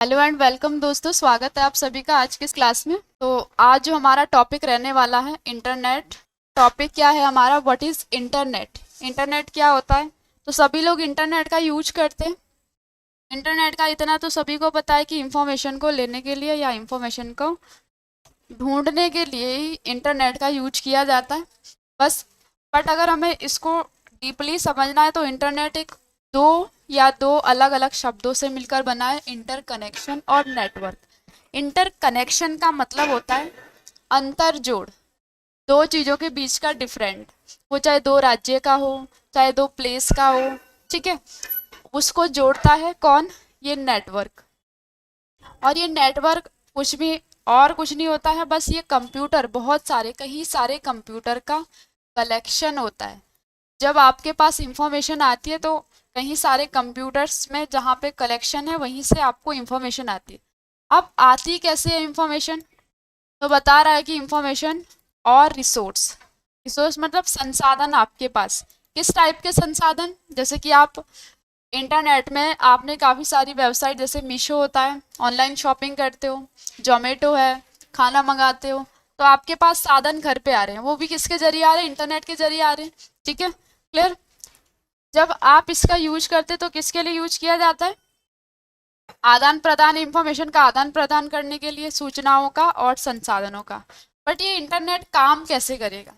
Hello and welcome दोस्तों, स्वागत है आप सभी का आज की इस क्लास में। तो आज जो हमारा टॉपिक रहने वाला है इंटरनेट। टॉपिक क्या है हमारा? What is internet. इंटरनेट क्या होता है? तो सभी लोग इंटरनेट का यूज करते हैं। इंटरनेट का इतना तो सभी को पता है कि इंफॉर्मेशन को लेने के लिए या इंफॉर्मेशन को ढूंढने के लिए ही इंटरनेट का यूज किया जाता है बस। बट अगर हमें इसको डीपली समझना है तो इंटरनेट एक दो अलग अलग शब्दों से मिलकर बना है, इंटरकनेक्शन और नेटवर्क। इंटरकनेक्शन का मतलब होता है अंतर जोड़, दो चीज़ों के बीच का डिफरेंट। वो चाहे दो राज्य का हो, चाहे दो प्लेस का हो, ठीक है, उसको जोड़ता है कौन? ये नेटवर्क। और ये नेटवर्क कुछ भी और कुछ नहीं होता है, बस ये कंप्यूटर, बहुत सारे कई सारे कंप्यूटर का कलेक्शन होता है। जब आपके पास इंफॉर्मेशन आती है तो कहीं सारे कंप्यूटर्स में जहाँ पे कलेक्शन है वहीं से आपको इंफॉर्मेशन आती है। अब आती कैसे है इंफॉर्मेशन? तो बता रहा है कि इंफॉर्मेशन और रिसोर्स। रिसोर्स मतलब संसाधन आपके पास। किस टाइप के संसाधन? जैसे कि आप इंटरनेट में आपने काफ़ी सारी वेबसाइट, जैसे मीशो होता है, ऑनलाइन शॉपिंग करते हो, जोमेटो है, खाना मंगाते हो, तो आपके पास साधन घर पे आ रहे हैं, वो भी किसके जरिए आ रहे हैं? इंटरनेट के जरिए आ रहे हैं। ठीक है, क्लियर। जब आप इसका यूज करते तो किसके लिए यूज किया जाता है? आदान प्रदान, इंफॉर्मेशन का आदान प्रदान करने के लिए, सूचनाओं का और संसाधनों का। बट ये इंटरनेट काम कैसे करेगा?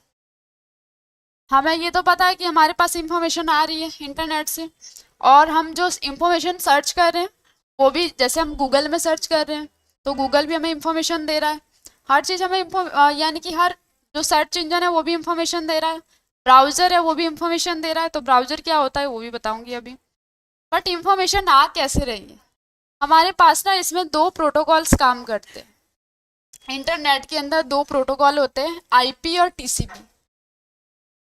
हमें ये तो पता है कि हमारे पास इंफॉर्मेशन आ रही है इंटरनेट से, और हम जो इंफॉर्मेशन सर्च कर रहे हैं वो भी, जैसे हम गूगल में सर्च कर रहे हैं तो गूगल भी हमें इंफॉर्मेशन दे रहा है। हर चीज़ हमें यानी कि हर जो सर्च इंजन है वो भी इंफॉर्मेशन दे रहा है, ब्राउज़र है वो भी इंफॉर्मेशन दे रहा है। तो ब्राउज़र क्या होता है वो भी बताऊंगी अभी। बट इंफॉर्मेशन आ कैसे रही है? हमारे पास ना इसमें दो प्रोटोकॉल्स काम करते हैं। इंटरनेट के अंदर दो प्रोटोकॉल होते हैं, आईपी और टीसीपी।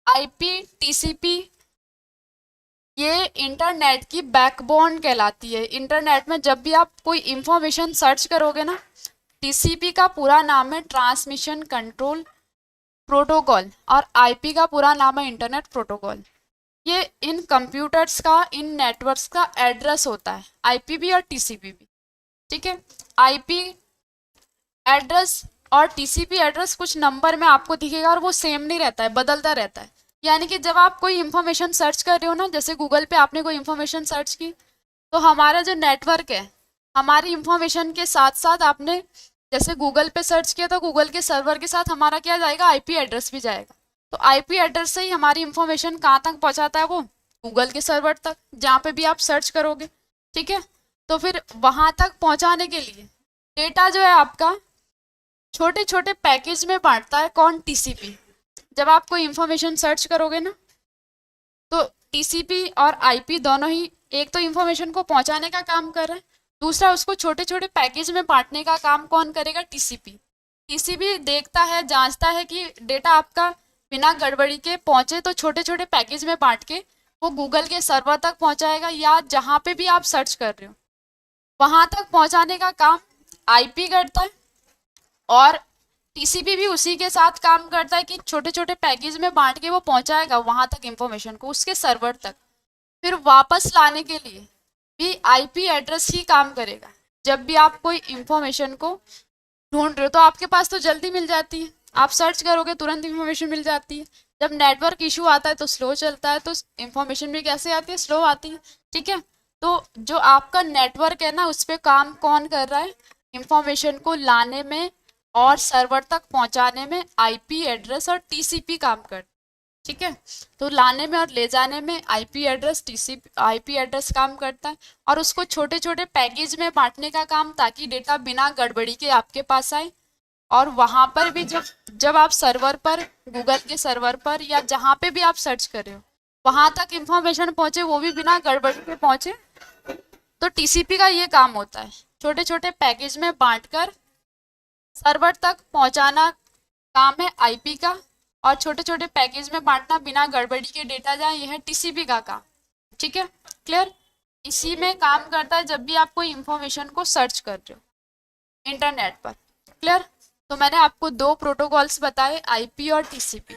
आईपी टीसीपी ये इंटरनेट की बैकबोन कहलाती है। इंटरनेट में जब भी आप कोई इंफॉर्मेशन सर्च करोगे ना, टीसीपी का पूरा नाम है ट्रांसमिशन कंट्रोल प्रोटोकॉल, और आईपी का पूरा नाम है इंटरनेट प्रोटोकॉल। ये इन कंप्यूटर्स का, इन नेटवर्क्स का एड्रेस होता है, आईपी भी और टीसीपी भी। ठीक है, आईपी एड्रेस और टीसीपी एड्रेस कुछ नंबर में आपको दिखेगा और वो सेम नहीं रहता है, बदलता रहता है। यानी कि जब आप कोई इंफॉर्मेशन सर्च कर रहे हो ना, जैसे गूगल पे आपने कोई इंफॉर्मेशन सर्च की, तो हमारा जो नेटवर्क है, हमारी इंफॉर्मेशन के साथ साथ आपने जैसे गूगल पे सर्च किया तो गूगल के सर्वर के साथ हमारा क्या जाएगा? आईपी एड्रेस भी जाएगा। तो आईपी एड्रेस से ही हमारी इंफॉर्मेशन कहाँ तक पहुँचाता है? वो गूगल के सर्वर तक, जहाँ पे भी आप सर्च करोगे। ठीक है, तो फिर वहाँ तक पहुँचाने के लिए डेटा जो है आपका छोटे छोटे पैकेज में बांटता है कौन? टीसीपी। जब आप कोई इंफॉर्मेशन सर्च करोगे ना, तो टीसीपी और आईपी दोनों ही, एक तो इंफॉर्मेशन को पहुंचाने का काम कर रहा है, दूसरा उसको छोटे छोटे पैकेज में बांटने का काम कौन करेगा? टीसीपी। टीसीपी देखता है, जांचता है कि डेटा आपका बिना गड़बड़ी के पहुंचे, तो छोटे छोटे पैकेज में बांट के वो गूगल के सर्वर तक पहुंचाएगा, या जहां पे भी आप सर्च कर रहे हो वहां तक पहुंचाने का काम आईपी करता है। और टीसीपी भी उसी के साथ काम करता है कि छोटे छोटे पैकेज में बांट के वो पहुंचाएगा वहां तक इंफॉर्मेशन को, उसके सर्वर तक। फिर वापस लाने के लिए भी आईपी एड्रेस ही काम करेगा। जब भी आप कोई इंफॉर्मेशन को ढूंढ रहे हो तो आपके पास तो जल्दी मिल जाती है, आप सर्च करोगे तुरंत इंफॉर्मेशन मिल जाती है। जब नेटवर्क इशू आता है तो स्लो चलता है, तो इंफॉर्मेशन भी कैसे आती है? स्लो आती है। ठीक है, तो जो आपका नेटवर्क है ना, उस पर काम कौन कर रहा है? इंफॉर्मेशन को लाने में और सर्वर तक पहुंचाने में आईपी एड्रेस और टीसीपी काम करते हैं। ठीक है, तो लाने में और ले जाने में IP address, TCP, IP address काम करता है, और उसको छोटे छोटे पैकेज में बांटने का काम, ताकि डेटा बिना गड़बड़ी के आपके पास आए। और वहां पर भी जब जब आप सर्वर पर, गूगल के सर्वर पर या जहां पे भी आप सर्च कर रहे हो वहां तक इंफॉर्मेशन पहुंचे, वो भी बिना गड़बड़ी के पहुंचे। तो टीसीपी का ये काम होता है, छोटे छोटे पैकेज में बांटकर सर्वर तक पहुंचाना काम है आईपी का, और छोटे छोटे पैकेज में बांटना बिना गड़बड़ी के डेटा जाए, यह है टीसीपी का काम। ठीक है, क्लियर। इसी में काम करता है जब भी आप कोई इंफॉर्मेशन को सर्च कर रहे हो इंटरनेट पर। क्लियर। तो मैंने आपको दो प्रोटोकॉल्स बताए, आईपी और टीसीपी।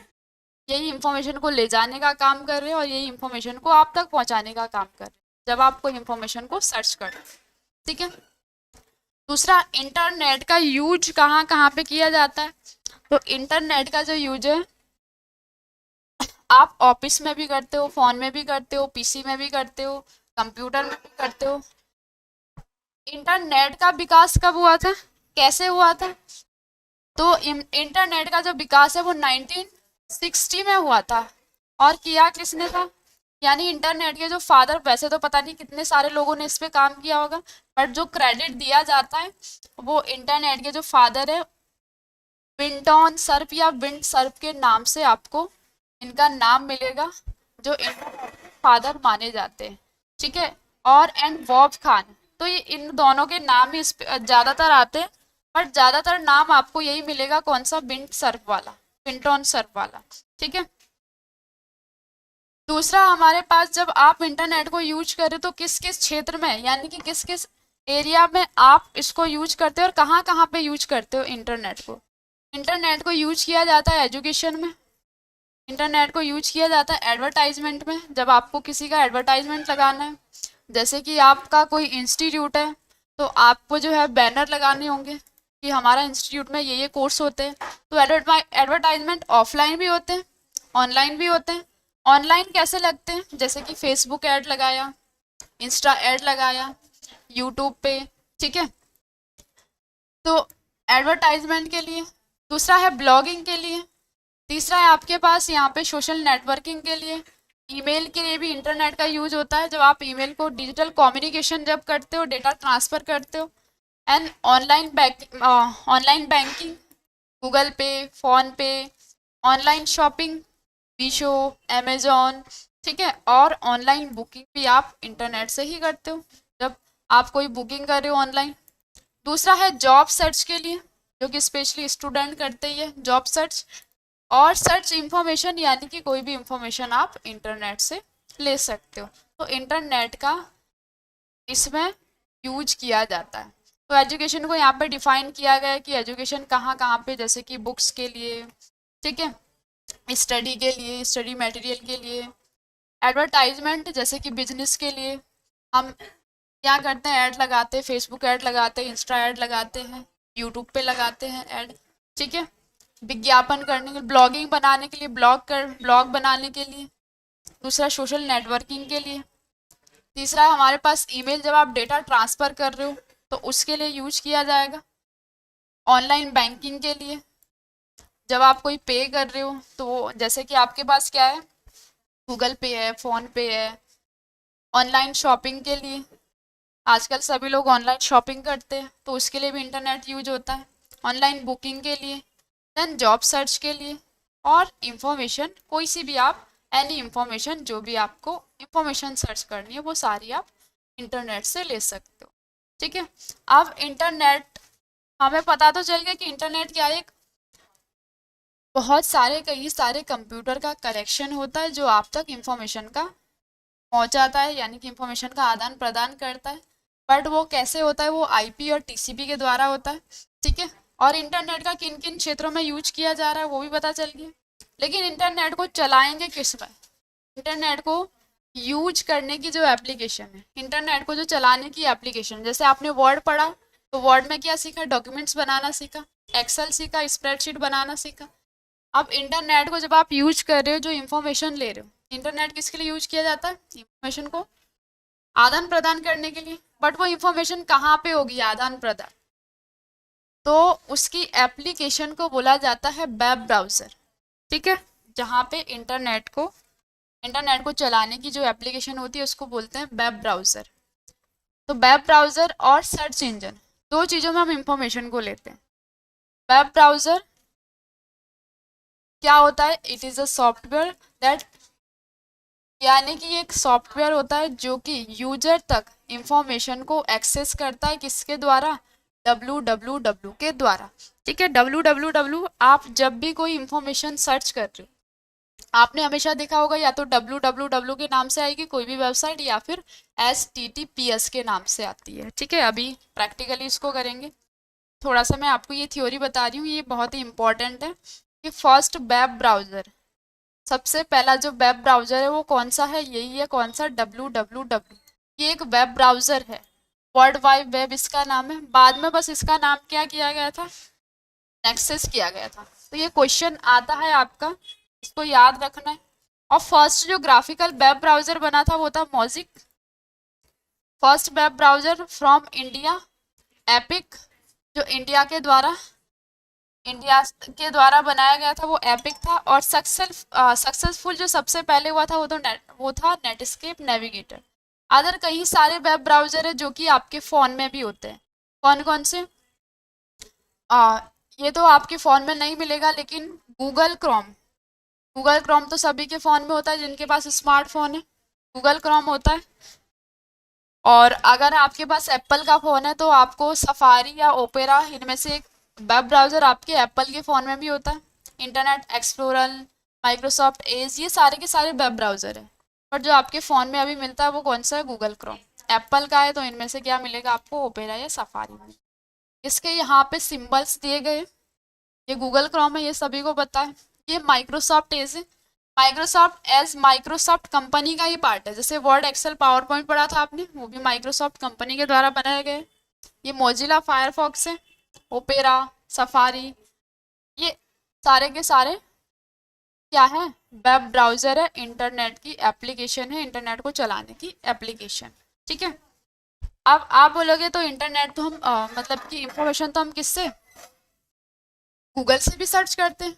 यही इंफॉर्मेशन को ले जाने का काम कर रहे हैं और यही इंफॉर्मेशन को आप तक पहुंचाने का काम कर रहे हैं जब आप कोई इंफॉर्मेशन को सर्च कर रहे हैं। ठीक है, दूसरा, इंटरनेट का यूज कहाँ कहाँ पे किया जाता है। तो इंटरनेट का जो यूज है, आप ऑफिस में भी करते हो, फोन में भी करते हो, पीसी में भी करते हो, कंप्यूटर में भी करते हो। इंटरनेट का विकास कब हुआ था, कैसे हुआ था। तो इंटरनेट का जो विकास है वो 1960 में हुआ था। और किया किसने था, यानी इंटरनेट के जो फादर, वैसे तो पता नहीं कितने सारे लोगों ने इस पे काम किया होगा, बट जो क्रेडिट दिया जाता है वो इंटरनेट के जो फादर है, विंटॉन सर्फ या विंड सर्फ के नाम से आपको इनका नाम मिलेगा, जो इंटरनेट के फादर माने जाते हैं। ठीक है, और एंड बॉब खान। तो ये इन दोनों के नाम ही इस पे ज्यादातर आते हैं, बट ज्यादातर नाम आपको यही मिलेगा, कौन सा, विंड सर्फ वाला, विंटॉन सर्फ वाला। ठीक है। दूसरा, हमारे पास जब आप इंटरनेट को यूज करें तो किस किस क्षेत्र में, यानी कि किस किस एरिया में आप इसको यूज करते हो और कहाँ कहाँ पे यूज करते हो इंटरनेट को। इंटरनेट को यूज किया जाता है एजुकेशन में, इंटरनेट को यूज किया जाता है एडवर्टाइजमेंट में, जब आपको किसी का एडवर्टाइजमेंट लगाना है, जैसे कि आपका कोई इंस्टीट्यूट है तो आपको जो है बैनर लगाने होंगे कि हमारा इंस्टीट्यूट में ये कोर्स होते हैं। तो एडवर्टाइजमेंट ऑफलाइन भी होते हैं, ऑनलाइन भी होते हैं। ऑनलाइन कैसे लगते हैं, जैसे कि फेसबुक ऐड लगाया, इंस्टा ऐड लगाया, यूट्यूब पे। ठीक है, तो एडवर्टाइजमेंट के लिए। दूसरा है ब्लॉगिंग के लिए। तीसरा है आपके पास यहाँ पे सोशल नेटवर्किंग के लिए। ईमेल के लिए भी इंटरनेट का यूज होता है, जब आप ईमेल को डिजिटल कम्युनिकेशन जब करते हो, डेटा ट्रांसफर करते हो। एंड ऑनलाइन बैंकिंग, गूगल पे, फोन पे, ऑनलाइन शॉपिंग, मीशो, अमेजोन। ठीक है, और ऑनलाइन बुकिंग भी आप इंटरनेट से ही करते हो, जब आप कोई बुकिंग कर रहे हो ऑनलाइन। दूसरा है जॉब सर्च के लिए, जो कि स्पेशली स्टूडेंट करते ही है, जॉब सर्च। और सर्च इंफॉर्मेशन, यानी कि कोई भी इंफॉर्मेशन आप इंटरनेट से ले सकते हो। तो इंटरनेट का इसमें यूज किया जाता है। तो एजुकेशन को यहाँ पे डिफाइन किया गया है कि एजुकेशन कहाँ कहाँ पे, जैसे कि बुक्स के लिए, ठीक है, स्टडी के लिए, स्टडी मटेरियल के लिए। एडवर्टाइजमेंट, जैसे कि बिजनेस के लिए हम क्या करते हैं, ऐड लगाते हैं, फेसबुक ऐड लगाते हैं, इंस्टा ऐड लगाते हैं, यूट्यूब पे लगाते हैं ऐड। ठीक है, विज्ञापन करने के, ब्लॉगिंग बनाने के लिए, ब्लॉग बनाने के लिए। दूसरा सोशल नेटवर्किंग के लिए। तीसरा हमारे पास ईमेल, जब आप डेटा ट्रांसफ़र कर रहे हो तो उसके लिए यूज किया जाएगा। ऑनलाइन बैंकिंग के लिए, जब आप कोई पे कर रहे हो तो जैसे कि आपके पास क्या है, गूगल पे है, फ़ोन पे है। ऑनलाइन शॉपिंग के लिए, आजकल सभी लोग ऑनलाइन शॉपिंग करते हैं तो उसके लिए भी इंटरनेट यूज होता है। ऑनलाइन बुकिंग के लिए, देन जॉब सर्च के लिए। और इंफॉर्मेशन, कोई सी भी आप, एनी इंफॉर्मेशन, जो भी आपको इंफॉर्मेशन सर्च करनी है वो सारी आप इंटरनेट से ले सकते हो। ठीक है, अब इंटरनेट, हमें पता तो चल गया कि इंटरनेट क्या है, एक बहुत सारे, कई सारे कंप्यूटर का कलेक्शन होता है जो आप तक इंफॉर्मेशन का पहुंचाता है, यानी कि इंफॉर्मेशन का आदान प्रदान करता है। बट वो कैसे होता है, वो आईपी और टीसीपी के द्वारा होता है। ठीक है, और इंटरनेट का किन किन क्षेत्रों में यूज किया जा रहा है वो भी पता चल गया। लेकिन इंटरनेट को चलाएंगे किस में, इंटरनेट को यूज करने की जो एप्लीकेशन है, इंटरनेट को जो चलाने की एप्लीकेशन, जैसे आपने वर्ड पढ़ा तो वर्ड में क्या सीखा, डॉक्यूमेंट्स बनाना सीखा, एक्सेल सीखा, स्प्रेडशीट बनाना सीखा। अब इंटरनेट को जब आप यूज कर रहे हो, जो इंफॉर्मेशन ले रहे हो, इंटरनेट किसके लिए यूज किया जाता है, इंफॉर्मेशन को आदान प्रदान करने के लिए। बट वो इंफॉर्मेशन कहाँ पे होगी आदान प्रदान, तो उसकी एप्लीकेशन को बोला जाता है वेब ब्राउज़र। ठीक है, जहाँ पे इंटरनेट को चलाने की जो एप्लीकेशन होती है उसको बोलते हैं वेब ब्राउज़र। तो वेब ब्राउज़र और सर्च इंजन, दो चीज़ों में हम इंफॉर्मेशन को लेते हैं। वेब ब्राउज़र क्या होता है, it is a software that, यानी कि एक सॉफ्टवेयर होता है जो कि यूजर तक इंफॉर्मेशन को एक्सेस करता है, किसके द्वारा, www के द्वारा। ठीक है, www, आप जब भी कोई इंफॉर्मेशन सर्च कर रहे हो, आपने हमेशा देखा होगा या तो www के नाम से आएगी कोई भी वेबसाइट, या फिर HTTPS के नाम से आती है। ठीक है, अभी प्रैक्टिकली इसको करेंगे। थोड़ा सा मैं आपको ये थ्योरी बता रही हूँ, ये बहुत ही इंपॉर्टेंट है कि फर्स्ट वेब ब्राउज़र, सबसे पहला जो वेब ब्राउज़र है वो कौन सा है, यही है, कौन सा, www। ये एक वेब ब्राउज़र है। वर्ल्ड वाइड वेब इसका नाम है, बाद में बस इसका नाम क्या किया गया था, नेक्सस किया गया था। तो ये क्वेश्चन आता है आपका, इसको याद रखना है। और फर्स्ट जो ग्राफिकल वेब ब्राउजर बना था वो था mosaic. First web browser from India epic, जो इंडिया के द्वारा बनाया गया था वो एपिक था। और सक्सेसफुल जो सबसे पहले हुआ था वो था नेटस्केप नेविगेटर। अदर कई सारे वेब ब्राउजर है जो कि आपके फ़ोन में भी होते हैं। कौन कौन से? आ, ये तो आपके फ़ोन में नहीं मिलेगा, लेकिन गूगल क्रोम तो सभी के फ़ोन में होता है जिनके पास स्मार्टफोन है, गूगल क्रोम होता है। और अगर आपके पास एप्पल का फ़ोन है तो आपको सफारी या ओपेरा, इनमें से एक वेब ब्राउज़र आपके एप्पल के फ़ोन में भी होता है। इंटरनेट एक्सप्लोरर, माइक्रोसॉफ्ट एज, ये सारे के सारे वेब ब्राउज़र हैं। पर जो आपके फ़ोन में अभी मिलता है वो कौन सा है? Google Chrome. एप्पल का है तो इनमें से क्या मिलेगा आपको? ओपेरा या सफारी में। इसके यहाँ पे सिंबल्स दिए गए, ये गूगल क्रोम है, ये सभी को पता है। ये माइक्रोसॉफ्ट एज है। माइक्रोसॉफ्ट कंपनी का ही पार्ट है। जैसे वर्ड, एक्सेल, पावर पॉइंट पढ़ा था आपने, वो भी माइक्रोसॉफ्ट कंपनी के द्वारा बनाए गए। ये मोजिला फायरफॉक्स है, ओपेरा, सफारी, ये सारे के सारे क्या है? वेब ब्राउजर है, इंटरनेट की एप्लीकेशन है, इंटरनेट को चलाने की एप्लीकेशन। ठीक है। अब आप बोलोगे तो इंटरनेट तो हम मतलब कि इंफॉर्मेशन तो हम किससे? गूगल से भी सर्च करते हैं,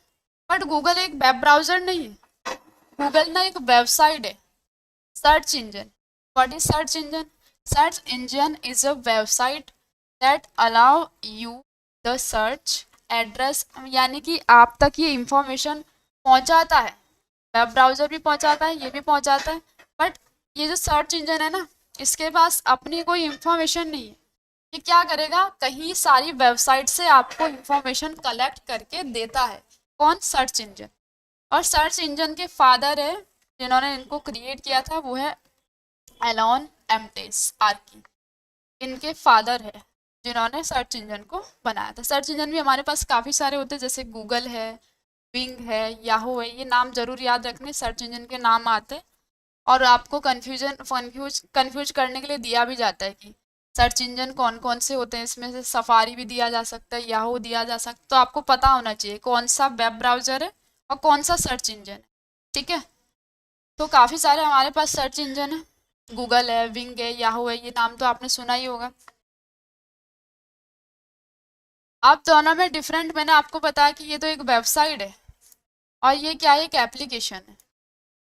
बट गूगल एक वेब ब्राउजर नहीं है। गूगल ना एक वेबसाइट है, search engine. What is search engine? Search engine is a website that allow you the search address, यानी कि आप तक ये इंफॉर्मेशन पहुंचाता है। वेब ब्राउजर भी पहुंचाता है, ये भी पहुंचाता है, बट ये जो सर्च इंजन है ना, इसके पास अपनी कोई इंफॉर्मेशन नहीं है। ये क्या करेगा? कहीं सारी वेबसाइट से आपको इंफॉर्मेशन कलेक्ट करके देता है। कौन? Search engine. और सर्च इंजन के फादर है, जिन्होंने इनको क्रिएट किया था, वो है एलन एम्टेस आर्की। इनके फादर है जिन्होंने सर्च इंजन को बनाया था। सर्च इंजन भी हमारे पास काफ़ी सारे होते हैं, जैसे गूगल है, बिंग है, याहू है। ये नाम जरूर याद रखने, सर्च इंजन के नाम आते। और आपको कंफ्यूज करने के लिए दिया भी जाता है कि सर्च इंजन कौन कौन से होते हैं। इसमें से सफारी भी दिया जा सकता है, याहू दिया जा सकता है। तो आपको पता होना चाहिए कौन सा वेब ब्राउजर है और कौन सा सर्च इंजन है। ठीक है। तो काफ़ी सारे हमारे पास सर्च इंजन है, गूगल है, विंग है, याहू है, ये नाम तो आपने सुना ही होगा। अब दोनों में डिफरेंट मैंने आपको बताया कि ये तो एक वेबसाइट है और ये क्या है? एक एप्लीकेशन है।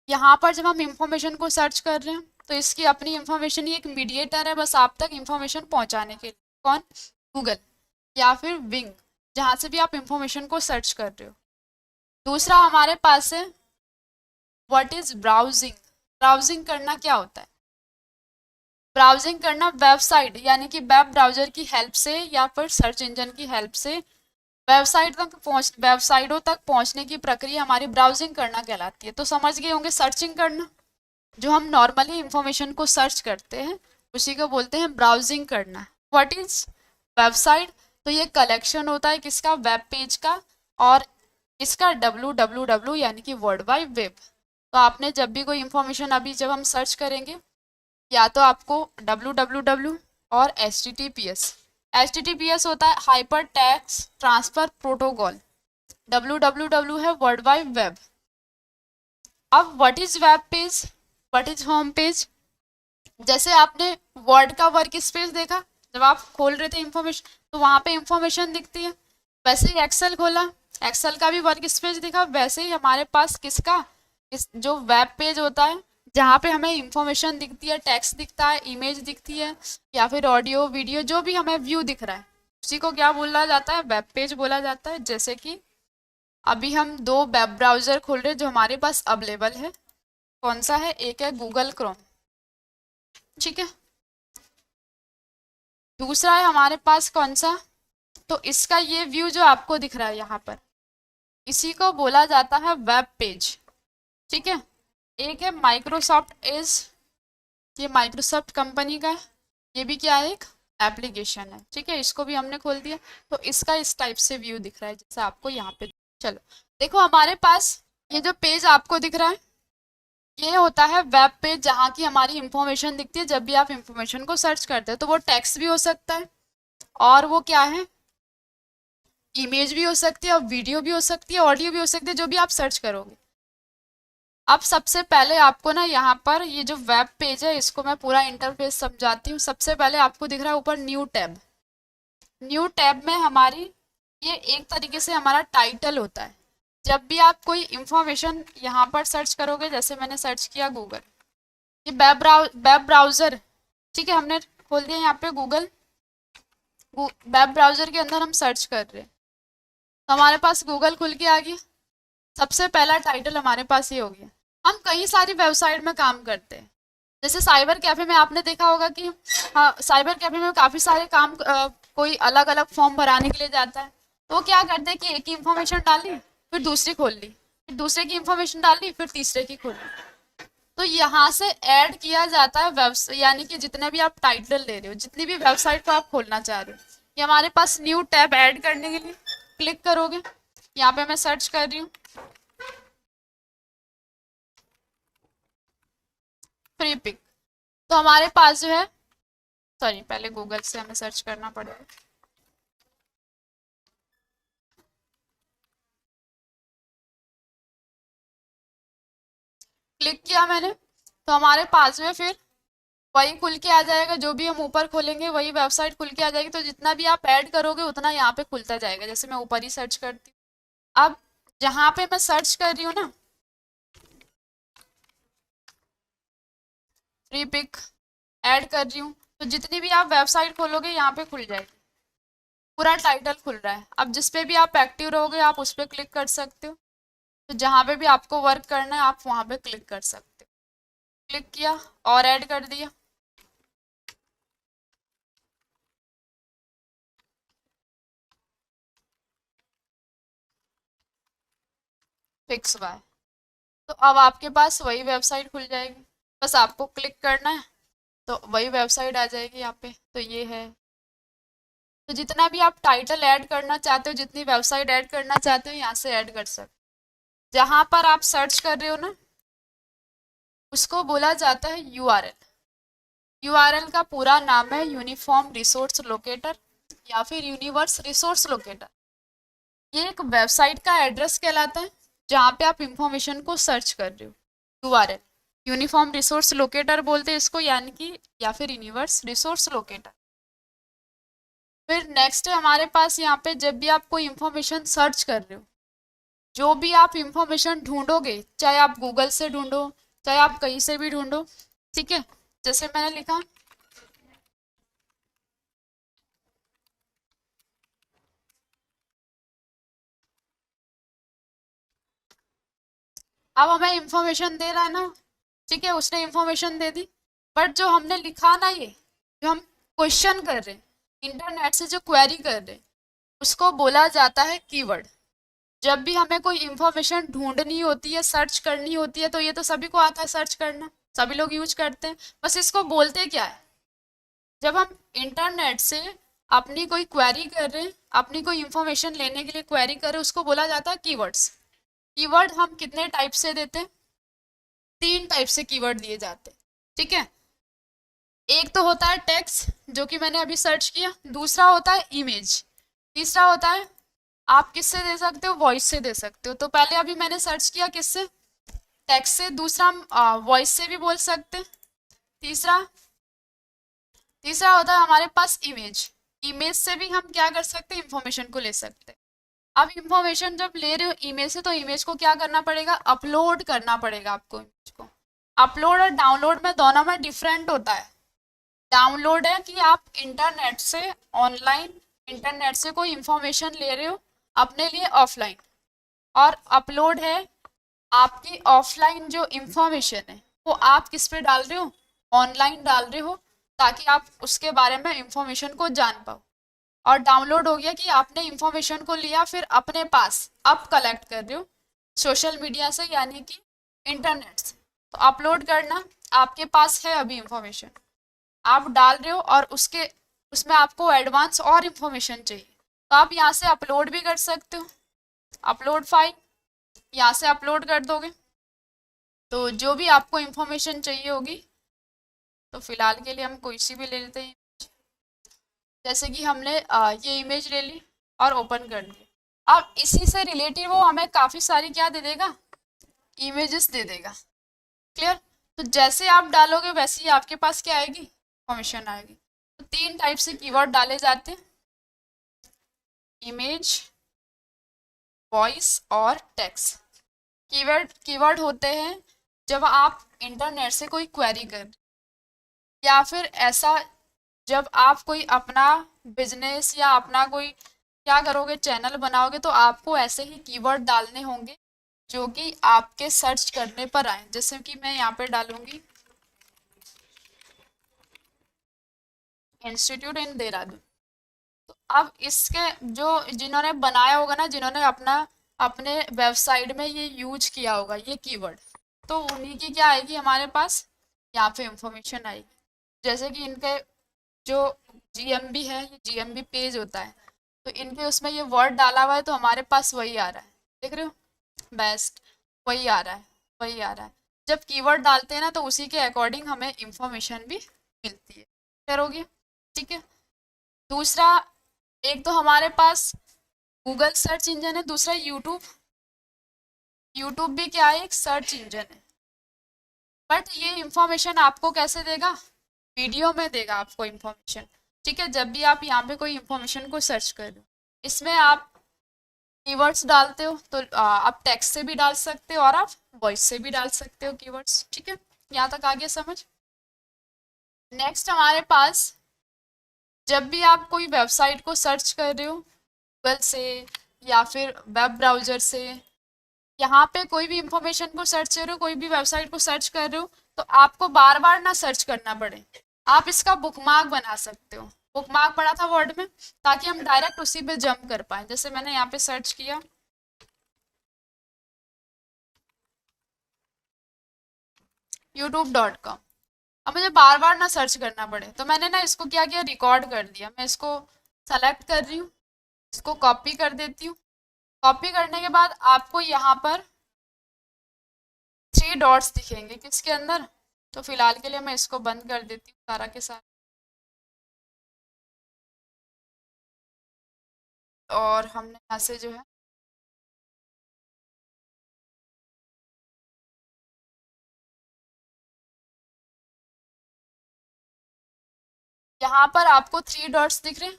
यहाँ पर जब हम इंफॉर्मेशन को सर्च कर रहे हैं तो इसकी अपनी इंफॉर्मेशन, ये एक मीडिएटर है बस आप तक इंफॉर्मेशन पहुँचाने के लिए। कौन? गूगल या फिर विंग, जहाँ से भी आप इंफॉर्मेशन को सर्च कर रहे हो। दूसरा हमारे पास है व्हाट इज ब्राउजिंग। ब्राउजिंग करना क्या होता है? ब्राउजिंग करना वेबसाइट, यानी कि वेब ब्राउजर की हेल्प से या फिर सर्च इंजन की हेल्प से वेबसाइटों तक पहुंचने की प्रक्रिया हमारी ब्राउजिंग करना कहलाती है। तो समझ गए होंगे, सर्चिंग करना, जो हम नॉर्मली इंफॉर्मेशन को सर्च करते हैं उसी को बोलते हैं ब्राउजिंग करना। What is website? तो ये कलेक्शन होता है किसका? वेब पेज का, और इसका www यानी कि वर्ल्ड वाइड वेब। तो आपने जब भी कोई इंफॉर्मेशन, अभी जब हम सर्च करेंगे, या तो आपको www और HTTPS होता है hyper text transfer protocol. www है वर्ल्ड वाइड वेब। अब what is web page, what is home page? जैसे आपने वर्ड का वर्क स्पेस देखा, जब आप खोल रहे थे इंफॉर्मेशन तो वहां पे इंफॉर्मेशन दिखती है। वैसे ही एक्सेल खोला, एक्सेल का भी वर्क स्पेस दिखा। वैसे ही हमारे पास किसका? इस जो वेब पेज होता है, जहाँ पे हमें इंफॉर्मेशन दिखती है, टेक्स्ट दिखता है, इमेज दिखती है, या फिर ऑडियो वीडियो, जो भी हमें व्यू दिख रहा है, उसी को क्या बोला जाता है? वेब पेज बोला जाता है। जैसे कि अभी हम दो वेब ब्राउज़र खोल रहे हैं जो हमारे पास अवेलेबल है। कौन सा है? एक है गूगल क्रोम, ठीक है। दूसरा है हमारे पास कौन सा? तो इसका ये व्यू जो आपको दिख रहा है यहाँ पर, इसी को बोला जाता है वेब पेज, ठीक है। एक है माइक्रोसॉफ्ट एज, ये माइक्रोसॉफ्ट कंपनी का है, ये भी क्या है? एक एप्लीकेशन है, ठीक है। इसको भी हमने खोल दिया तो इसका इस टाइप से व्यू दिख रहा है जैसे आपको यहाँ पे। चलो देखो, हमारे पास ये जो पेज आपको दिख रहा है, ये होता है वेब पेज जहाँ की हमारी इंफॉर्मेशन दिखती है जब भी आप इंफॉर्मेशन को सर्च करते हैं। तो वो टेक्स्ट भी हो सकता है, और वो क्या है, इमेज भी हो सकती है, और वीडियो भी हो सकती है, ऑडियो भी हो सकती है, जो भी आप सर्च करोगे। अब सबसे पहले आपको ना यहाँ पर ये जो वेब पेज है इसको मैं पूरा इंटरफेस समझाती हूँ। सबसे पहले आपको दिख रहा है ऊपर न्यू टैब। न्यू टैब में हमारी ये एक तरीके से हमारा टाइटल होता है। जब भी आप कोई इंफॉर्मेशन यहाँ पर सर्च करोगे, जैसे मैंने सर्च किया गूगल, ये वेब ब्राउज़र, ठीक है, हमने खोल दिया यहाँ पे गूगल। वेब ब्राउज़र के अंदर हम सर्च कर रहे हैं तो हमारे पास गूगल खुल के आ गया। सबसे पहला टाइटल हमारे पास ये हो गया। हम कई सारी वेबसाइट में काम करते हैं, जैसे साइबर कैफे में आपने देखा होगा कि हाँ, साइबर कैफे में काफ़ी सारे काम कोई अलग अलग फॉर्म भराने के लिए जाता है, तो वो क्या करते हैं कि एक ही इंफॉर्मेशन डाली, फिर दूसरी खोल ली, फिर दूसरे की इंफॉर्मेशन डाली, फिर तीसरे की खोल ली। तो यहाँ से ऐड किया जाता है वेबसाइट, यानी कि जितने भी आप टाइटल ले रहे हो, जितनी भी वेबसाइट को आप खोलना चाह रहे हो, ये हमारे पास न्यू टैब ऐड करने के लिए क्लिक करोगे। यहाँ पे मैं सर्च कर रही हूँ फ्री पिक, तो हमारे पास जो है, सॉरी पहले गूगल से हमें सर्च करना पड़ेगा। क्लिक किया मैंने, तो हमारे पास में फिर वही खुल के आ जाएगा, जो भी हम ऊपर खोलेंगे वही वेबसाइट खुल के आ जाएगी। तो जितना भी आप ऐड करोगे उतना यहाँ पे खुलता जाएगा। जैसे मैं ऊपर ही सर्च करती हूँ, अब जहाँ पे मैं सर्च कर रही हूँ ना फ्री पिक ऐड कर रही हूँ, तो जितनी भी आप वेबसाइट खोलोगे यहाँ पे खुल जाएगी, पूरा टाइटल खुल रहा है। अब जिस पे भी आप एक्टिव रहोगे आप उस पर क्लिक कर सकते हो, तो जहाँ पे भी आपको वर्क करना है आप वहाँ पे क्लिक कर सकते हो। क्लिक किया और ऐड कर दिया, फिक्स बाय। तो अब आपके पास वही वेबसाइट खुल जाएगी, बस आपको क्लिक करना है तो वही वेबसाइट आ जाएगी यहाँ पे। तो ये है, तो जितना भी आप टाइटल ऐड करना चाहते हो, जितनी वेबसाइट ऐड करना चाहते हो, यहाँ से ऐड कर सकते हो। जहाँ पर आप सर्च कर रहे हो ना उसको बोला जाता है यूआरएल। यूआरएल का पूरा नाम है यूनिफॉर्म रिसोर्स लोकेटर या फिर यूनिवर्स रिसोर्स लोकेटर। ये एक वेबसाइट का एड्रेस कहलाता है जहाँ पे आप इंफॉर्मेशन को सर्च कर रहे हो। यूआरएल यूनिफॉर्म रिसोर्स लोकेटर बोलते हैं इसको, यानी कि या फिर यूनिवर्स रिसोर्स लोकेटर। फिर नेक्स्ट है हमारे पास यहाँ पे, जब भी आप कोई इंफॉर्मेशन सर्च कर रहे हो, जो भी आप इंफॉर्मेशन ढूंढोगे, चाहे आप गूगल से ढूंढो चाहे आप कहीं से भी ढूंढो, ठीक है, जैसे मैंने लिखा अब हमें इंफॉर्मेशन दे रहा है ना, ठीक है, उसने इंफॉर्मेशन दे दी, बट जो हमने लिखा ना, ये जो हम क्वेश्चन कर रहे हैं इंटरनेट से, जो क्वेरी कर रहे हैं, उसको बोला जाता है कीवर्ड। जब भी हमें कोई इंफॉर्मेशन ढूंढनी होती है, सर्च करनी होती है, तो ये तो सभी को आता है सर्च करना, सभी लोग यूज करते हैं, बस इसको बोलते क्या है, जब हम इंटरनेट से अपनी कोई क्वेरी कर रहे हैं, अपनी कोई इंफॉर्मेशन लेने के लिए क्वेरी कर रहे हैं, उसको बोला जाता है कीवर्ड्स। कीवर्ड हम कितने टाइप से देते हैं, 3 टाइप से कीवर्ड दिए जाते हैं, ठीक है। एक तो होता है टेक्स्ट, जो कि मैंने अभी सर्च किया, दूसरा होता है इमेज, तीसरा होता है आप किससे दे सकते हो, वॉइस से दे सकते हो। तो पहले अभी मैंने सर्च किया किससे, टेक्स्ट से, दूसरा हम वॉइस से भी बोल सकते हैं, तीसरा तीसरा होता है हमारे पास इमेज। इमेज से भी हम क्या कर सकते हैं, इंफॉर्मेशन को ले सकते हैं। अब इंफॉर्मेशन जब ले रहे हो इमेज से, तो इमेज को क्या करना पड़ेगा, अपलोड करना पड़ेगा आपको। इमेज को अपलोड और डाउनलोड में दोनों में डिफरेंट होता है। डाउनलोड है कि आप इंटरनेट से, ऑनलाइन इंटरनेट से कोई इंफॉर्मेशन ले रहे हो अपने लिए ऑफलाइन, और अपलोड है आपकी ऑफलाइन जो इंफॉर्मेशन है वो आप किस पे डाल रहे हो, ऑनलाइन डाल रहे हो, ताकि आप उसके बारे में इंफॉर्मेशन को जान पाओ। और डाउनलोड हो गया कि आपने इंफॉर्मेशन को लिया फिर अपने पास अब कलेक्ट कर रहे हो सोशल मीडिया से, यानी कि इंटरनेट से। तो अपलोड करना, आपके पास है अभी इंफॉर्मेशन, आप डाल रहे हो और उसके उसमें आपको एडवांस और इंफॉर्मेशन चाहिए, तो आप यहाँ से अपलोड भी कर सकते हो। अपलोड फाइल यहाँ से अपलोड कर दोगे तो जो भी आपको इंफॉर्मेशन चाहिए होगी, तो फिलहाल के लिए हम कोई सी भी ले लेते हैं। जैसे कि हमने ये इमेज ले ली और ओपन कर ली। अब इसी से रिलेटेड वो हमें काफ़ी सारी क्या दे देगा, इमेजेस दे देगा। क्लियर। तो जैसे आप डालोगे वैसे ही आपके पास क्या आएगी, इंफॉर्मेशन आएगी। तो 3 टाइप से कीवर्ड डाले जाते हैं, इमेज, वॉइस और टेक्स्ट। कीवर्ड होते हैं जब आप इंटरनेट से कोई क्वेरी कर, या फिर ऐसा जब आप कोई अपना बिजनेस या अपना कोई क्या करोगे, चैनल बनाओगे, तो आपको ऐसे ही कीवर्ड डालने होंगे जो कि आपके सर्च करने पर आए। जैसे कि मैं यहाँ पे डालूंगी इंस्टीट्यूट इन देहरादून। तो अब इसके जो जिन्होंने बनाया होगा ना, जिन्होंने अपने वेबसाइट में ये यूज किया होगा ये कीवर्ड, तो उन्हीं की क्या आएगी हमारे पास, यहाँ पे इंफॉर्मेशन आएगी। जैसे कि इनके जो जीएमबी है, ये जीएमबी पेज होता है, तो इनके उसमें ये वर्ड डाला हुआ है तो हमारे पास वही आ रहा है। देख रहे हो, बेस्ट, वही आ रहा है, वही आ रहा है। जब कीवर्ड डालते हैं ना तो उसी के अकॉर्डिंग हमें इंफॉर्मेशन भी मिलती है। क्लियर हो गया? ठीक है। दूसरा, एक तो हमारे पास गूगल सर्च इंजन है, दूसरा यूट्यूब। यूट्यूब भी क्या है, एक सर्च इंजन है। बट ये इंफॉर्मेशन आपको कैसे देगा, वीडियो में देगा आपको इंफॉर्मेशन। ठीक है। जब भी आप यहाँ पे कोई इंफॉर्मेशन को सर्च कर रहे हो, इसमें आप कीवर्ड्स डालते हो, तो आप टेक्स्ट से भी डाल सकते हो और आप वॉइस से भी डाल सकते हो कीवर्ड्स। ठीक है, यहाँ तक आ गया समझ। नेक्स्ट हमारे पास, जब भी आप कोई वेबसाइट को सर्च कर रहे हो गूगल से या फिर वेब ब्राउज़र से, यहाँ पे कोई भी इंफॉर्मेशन को सर्च कर रहे हो, कोई भी वेबसाइट को सर्च कर रहे हो, तो आपको बार बार ना सर्च करना पड़े। आप इसका बुकमार्क बना सकते हो। बुकमार्क पढ़ा था वर्ड में, ताकि हम डायरेक्ट उसी पे जंप कर पाए। जैसे मैंने यहाँ पे सर्च किया youtube.com, अब मुझे बार बार ना सर्च करना पड़े, तो मैंने ना इसको क्या किया, रिकॉर्ड कर दिया। मैं इसको सेलेक्ट कर रही हूँ, इसको कॉपी कर देती हूँ। कॉपी करने के बाद आपको यहाँ पर 3 डॉट्स दिखेंगे किसके अंदर, तो फिलहाल के लिए मैं इसको बंद कर देती हूँ सारा के सारा। और हमने यहाँ से जो है यहाँ पर आपको 3 डॉट्स दिख रहे हैं।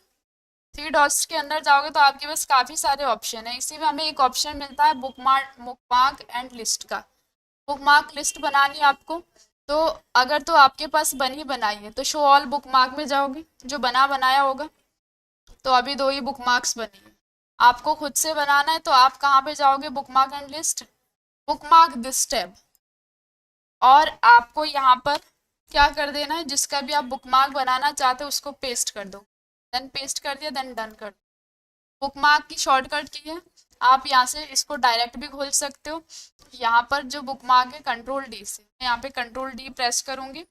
3 डॉट्स के अंदर जाओगे तो आपके पास काफ़ी सारे ऑप्शन है। इसी में हमें एक ऑप्शन मिलता है बुकमार्क एंड लिस्ट का। बुकमार्क लिस्ट बनानी है आपको, तो अगर तो आपके पास बनी बनाई है तो शो ऑल बुकमार्क में जाओगे, जो बना बनाया होगा। तो अभी 2 ही बुकमार्क्स बनी है। आपको खुद से बनाना है तो आप कहाँ पे जाओगे, bookmark and list, bookmark this tab, और आपको यहाँ पर क्या कर देना है, जिसका भी आप बुकमार्क बनाना चाहते हो उसको पेस्ट कर दो। देन पेस्ट कर दिया, देन डन कर दो। बुकमार्क की शॉर्टकट की है, आप यहाँ से इसको डायरेक्ट भी खोल सकते हो। यहाँ पर जो बुकमार्क है कंट्रोल D से, मैं यहाँ पे कंट्रोल D प्रेस करूँगी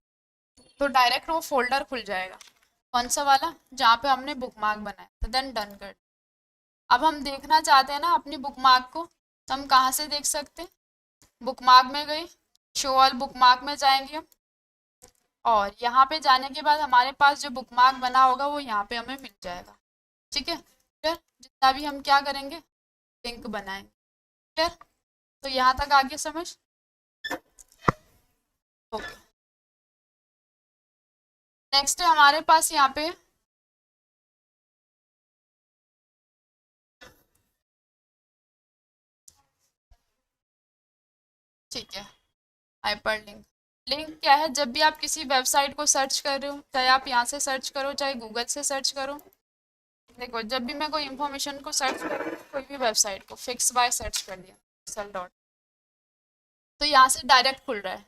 तो डायरेक्ट वो फोल्डर खुल जाएगा। कौन सा वाला, जहाँ पे हमने बुकमार्क बनाया, तो देन डन कर। अब हम देखना चाहते हैं ना अपनी बुकमार्क को, तो हम कहाँ से देख सकते हैं, बुकमार्क में गए, शो ऑल बुकमार्क में जाएंगे हम, और यहाँ पे जाने के बाद हमारे पास जो बुकमार्क बना होगा वो यहाँ पे हमें मिल जाएगा। ठीक है। फिर जितना भी हम क्या करेंगे, लिंक बनाएंगे। फिर तो यहाँ तक आगे समझ। ओके, नेक्स्ट है हमारे पास यहाँ पे ठीक है, हाइपरलिंक। लिंक क्या है, जब भी आप किसी वेबसाइट को सर्च कर रहे हो, चाहे आप यहाँ से सर्च करो चाहे गूगल से सर्च करो, देखो जब भी मैं कोई इंफॉर्मेशन को सर्च करूँ, कोई भी वेबसाइट को फिक्स बाय सर्च कर दिया सल डॉट, तो यहाँ से डायरेक्ट खुल रहा है।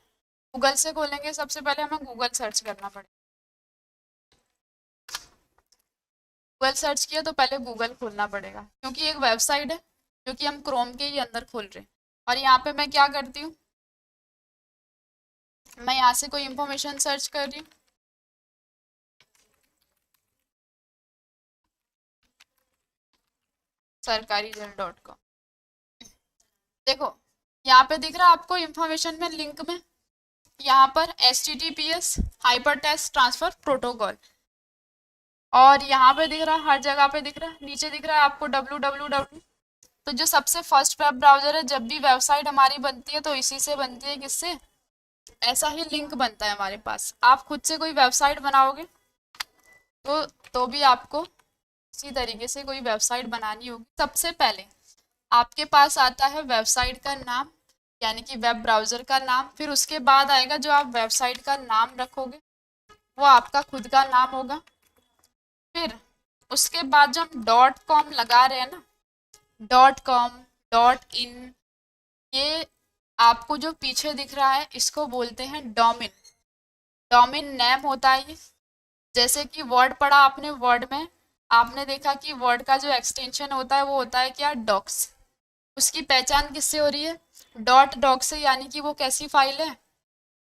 गूगल से खोलेंगे सबसे पहले हमें गूगल सर्च करना पड़ेगा। गूगल सर्च किया तो पहले गूगल खोलना पड़ेगा, क्योंकि एक वेबसाइट है जो कि हम क्रोम के ही अंदर खोल रहे हैं। और यहाँ पे मैं क्या करती हूँ, मैं यहाँ से कोई इंफॉर्मेशन सर्च कर रही हूँ, सरकारी.com। देखो यहाँ पे दिख रहा है आपको इंफॉर्मेशन में लिंक में, यहाँ पर HTTPS hyper text transfer protocol, और यहाँ पे दिख रहा है, हर जगह पे दिख रहा है, नीचे दिख रहा है आपको www। तो जो सबसे फर्स्ट वेब ब्राउजर है, जब भी वेबसाइट हमारी बनती है तो इसी से बनती है, किससे, ऐसा ही लिंक बनता है हमारे पास। आप खुद से कोई वेबसाइट बनाओगे तो भी आपको इसी तरीके से कोई वेबसाइट बनानी होगी। सबसे पहले आपके पास आता है वेबसाइट का नाम, यानी कि वेब ब्राउज़र का नाम, फिर उसके बाद आएगा जो आप वेबसाइट का नाम रखोगे वो आपका खुद का नाम होगा। फिर उसके बाद जो हम .com लगा रहे हैं ना, .com, .in, ये आपको जो पीछे दिख रहा है इसको बोलते हैं डोमेन। डोमेन नेम होता है ये। जैसे कि वर्ड पढ़ा आपने, वर्ड में आपने देखा कि वर्ड का जो एक्सटेंशन होता है वो होता है क्या, डॉक्स। उसकी पहचान किससे हो रही है, .doc से, यानी कि वो कैसी फाइल है,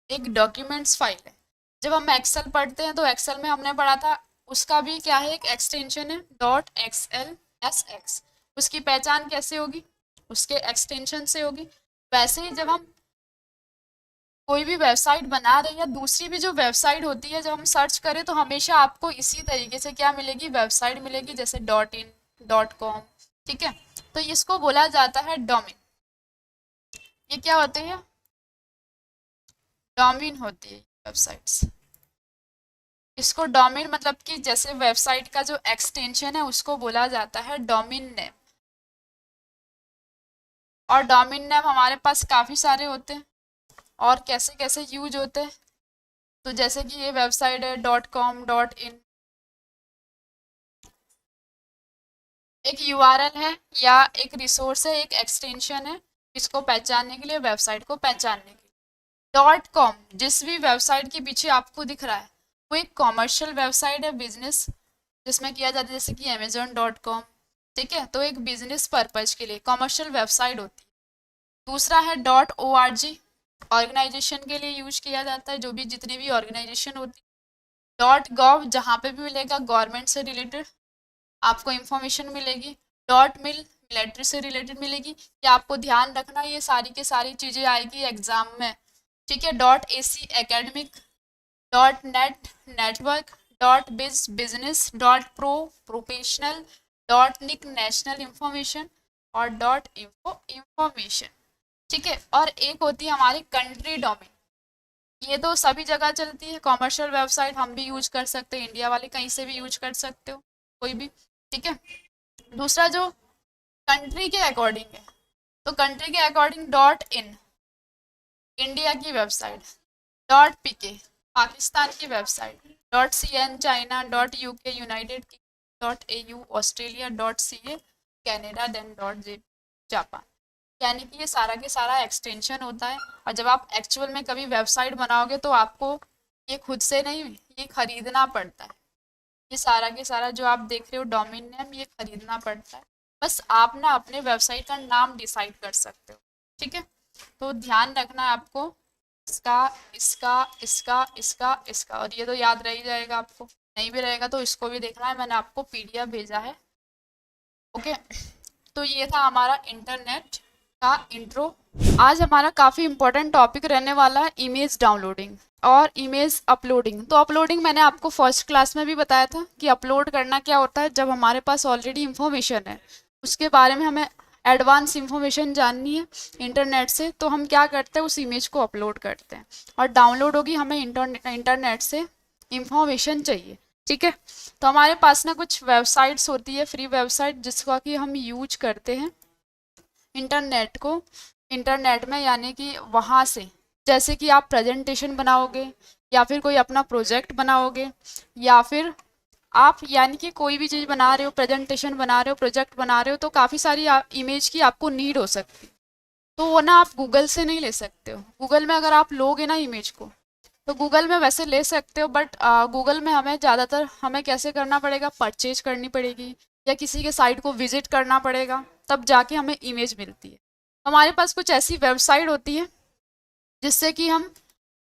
एक डॉक्यूमेंट्स फाइल है। जब हम एक्सेल पढ़ते हैं तो एक्सेल में हमने पढ़ा था उसका भी क्या है, एक एक्सटेंशन है .xlsx। उसकी पहचान कैसे होगी, उसके एक्सटेंशन से होगी। वैसे ही जब हम कोई भी वेबसाइट बना रहे हैं या दूसरी भी जो वेबसाइट होती है, जब हम सर्च करें तो हमेशा आपको इसी तरीके से क्या मिलेगी, वेबसाइट मिलेगी, जैसे .in, .com, ठीक है। तो इसको बोला जाता है डोमेन। ये क्या होते हैं, डोमेन होती है वेबसाइट्स। इसको डोमेन मतलब कि जैसे वेबसाइट का जो एक्सटेंशन है उसको बोला जाता है डोमेन नेम। और डोमेन नेम हमारे पास काफ़ी सारे होते हैं, और कैसे कैसे यूज होते हैं। तो जैसे कि ये वेबसाइट है .com, .in, एक URL है या एक रिसोर्स है, एक एक्सटेंशन है, इसको पहचानने के लिए, वेबसाइट को पहचानने के लिए। .com जिस भी वेबसाइट के पीछे आपको दिख रहा है वो एक कॉमर्शियल वेबसाइट है, बिजनेस जिसमें किया जाता है, जैसे कि Amazon.com, ठीक है। तो एक बिजनेस पर्पज के लिए कॉमर्शियल वेबसाइट होती है। दूसरा है .org, ऑर्गेनाइजेशन के लिए यूज किया जाता है, जो भी जितनी भी ऑर्गेनाइजेशन होती है। .gov जहाँ पे भी मिलेगा गवर्नमेंट से रिलेटेड आपको इंफॉर्मेशन मिलेगी। .mil मिलिट्री से रिलेटेड मिलेगी। ये आपको ध्यान रखना, ये सारी की सारी चीज़ें आएगी एग्जाम में, ठीक है। .ac academic, .net network, .biz business, .pro professional, .nic national information, और .info इंफॉर्मेशन, ठीक है। और एक होती है हमारी कंट्री डोमेन। ये तो सभी जगह चलती है, कॉमर्शियल वेबसाइट हम भी यूज कर सकते हैं, इंडिया वाले कहीं से भी यूज कर सकते हो, कोई भी, ठीक है। दूसरा जो कंट्री के अकॉर्डिंग है, तो कंट्री के अकॉर्डिंग .in इंडिया की वेबसाइट, .pk पाकिस्तान की website, .cn China, .uk united, .au Australia, .ca Canada, then .jp Japan. यानी कि ये सारा के सारा एक्सटेंशन होता है। और जब आप एक्चुअल में कभी वेबसाइट बनाओगे तो आपको ये खुद से नहीं, ये खरीदना पड़ता है। ये सारा के सारा जो आप देख रहे हो डोमेन नेम, ये खरीदना पड़ता है। बस आप ना अपने वेबसाइट का नाम डिसाइड कर सकते हो, ठीक है। तो ध्यान रखना है आपको इसका, इसका, इसका, इसका, इसका, और ये तो याद रह ही जाएगा आपको। नहीं भी रहेगा तो इसको भी देखना है, मैंने आपको PDF भेजा है, ओके। तो ये था हमारा इंटरनेट का इंट्रो। आज हमारा काफ़ी इम्पोर्टेंट टॉपिक रहने वाला है इमेज डाउनलोडिंग और इमेज अपलोडिंग। तो अपलोडिंग मैंने आपको फर्स्ट क्लास में भी बताया था कि अपलोड करना क्या होता है। जब हमारे पास ऑलरेडी इंफॉर्मेशन है, उसके बारे में हमें एडवांस इंफॉर्मेशन जाननी है इंटरनेट से, तो हम क्या करते हैं, उस इमेज को अपलोड करते हैं। और डाउनलोड होगी, हमें इंटरनेट से इंफॉर्मेशन चाहिए, ठीक है। तो हमारे पास ना कुछ वेबसाइट्स होती है, फ्री वेबसाइट, जिसका कि हम यूज करते हैं इंटरनेट को, इंटरनेट में, यानी कि वहाँ से, जैसे कि आप प्रेजेंटेशन बनाओगे या फिर कोई अपना प्रोजेक्ट बनाओगे, या फिर आप यानी कि कोई भी चीज़ बना रहे हो, प्रेजेंटेशन बना रहे हो, प्रोजेक्ट बना रहे हो, तो काफ़ी सारी इमेज की आपको नीड हो सकती है। तो वो ना आप गूगल से नहीं ले सकते हो। गूगल में अगर आप लोगे ना इमेज को, तो गूगल में वैसे ले सकते हो, बट गूगल में हमें ज़्यादातर हमें कैसे करना पड़ेगा, परचेज करनी पड़ेगी या किसी के साइट को विजिट करना पड़ेगा, तब जाके हमें इमेज मिलती है। हमारे पास कुछ ऐसी वेबसाइट होती है जिससे कि हम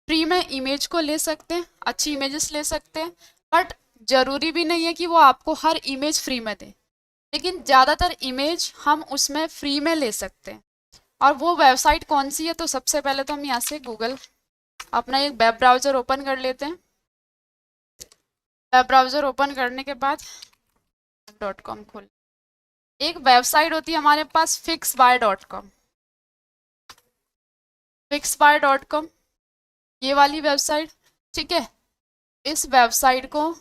फ्री में इमेज को ले सकते हैं, अच्छी इमेजेस ले सकते हैं। बट ज़रूरी भी नहीं है कि वो आपको हर इमेज फ्री में दे, लेकिन ज़्यादातर इमेज हम उसमें फ्री में ले सकते हैं। और वो वेबसाइट कौन सी है, तो सबसे पहले तो हम यहाँ से गूगल अपना एक वेब ब्राउज़र ओपन कर लेते हैं। वेब ब्राउज़र ओपन करने के बाद .com खोल, एक वेबसाइट होती है हमारे पास fixbuy.com, fixbuy.com, ये वाली वेबसाइट, ठीक है। इस वेबसाइट को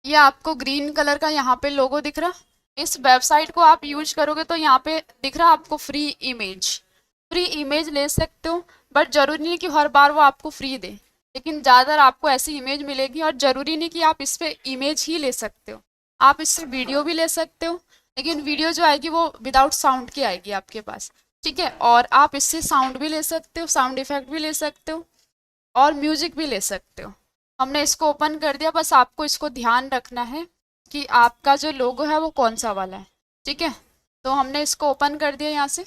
ये आपको ग्रीन कलर का यहाँ पे लोगो दिख रहा, इस वेबसाइट को आप यूज करोगे तो यहाँ पे दिख रहा आपको फ्री इमेज ले सकते हो। बट जरूरी नहीं कि हर बार वो आपको फ्री दे, लेकिन ज़्यादातर आपको ऐसी इमेज मिलेगी। और ज़रूरी नहीं कि आप इस पे इमेज ही ले सकते हो, आप इससे वीडियो भी ले सकते हो, लेकिन वीडियो जो आएगी वो विदाउट साउंड की आएगी आपके पास, ठीक है। और आप इससे साउंड भी ले सकते हो, साउंड इफेक्ट भी ले सकते हो, और म्यूजिक भी ले सकते हो। हमने इसको ओपन कर दिया, बस आपको इसको ध्यान रखना है कि आपका जो लोगो है वो कौन सा वाला है, ठीक है। तो हमने इसको ओपन कर दिया। यहाँ से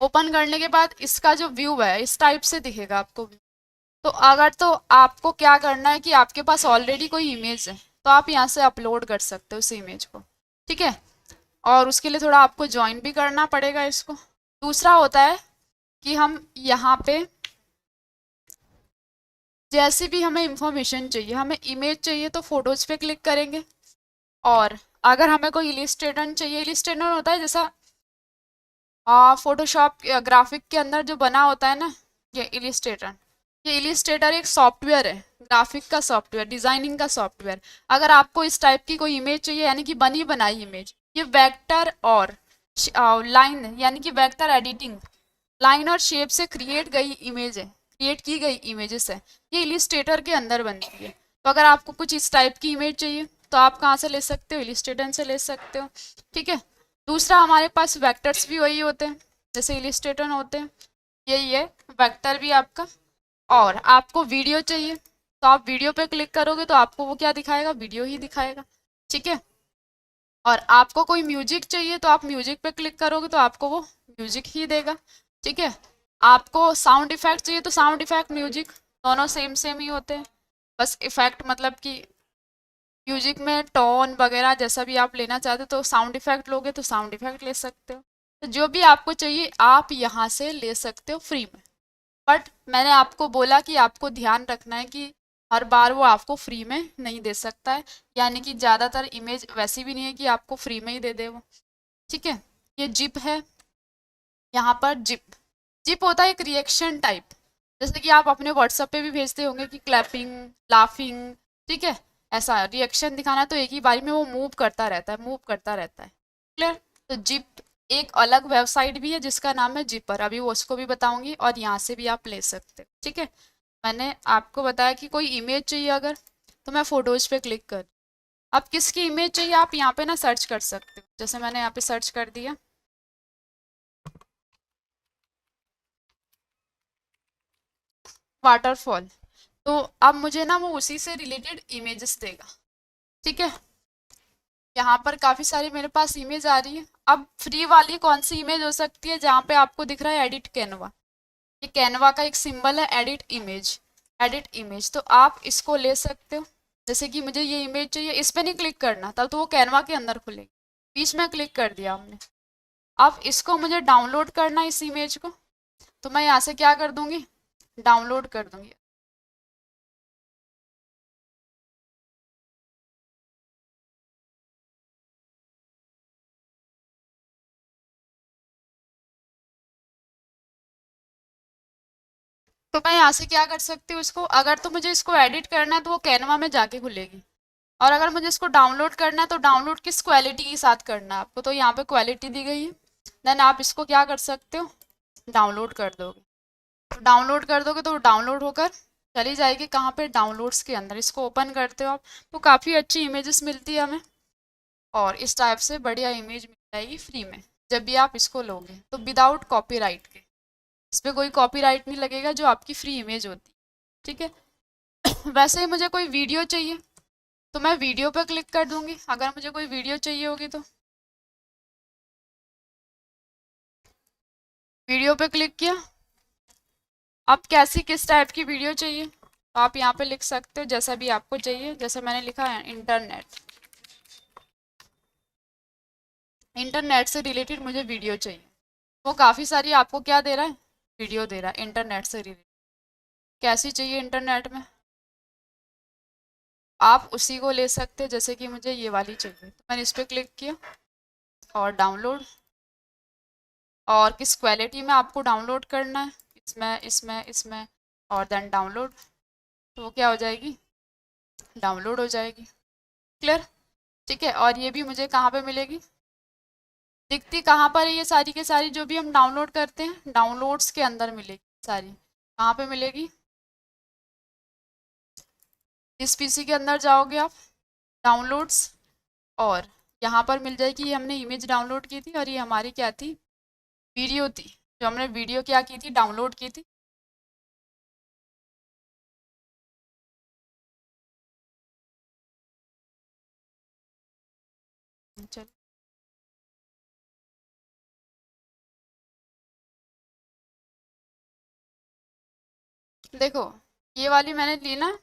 ओपन करने के बाद इसका जो व्यू है इस टाइप से दिखेगा आपको। तो अगर तो आपको क्या करना है कि आपके पास ऑलरेडी कोई इमेज है तो आप यहाँ से अपलोड कर सकते हो उस इमेज को, ठीक है। और उसके लिए थोड़ा आपको ज्वाइन भी करना पड़ेगा इसको। दूसरा होता है कि हम यहाँ पे जैसे भी हमें इंफॉर्मेशन चाहिए, हमें इमेज चाहिए तो फोटोज पे क्लिक करेंगे। और अगर हमें कोई इलिस्ट्रेटर चाहिए, इलिस्ट्रेटर होता है जैसा फोटोशॉप ग्राफिक के अंदर जो बना होता है ना, ये इलिस्ट्रेटर एक सॉफ्टवेयर है, ग्राफिक का सॉफ्टवेयर, डिजाइनिंग का सॉफ्टवेयर। अगर आपको इस टाइप की कोई इमेज चाहिए, यानी कि बनी बनाई इमेज, ये वेक्टर और लाइन यानी कि वेक्टर एडिटिंग, लाइन और शेप से क्रिएट की गई इमेजेस है, ये इलिस्ट्रेटर के अंदर बनती है। तो अगर आपको कुछ इस टाइप की इमेज चाहिए तो आप कहाँ से ले सकते हो, इलिस्ट्रेटर से ले सकते हो, ठीक है। दूसरा हमारे पास वेक्टर्स भी वही होते हैं जैसे इलिस्ट्रेटर होते हैं, यही है वेक्टर भी आपका। और आपको वीडियो चाहिए तो आप वीडियो पे क्लिक करोगे तो आपको वो क्या दिखाएगा, वीडियो ही दिखाएगा, ठीक है। और आपको कोई म्यूजिक चाहिए तो आप म्यूजिक पे क्लिक करोगे तो आपको वो म्यूजिक ही देगा, ठीक है। आपको साउंड इफेक्ट चाहिए तो साउंड इफेक्ट म्यूजिक दोनों सेम सेम ही होते हैं, बस इफेक्ट मतलब कि म्यूजिक में टोन वगैरह जैसा भी आप लेना चाहते हो तो साउंड इफेक्ट लोगे तो साउंड इफेक्ट ले सकते हो। तो जो भी आपको चाहिए आप यहाँ से ले सकते हो फ्री में। बट मैंने आपको बोला कि आपको ध्यान रखना है कि हर बार वो आपको फ्री में नहीं दे सकता है, यानी कि ज़्यादातर इमेज वैसी भी नहीं है कि आपको फ्री में ही दे दे वो, ठीक है। ये जिप है, यहाँ पर जिप होता है एक रिएक्शन टाइप, जैसे कि आप अपने व्हाट्सएप पे भी भेजते होंगे कि क्लैपिंग, लाफिंग, ठीक है। ऐसा रिएक्शन दिखाना तो एक ही बारी में वो मूव करता रहता है, क्लियर। तो जिप एक अलग वेबसाइट भी है जिसका नाम है जिपर, अभी वो उसको भी बताऊंगी, और यहाँ से भी आप ले सकते हो, ठीक है। मैंने आपको बताया कि कोई इमेज चाहिए अगर, तो मैं फोटोज पे क्लिक कर, अब किसकी इमेज चाहिए आप यहाँ पे ना सर्च कर सकते हो, जैसे मैंने यहाँ पे सर्च कर दिया वाटरफॉल, तो अब मुझे ना वो उसी से रिलेटेड इमेजेस देगा, ठीक है। यहाँ पर काफ़ी सारी मेरे पास इमेज आ रही है। अब फ्री वाली कौन सी इमेज हो सकती है, जहाँ पे आपको दिख रहा है एडिट कैनवा, ये कैनवा का एक सिंबल है, एडिट इमेज, तो आप इसको ले सकते हो। जैसे कि मुझे ये इमेज चाहिए, इस पर नहीं क्लिक करना, तब तो वो कैनवा के अंदर खुलेगी, बीच में क्लिक कर दिया हमने। अब इसको मुझे डाउनलोड करना है इस इमेज को, तो मैं यहाँ से क्या कर दूंगी, डाउनलोड कर दूंगी। तो मैं यहाँ से क्या कर सकती हूँ, इसको अगर तो मुझे इसको एडिट करना है तो वो कैनवा में जाके खुलेगी, और अगर मुझे इसको डाउनलोड करना है तो डाउनलोड किस क्वालिटी के साथ करना है आपको, तो यहाँ पे क्वालिटी दी गई है, देन आप इसको क्या कर सकते हो, डाउनलोड कर दोगे। तो डाउनलोड कर दोगे तो डाउनलोड होकर चली जाएगी कहाँ पे, डाउनलोड्स के अंदर। इसको ओपन करते हो आप तो काफ़ी अच्छी इमेजेस मिलती है हमें, और इस टाइप से बढ़िया इमेज मिल जाएगी फ्री में जब भी आप इसको लोगे, तो विदाउट कॉपीराइट के, इस पर कोई कॉपीराइट नहीं लगेगा जो आपकी फ्री इमेज होती है, ठीक है। वैसे ही मुझे कोई वीडियो चाहिए तो मैं वीडियो पर क्लिक कर दूंगी, अगर मुझे कोई वीडियो चाहिए होगी तो वीडियो पे क्लिक किया। अब कैसी किस टाइप की वीडियो चाहिए, तो आप यहाँ पे लिख सकते हो जैसा भी आपको चाहिए, जैसे मैंने लिखा है इंटरनेट। इंटरनेट से रिलेटेड मुझे वीडियो चाहिए। वो काफ़ी सारी आपको क्या दे रहा है, वीडियो दे रहा है इंटरनेट से रिलेटेड। कैसी चाहिए इंटरनेट में, आप उसी को ले सकते हैं। जैसे कि मुझे ये वाली चाहिए, तो मैंने इस पर क्लिक किया और डाउनलोड। और किस क्वालिटी में आपको डाउनलोड करना है, इसमें इसमें इसमें, और देन डाउनलोड। तो वो क्या हो जाएगी, डाउनलोड हो जाएगी। क्लियर, ठीक है। और ये भी मुझे कहाँ पे मिलेगी, दिखती कहाँ पर है ये सारी के सारी, जो भी हम डाउनलोड करते हैं डाउनलोड्स के अंदर मिलेगी सारी। कहाँ पे मिलेगी, इस पीसी के अंदर जाओगे आप, डाउनलोड्स, और यहाँ पर मिल जाएगी। ये हमने इमेज डाउनलोड की थी और ये हमारी क्या थी, वीडियो थी, जो हमने वीडियो क्या की थी, डाउनलोड की थी। चलो देखो, ये वाली मैंने ली ना,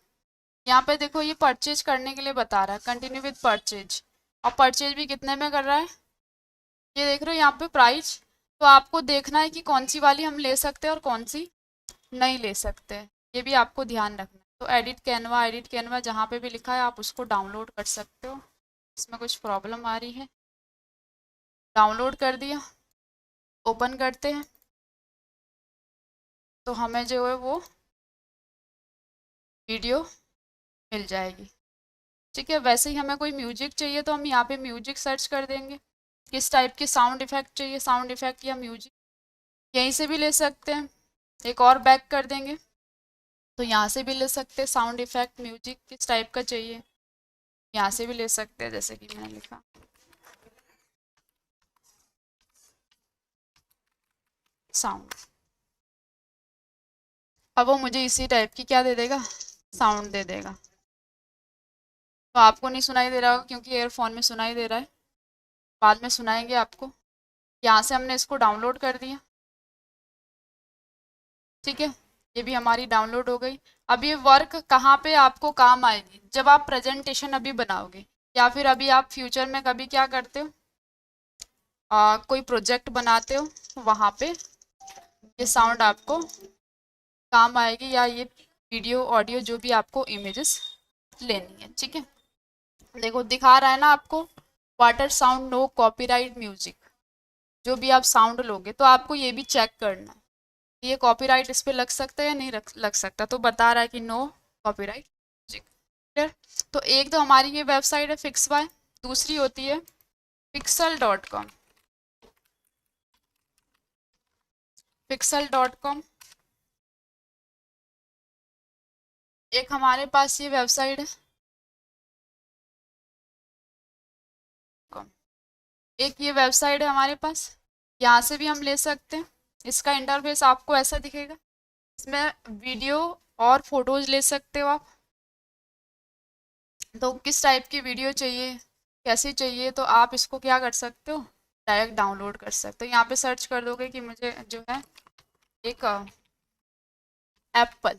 यहाँ पे देखो ये परचेज करने के लिए बता रहा है, कंटिन्यू विद परचेज। और परचेज भी कितने में कर रहा है, ये देख रहे हो यहाँ पे प्राइस। तो आपको देखना है कि कौन सी वाली हम ले सकते हैं और कौन सी नहीं ले सकते, ये भी आपको ध्यान रखना है। तो एडिट कैनवा जहाँ पे भी लिखा है आप उसको डाउनलोड कर सकते हो। इसमें कुछ प्रॉब्लम आ रही है, डाउनलोड कर दिया, ओपन करते हैं, तो हमें जो है वो वीडियो मिल जाएगी। ठीक है, वैसे ही हमें कोई म्यूजिक चाहिए तो हम यहाँ पे म्यूजिक सर्च कर देंगे, किस टाइप के साउंड इफेक्ट चाहिए, साउंड इफेक्ट या म्यूजिक, यहीं से भी ले सकते हैं। एक और बैक कर देंगे तो यहाँ से भी ले सकते हैं, साउंड इफेक्ट म्यूजिक किस टाइप का चाहिए, यहाँ से भी ले सकते हैं। जैसे कि मैंने लिखा साउंड, अब वो मुझे इसी टाइप की क्या दे देगा, साउंड दे देगा। तो आपको नहीं सुनाई दे रहा होगा क्योंकि एयरफोन में सुनाई दे रहा है, बाद में सुनाएंगे आपको। यहाँ से हमने इसको डाउनलोड कर दिया, ठीक है, ये भी हमारी डाउनलोड हो गई। अब ये वर्क कहाँ पे आपको काम आएगी, जब आप प्रेजेंटेशन अभी बनाओगे, या फिर अभी आप फ्यूचर में कभी क्या करते हो, कोई प्रोजेक्ट बनाते हो, वहाँ पे ये साउंड आपको काम आएगी, या ये वीडियो ऑडियो जो भी आपको इमेजेस लेनी है। ठीक है, देखो दिखा रहा है ना आपको, water sound no copyright music. जो भी आप साउंड लोगे तो आपको ये भी चेक करना है, ये कॉपीराइट इस पे लग सकता है या नहीं लग सकता। तो बता रहा है कि नो कॉपीराइट म्यूजिक। क्लियर, तो एक तो हमारी ये वेबसाइट है फिक्स बाय, दूसरी होती है pixel.com। pixel.com एक हमारे पास ये वेबसाइट है, एक ये वेबसाइट है हमारे पास, यहाँ से भी हम ले सकते हैं। इसका इंटरफेस आपको ऐसा दिखेगा, इसमें वीडियो और फोटोज ले सकते हो आप। तो किस टाइप की वीडियो चाहिए, कैसी चाहिए, तो आप इसको क्या कर सकते हो, डायरेक्ट डाउनलोड कर सकते हो। यहाँ पे सर्च कर दोगे कि मुझे जो है एक एप्पल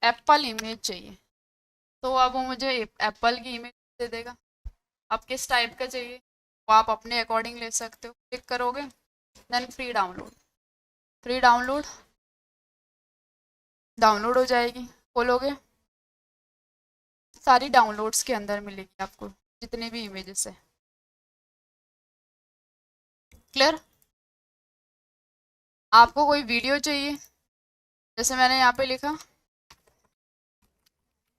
एप्पल इमेज चाहिए, तो अब वो मुझे एप्पल की इमेज दे देगा। अब किस टाइप का चाहिए वो आप अपने अकॉर्डिंग ले सकते हो, क्लिक करोगे then free download, free download, download हो जाएगी। खोलोगे, सारी डाउनलोड्स के अंदर मिलेगी आपको जितने भी इमेजेस है। क्लियर, आपको कोई वीडियो चाहिए, जैसे मैंने यहाँ पे लिखा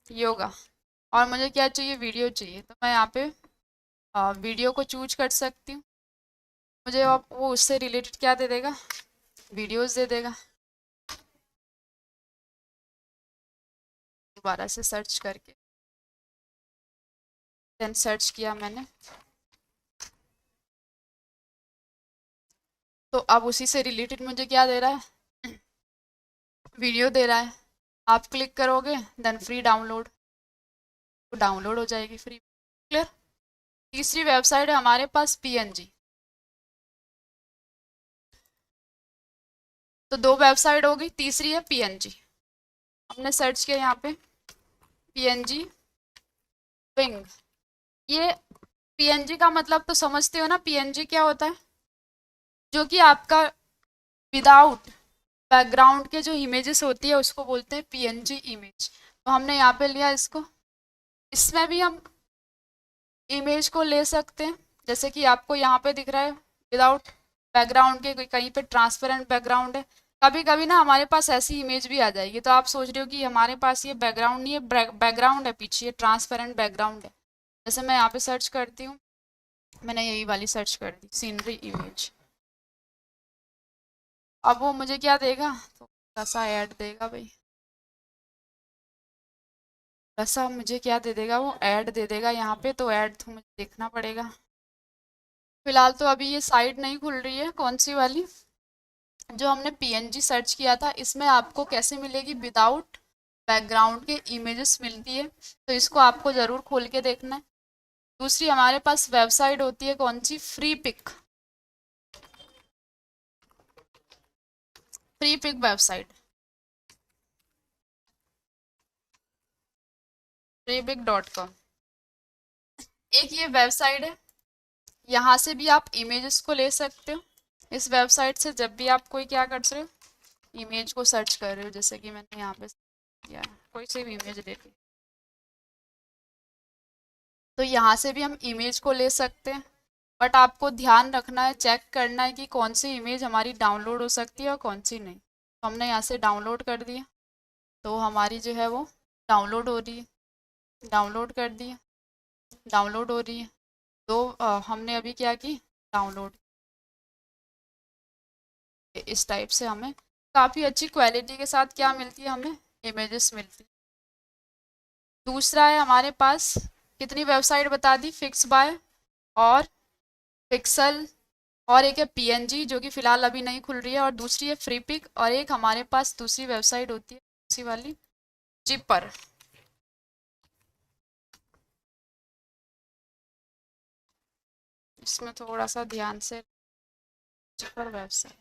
योगा, और मुझे क्या चाहिए, वीडियो चाहिए, तो मैं यहाँ पे वीडियो को चूज कर सकती हूँ। मुझे अब वो उससे रिलेटेड क्या दे देगा, वीडियोस दे देगा। दोबारा से सर्च करके देन सर्च किया मैंने, तो अब उसी से रिलेटेड मुझे क्या दे रहा है, वीडियो दे रहा है। आप क्लिक करोगे देन फ्री डाउनलोड, तो डाउनलोड हो जाएगी फ्री। क्लियर, तीसरी वेबसाइट है हमारे पास पीएनजी। तो 2 वेबसाइट हो गई। तीसरी है पीएनजी। हमने सर्च किया यहाँ पे पीएनजी विंग। ये पीएनजी का मतलब तो समझते हो ना, पीएनजी क्या होता है? जो कि आपका विदाउट बैकग्राउंड के जो इमेजेस होती है उसको बोलते हैं पीएनजी इमेज। तो हमने यहाँ पे लिया इसको। इसमें भी हम इमेज को ले सकते हैं, जैसे कि आपको यहाँ पे दिख रहा है विदाउट बैकग्राउंड के, कहीं पे ट्रांसपेरेंट बैकग्राउंड है। कभी कभी ना हमारे पास ऐसी इमेज भी आ जाएगी, तो आप सोच रहे हो कि हमारे पास ये बैकग्राउंड नहीं है, बैकग्राउंड है पीछे, ये ट्रांसपेरेंट बैकग्राउंड है। जैसे मैं यहाँ पे सर्च करती हूँ, मैंने यही वाली सर्च कर दी सीनरी इमेज। अब वो मुझे क्या देगा, तो ऐसा ऐड देगा भाई, ऐसा मुझे क्या दे देगा, वो ऐड दे देगा यहाँ पे। तो ऐड तो मुझे देखना पड़ेगा। फिलहाल तो अभी ये साइट नहीं खुल रही है। कौन सी वाली? जो हमने पीएनजी सर्च किया था, इसमें आपको कैसे मिलेगी, विदाउट बैकग्राउंड के इमेजेस मिलती है। तो इसको आपको ज़रूर खोल के देखना है। दूसरी हमारे पास वेबसाइट होती है कौन सी, Freepik. Freepik website, freepik.com। एक ये वेबसाइट है, यहाँ से भी आप इमेजेस को ले सकते हो। इस वेबसाइट से जब भी आप कोई क्या कर रहे हो, इमेज को सर्च कर रहे हो, जैसे कि मैंने यहाँ पे किया कोई सी भी इमेज ले ली, तो यहाँ से भी हम इमेज को ले सकते हैं। बट आपको ध्यान रखना है, चेक करना है कि कौन सी इमेज हमारी डाउनलोड हो सकती है और कौन सी नहीं। तो हमने यहाँ से डाउनलोड कर दिया, तो हमारी जो है वो डाउनलोड हो रही है। डाउनलोड कर दिया, डाउनलोड हो रही है। तो हमने अभी क्या की, डाउनलोड। इस टाइप से हमें काफ़ी अच्छी क्वालिटी के साथ क्या मिलती है, हमें इमेजेस मिलती है। दूसरा है हमारे पास, कितनी वेबसाइट बता दी, फिक्स बाय और पिक्सल, और एक है पीएनजी जो कि फ़िलहाल अभी नहीं खुल रही है, और दूसरी है फ्री पिक, और एक हमारे पास दूसरी वेबसाइट होती है उसी वाली, जिपर। इसमें थोड़ा सा ध्यान से, जिपर वेबसाइट,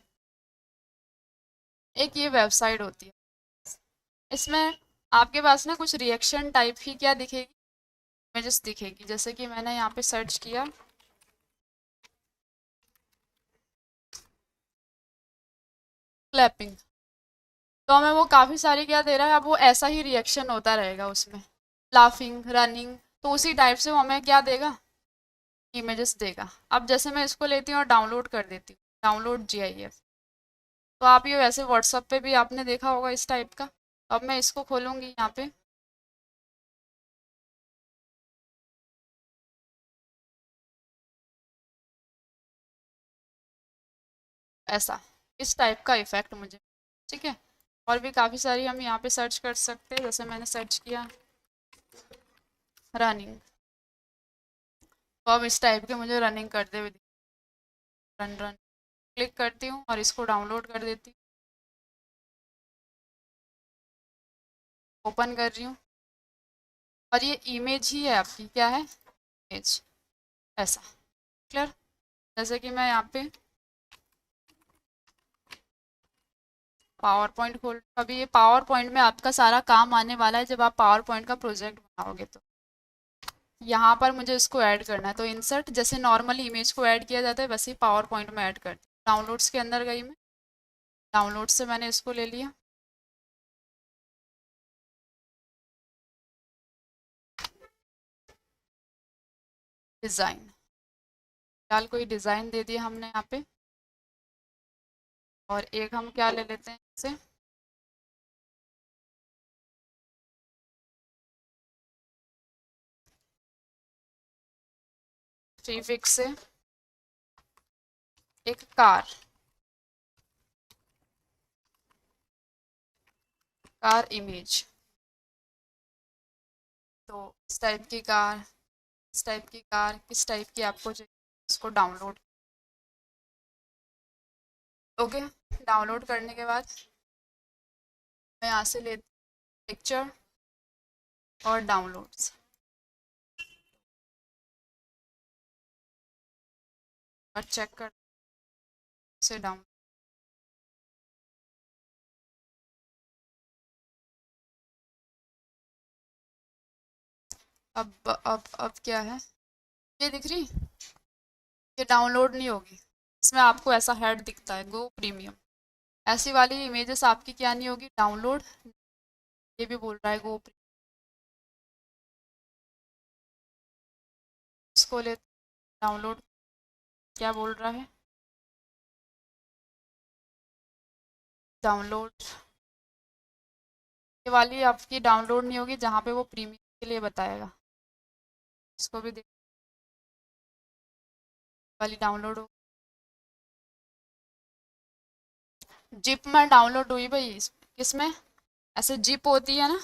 एक ये वेबसाइट होती है। इसमें आपके पास ना कुछ रिएक्शन टाइप की क्या दिखेगी, इमेजेस दिखेगी। जैसे कि मैंने यहाँ पे सर्च किया क्लैपिंग, तो हमें वो काफ़ी सारी क्या दे रहा है, अब वो ऐसा ही रिएक्शन होता रहेगा उसमें, लाफिंग, रनिंग, तो उसी टाइप से वो हमें क्या देगा, इमेजेस देगा। अब जैसे मैं इसको लेती हूँ और डाउनलोड कर देती हूँ, डाउनलोड GIF। तो आप ये वैसे व्हाट्सअप पे भी आपने देखा होगा इस टाइप का। अब मैं इसको खोलूँगी यहाँ पे, ऐसा, इस टाइप का इफ़ेक्ट मुझे, ठीक है। और भी काफ़ी सारी हम यहाँ पे सर्च कर सकते हैं। जैसे मैंने सर्च किया रनिंग, तो अब इस टाइप के मुझे रनिंग करते हुए रन रन, क्लिक करती हूँ और इसको डाउनलोड कर देती हूँ, ओपन कर रही हूँ, और ये इमेज ही है आपकी, क्या है, इमेज, ऐसा, क्लियर। जैसे कि मैं यहाँ पे पावर पॉइंट खोल, अभी ये पावर पॉइंट में आपका सारा काम आने वाला है जब आप पावर पॉइंट का प्रोजेक्ट बनाओगे। तो यहाँ पर मुझे इसको ऐड करना है, तो इंसर्ट, जैसे नॉर्मली इमेज को ऐड किया जाता है वैसे ही पावर पॉइंट में ऐड कर, डाउनलोड्स के अंदर गई मैं, डाउनलोड से मैंने इसको ले लिया, डिज़ाइन, फिलहाल कोई डिज़ाइन दे दिया हमने यहाँ पे। और एक हम क्या ले लेते हैं इसे, फ्री फिक्स से एक कार, कार इमेज, तो इस टाइप की कार, इस टाइप की कार, किस टाइप की आपको चाहिए उसको डाउनलोड, ओके। डाउनलोड करने के बाद मैं यहाँ से लेती पिक्चर और डाउनलोड्स, और चेक कर से डाउन, अब क्या है, ये दिख रही, ये डाउनलोड नहीं होगी, इसमें आपको ऐसा हेड दिखता है गो प्रीमियम, ऐसी वाली इमेजेस आपकी क्या नहीं होगी, डाउनलोड। ये भी बोल रहा है गो प्रीमियम, इसको ले, डाउनलोड, क्या बोल रहा है, डाउनलोड, ये वाली आपकी डाउनलोड नहीं होगी जहाँ पे वो प्रीमियम के लिए बताएगा, इसको भी देख, वाली डाउनलोड हो, जिप में डाउनलोड हुई भाई, किसमें, ऐसे जिप होती है ना,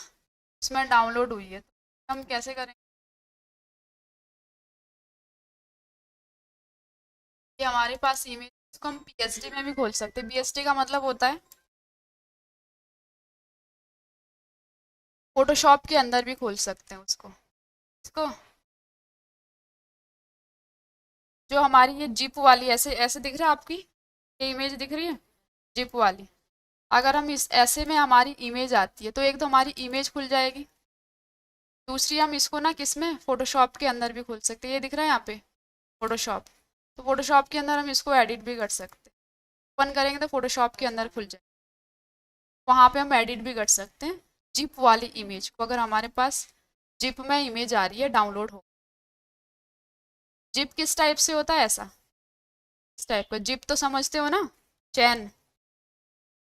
इसमें डाउनलोड हुई है, तो हम कैसे करेंगे, ये हमारे पास इमेज, इसको हम पीएसडी में भी खोल सकते हैं, पीएसडी का मतलब होता है फोटोशॉप के अंदर भी खोल सकते हैं उसको, इसको जो हमारी ये जिप वाली ऐसे ऐसे दिख रहा है आपकी, ये इमेज दिख रही है जिप वाली, अगर हम इस ऐसे में हमारी इमेज आती है तो एक तो हमारी इमेज खुल जाएगी, दूसरी हम इसको ना किस में, फोटोशॉप के अंदर भी खोल सकते हैं, ये दिख रहा है यहाँ पे फोटोशॉप, तो फोटोशॉप के अंदर हम इसको एडिट भी कर सकते हैं, ओपन करेंगे तो फोटोशॉप के अंदर खुल जाए, वहाँ पे हम एडिट भी कर सकते हैं जिप वाली इमेज को, अगर हमारे पास जिप में इमेज आ रही है डाउनलोड हो, जिप किस टाइप से होता है, ऐसा इस टाइप का जिप तो समझते हो ना, चैन,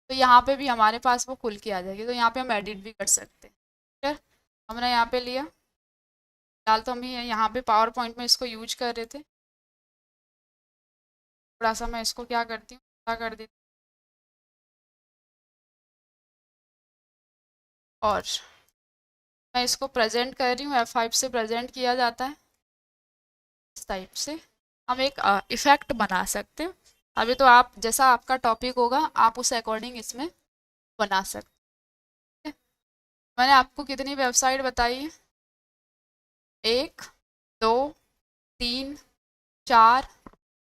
तो यहाँ पे भी हमारे पास वो खुल के आ जाएगी, तो यहाँ पे हम एडिट भी कर सकते हैं, ठीक है, हमने यहाँ पे लिया, फिलहाल तो हम यहाँ पे पावर पॉइंट में इसको यूज कर रहे थे, थोड़ा सा मैं इसको क्या करती हूँ, क्या कर देती हूँ, और मैं इसको प्रेजेंट कर रही हूँ, F5 से प्रेजेंट किया जाता है, इस टाइप से हम एक इफ़ेक्ट बना सकते हैं, अभी तो आप जैसा आपका टॉपिक होगा आप उस अकॉर्डिंग इसमें बना सकते हैं। मैंने आपको कितनी वेबसाइट बताई है, 1 2 3 4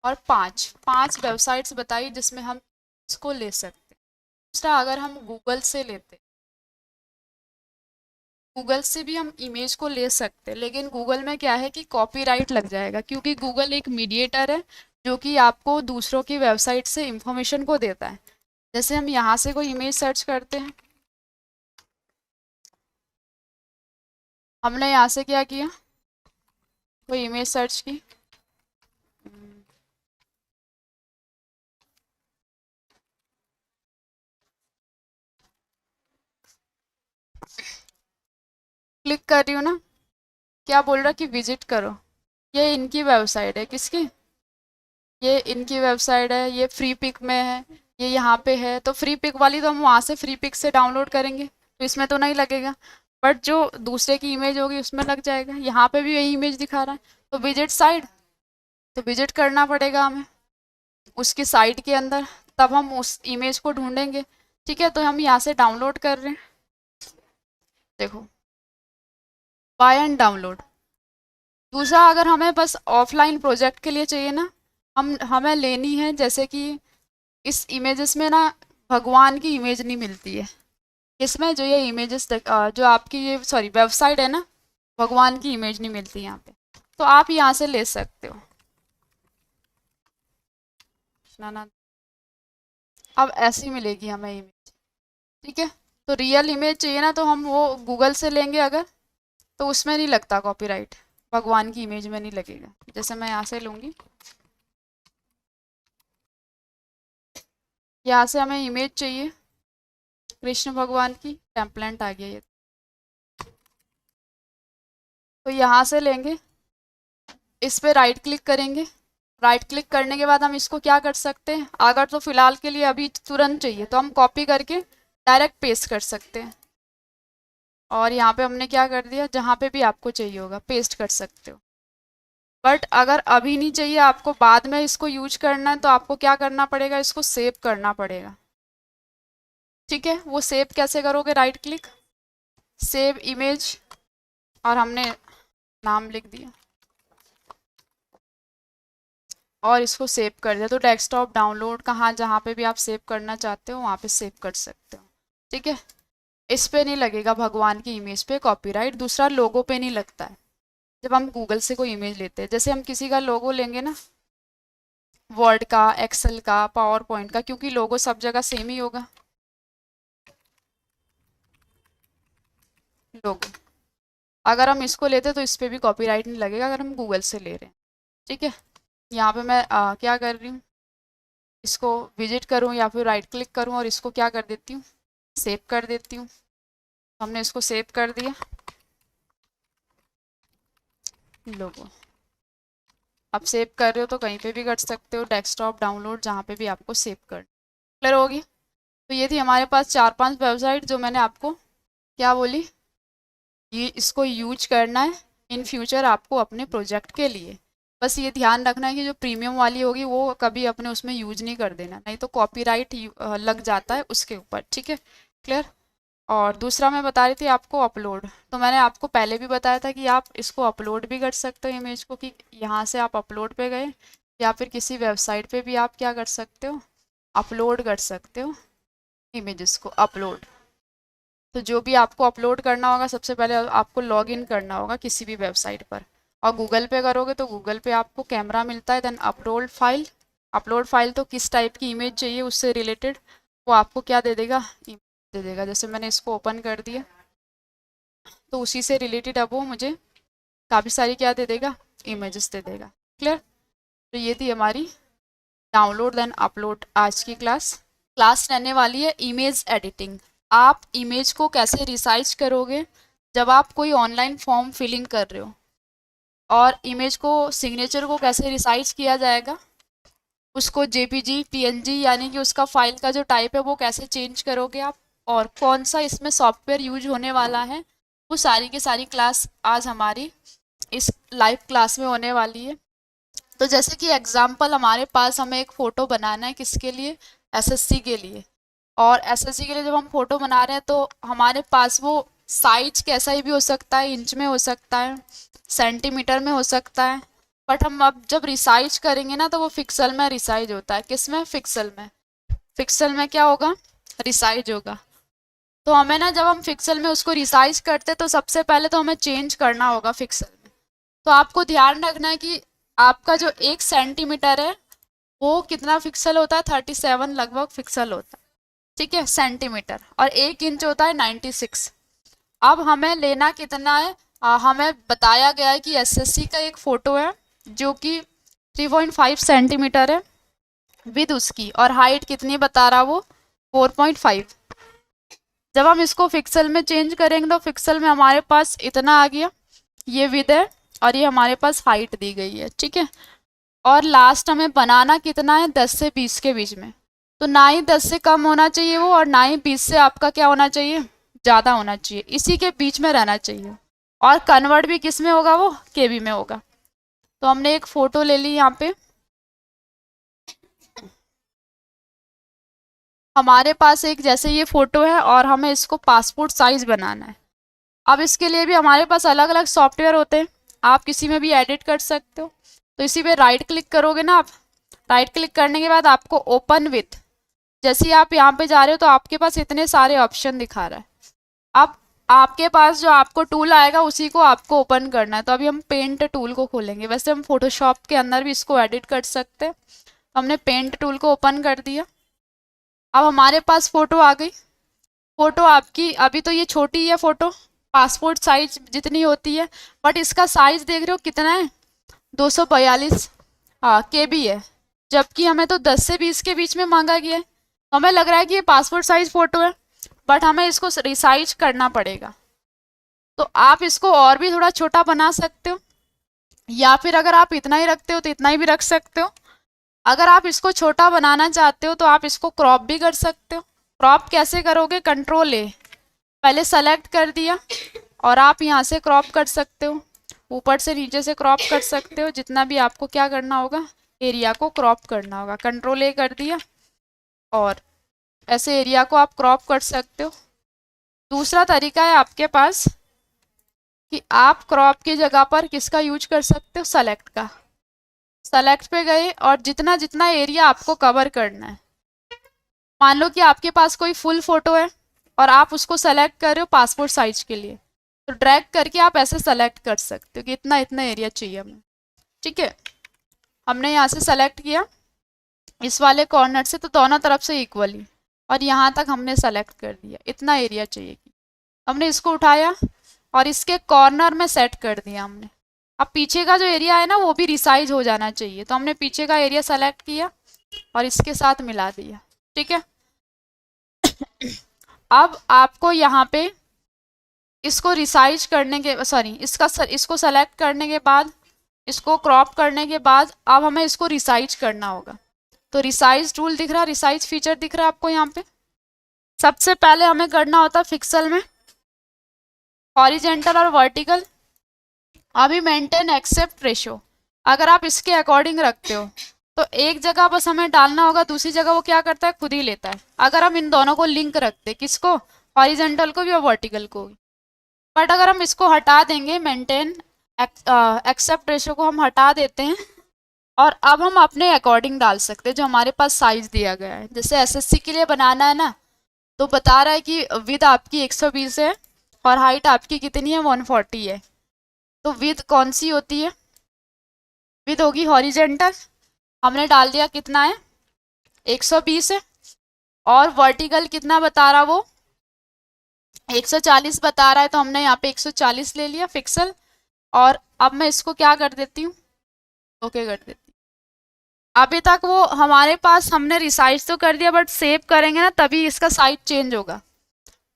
और 5, 5 वेबसाइट्स बताई जिसमें हम इसको ले सकते हैं। दूसरा, अगर हम गूगल से लेते, गूगल से भी हम इमेज को ले सकते हैं, लेकिन गूगल में क्या है कि कॉपीराइट लग जाएगा, क्योंकि गूगल एक मीडिएटर है जो कि आपको दूसरों की वेबसाइट से इंफॉर्मेशन को देता है, जैसे हम यहाँ से कोई इमेज सर्च करते हैं, हमने यहाँ से क्या किया, कोई इमेज सर्च की, क्लिक कर रही हूँ ना, क्या बोल रहा कि विजिट करो, ये इनकी वेबसाइट है, किसकी, ये इनकी वेबसाइट है, ये फ्री पिक में है, ये यहाँ पे है, तो फ्री पिक वाली तो हम वहाँ से फ्री पिक से डाउनलोड करेंगे, तो इसमें तो नहीं लगेगा, बट जो दूसरे की इमेज होगी उसमें लग जाएगा, यहाँ पे भी यही इमेज दिखा रहा है, तो विजिट साइट, तो विजिट करना पड़ेगा हमें उसकी साइट के अंदर, तब हम उस इमेज को ढूंढेंगे, ठीक है, तो हम यहाँ से डाउनलोड कर रहे हैं, देखो बाय एंड डाउनलोड। दूसरा, अगर हमें बस ऑफलाइन प्रोजेक्ट के लिए चाहिए ना, हमें लेनी है, जैसे कि इस इमेजेस में ना भगवान की इमेज नहीं मिलती है, इसमें जो ये इमेजेस जो आपकी ये सॉरी वेबसाइट है ना, भगवान की इमेज नहीं मिलती यहाँ पे, तो आप यहाँ से ले सकते हो ना, अब ऐसी मिलेगी हमें इमेज, ठीक है, तो रियल इमेज चाहिए ना, तो हम वो गूगल से लेंगे अगर, तो उसमें नहीं लगता कॉपीराइट, भगवान की इमेज में नहीं लगेगा, जैसे मैं यहाँ से लूँगी, यहाँ से हमें इमेज चाहिए कृष्ण भगवान की, टेम्पलेट आ गया ये, तो यहाँ से लेंगे, इस पे राइट क्लिक करेंगे, राइट क्लिक करने के बाद हम इसको क्या कर सकते हैं, अगर तो फिलहाल के लिए अभी तुरंत चाहिए तो हम कॉपी करके डायरेक्ट पेस्ट कर सकते हैं, और यहाँ पे हमने क्या कर दिया, जहाँ पे भी आपको चाहिए होगा पेस्ट कर सकते हो, बट अगर अभी नहीं चाहिए आपको, बाद में इसको यूज करना है, तो आपको क्या करना पड़ेगा, इसको सेव करना पड़ेगा, ठीक है, वो सेव कैसे करोगे, राइट क्लिक, सेव इमेज, और हमने नाम लिख दिया और इसको सेव कर दिया, तो डेस्कटॉप डाउनलोड कहाँ, जहाँ पे भी आप सेव करना चाहते हो वहाँ पे सेव कर सकते हो, ठीक है, इस पे नहीं लगेगा भगवान की इमेज पे कॉपीराइट, दूसरा लोगो पे नहीं लगता है, जब हम गूगल से कोई इमेज लेते हैं, जैसे हम किसी का लोगो लेंगे ना, वर्ड का, एक्सेल का, पावर पॉइंट का, क्योंकि लोगो सब जगह सेम ही होगा। लोगो अगर हम इसको लेते तो इस पर भी कॉपीराइट नहीं लगेगा अगर हम गूगल से ले रहे हैं। ठीक है, यहाँ पे मैं क्या कर रही हूँ, इसको विजिट करूँ या फिर राइट क्लिक करूँ और इसको क्या कर देती हूँ, सेव कर देती हूँ। हमने इसको सेव कर दिया, लोगो। आप सेव कर रहे हो तो कहीं पे भी कर सकते हो, डेस्कटॉप, डाउनलोड, जहाँ पे भी आपको सेव कर। क्लियर होगी। तो ये थी हमारे पास 4-5 वेबसाइट जो मैंने आपको क्या बोली, ये इसको यूज करना है इन फ्यूचर आपको अपने प्रोजेक्ट के लिए। बस ये ध्यान रखना है कि जो प्रीमियम वाली होगी वो कभी अपने उसमें यूज नहीं कर देना, नहीं तो कॉपीराइट लग जाता है उसके ऊपर। ठीक है, क्लियर। और दूसरा मैं बता रही थी आपको अपलोड, तो मैंने आपको पहले भी बताया था कि आप इसको अपलोड भी कर सकते हो इमेज को, कि यहाँ से आप अपलोड पे गए या फिर किसी वेबसाइट पे भी आप क्या कर सकते हो, अपलोड कर सकते हो इमेजेस को, अपलोड। तो जो भी आपको अपलोड करना होगा सबसे पहले आपको लॉग इन करना होगा किसी भी वेबसाइट पर, और गूगल पे करोगे तो गूगल पे आपको कैमरा मिलता है, then upload file. Upload file तो किस टाइप की इमेज चाहिए उससे रिलेटेड वो आपको क्या दे देगा, दे देगा। जैसे मैंने इसको ओपन कर दिया तो उसी से रिलेटेड अब वो मुझे काफ़ी सारी क्या दे देगा, इमेजेस दे देगा। क्लियर। तो ये थी हमारी डाउनलोड देन अपलोड आज की क्लास रहने वाली है इमेज एडिटिंग। आप इमेज को कैसे रिसाइज करोगे जब आप कोई ऑनलाइन फॉर्म फिलिंग कर रहे हो, और इमेज को, सिग्नेचर को कैसे रिसाइज किया जाएगा, उसको जेपीजी, पीएनजी यानी कि उसका फाइल का जो टाइप है वो कैसे चेंज करोगे आप, और कौन सा इसमें सॉफ्टवेयर यूज होने वाला है, वो सारी की सारी क्लास आज हमारी इस लाइव क्लास में होने वाली है। तो जैसे कि एग्जाम्पल हमारे पास हमें एक फ़ोटो बनाना है, किसके लिए, एसएससी के लिए। और एसएससी के लिए जब हम फोटो बना रहे हैं तो हमारे पास वो साइज कैसा ही भी हो सकता है, इंच में हो सकता है, सेंटीमीटर में हो सकता है, बट हम अब जब रिसाइज करेंगे ना तो वो पिक्सल में रिसाइज होता है। किस में, पिक्सल में। पिक्सल में क्या होगा, रिसाइज होगा। तो हमें ना जब हम पिक्सल में उसको रिसाइज करते तो सबसे पहले तो हमें चेंज करना होगा पिक्सल में। तो आपको ध्यान रखना है कि आपका जो 1 सेंटीमीटर है वो कितना पिक्सल होता है, 37 लगभग पिक्सल होता है। ठीक है, सेंटीमीटर। और 1 इंच होता है 96। अब हमें लेना कितना है, हमें बताया गया है कि एसएससी का एक फ़ोटो है जो कि 3.5 सेंटीमीटर है विद उसकी, और हाइट कितनी बता रहा वो, 4.5। जब हम इसको पिक्सल में चेंज करेंगे तो पिक्सल में हमारे पास इतना आ गया, ये विद है और ये हमारे पास हाइट दी गई है। ठीक है, और लास्ट हमें बनाना कितना है, 10 से 20 के बीच में। तो ना ही 10 से कम होना चाहिए वो, और ना ही 20 से आपका क्या होना चाहिए, ज़्यादा होना चाहिए, इसी के बीच में रहना चाहिए। और कन्वर्ट भी किस में होगा, वो केबी में होगा। तो हमने एक फ़ोटो ले ली, यहाँ पे हमारे पास एक जैसे ये फ़ोटो है और हमें इसको पासपोर्ट साइज़ बनाना है। अब इसके लिए भी हमारे पास अलग अलग सॉफ्टवेयर होते हैं, आप किसी में भी एडिट कर सकते हो। तो इसी पे राइट क्लिक करोगे ना आप, राइट क्लिक करने के बाद आपको ओपन विथ, जैसे ही आप यहाँ पे जा रहे हो तो आपके पास इतने सारे ऑप्शन दिखा रहा है। अब आपके पास जो आपको टूल आएगा उसी को आपको ओपन करना है। तो अभी हम पेंट टूल को खोलेंगे, वैसे हम फोटोशॉप के अंदर भी इसको एडिट कर सकते हैं। तो हमने पेंट टूल को ओपन कर दिया। अब हमारे पास फ़ोटो आ गई। फ़ोटो आपकी अभी तो ये छोटी है फ़ोटो, पासपोर्ट साइज जितनी होती है, बट इसका साइज देख रहे हो कितना है, 242 केबी है, जबकि हमें तो 10 से 20 के बीच में मांगा गया है। हमें लग रहा है कि ये पासपोर्ट साइज फ़ोटो है, बट हमें इसको रिसाइज करना पड़ेगा। तो आप इसको और भी थोड़ा छोटा बना सकते हो, या फिर अगर आप इतना ही रखते हो तो इतना ही भी रख सकते हो। अगर आप इसको छोटा बनाना चाहते हो तो आप इसको क्रॉप भी कर सकते हो। क्रॉप कैसे करोगे, कंट्रोल A, पहले सेलेक्ट कर दिया और आप यहाँ से क्रॉप कर सकते हो, ऊपर से नीचे से क्रॉप कर सकते हो, जितना भी आपको क्या करना होगा, एरिया को क्रॉप करना होगा। कंट्रोल A कर दिया और ऐसे एरिया को आप क्रॉप कर सकते हो। दूसरा तरीका है आपके पास कि आप क्रॉप की जगह पर किसका यूज कर सकते हो, सेलेक्ट का। सेलेक्ट पे गए और जितना जितना एरिया आपको कवर करना है, मान लो कि आपके पास कोई फुल फोटो है और आप उसको सेलेक्ट कर रहे हो पासपोर्ट साइज के लिए, तो ड्रैग करके आप ऐसे सेलेक्ट कर सकते हो कि इतना इतना एरिया चाहिए हमें। ठीक है, हमने यहाँ से सेलेक्ट किया इस वाले कॉर्नर से, तो दोनों तरफ से इक्वली, और यहाँ तक हमने सेलेक्ट कर दिया, इतना एरिया चाहिए। हमने इसको उठाया और इसके कॉर्नर में सेट कर दिया हमने। अब पीछे का जो एरिया है ना वो भी रिसाइज हो जाना चाहिए, तो हमने पीछे का एरिया सेलेक्ट किया और इसके साथ मिला दिया। ठीक है, अब आपको यहाँ पे इसको रिसाइज करने के इसको सेलेक्ट करने के बाद, इसको क्रॉप करने के बाद अब हमें इसको रिसाइज करना होगा। तो रिसाइज टूल दिख रहा है, रिसाइज फीचर दिख रहा है आपको यहाँ पे। सबसे पहले हमें करना होता है पिक्सल में हॉरिजेंटल और वर्टिकल। अभी मेंटेन एक्सेप्ट रेशो, अगर आप इसके अकॉर्डिंग रखते हो तो एक जगह बस हमें डालना होगा, दूसरी जगह वो क्या करता है खुद ही लेता है। अगर हम इन दोनों को लिंक रखते, किसको, हॉरिजेंटल को भी और वर्टिकल को भी। बट अगर हम इसको हटा देंगे, मेंटेन एक्सेप्ट रेशो को हम हटा देते हैं, और अब हम अपने अकॉर्डिंग डाल सकते हैं जो हमारे पास साइज दिया गया है। जैसे एसएससी के लिए बनाना है ना, तो बता रहा है कि विद आपकी 120 है और हाइट आपकी कितनी है, 140 है। तो विद कौन सी होती है, विद होगी हॉरिजेंटल, हमने डाल दिया कितना है 120 है, और वर्टिकल कितना बता रहा, वो 140 बता रहा है, तो हमने यहाँ पे 140 ले लिया पिक्सल। और अब मैं इसको क्या कर देती हूँ, ओके कर देती हूँ। अभी तक वो हमारे पास हमने रिसाइज तो कर दिया, बट सेव करेंगे ना तभी इसका साइज चेंज होगा।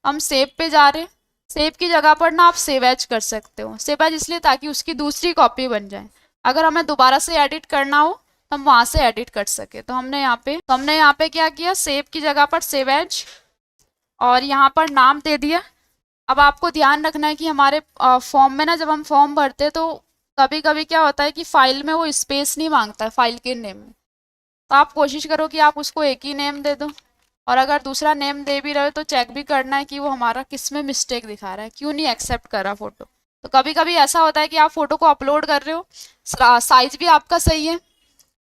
हम सेव पे जा रहे हैं, सेव की जगह पर ना आप सेव एज कर सकते हो। सेव एज इसलिए ताकि उसकी दूसरी कॉपी बन जाए, अगर हमें दोबारा से एडिट करना हो तो हम वहाँ से एडिट कर सके। तो हमने यहाँ पे क्या किया, सेव की जगह पर सेव एज, और यहाँ पर नाम दे दिया। अब आपको ध्यान रखना है कि हमारे फॉर्म में ना, जब हम फॉर्म भरते हैं तो कभी कभी क्या होता है कि फाइल में वो स्पेस नहीं मांगता है फाइल के नेम में। तो आप कोशिश करो कि आप उसको एक ही नेम दे दो, और अगर दूसरा नेम दे भी रहे हो तो चेक भी करना है कि वो हमारा किस में मिस्टेक दिखा रहा है, क्यों नहीं एक्सेप्ट कर रहा फोटो। तो कभी कभी ऐसा होता है कि आप फोटो को अपलोड कर रहे हो, साइज भी आपका सही है,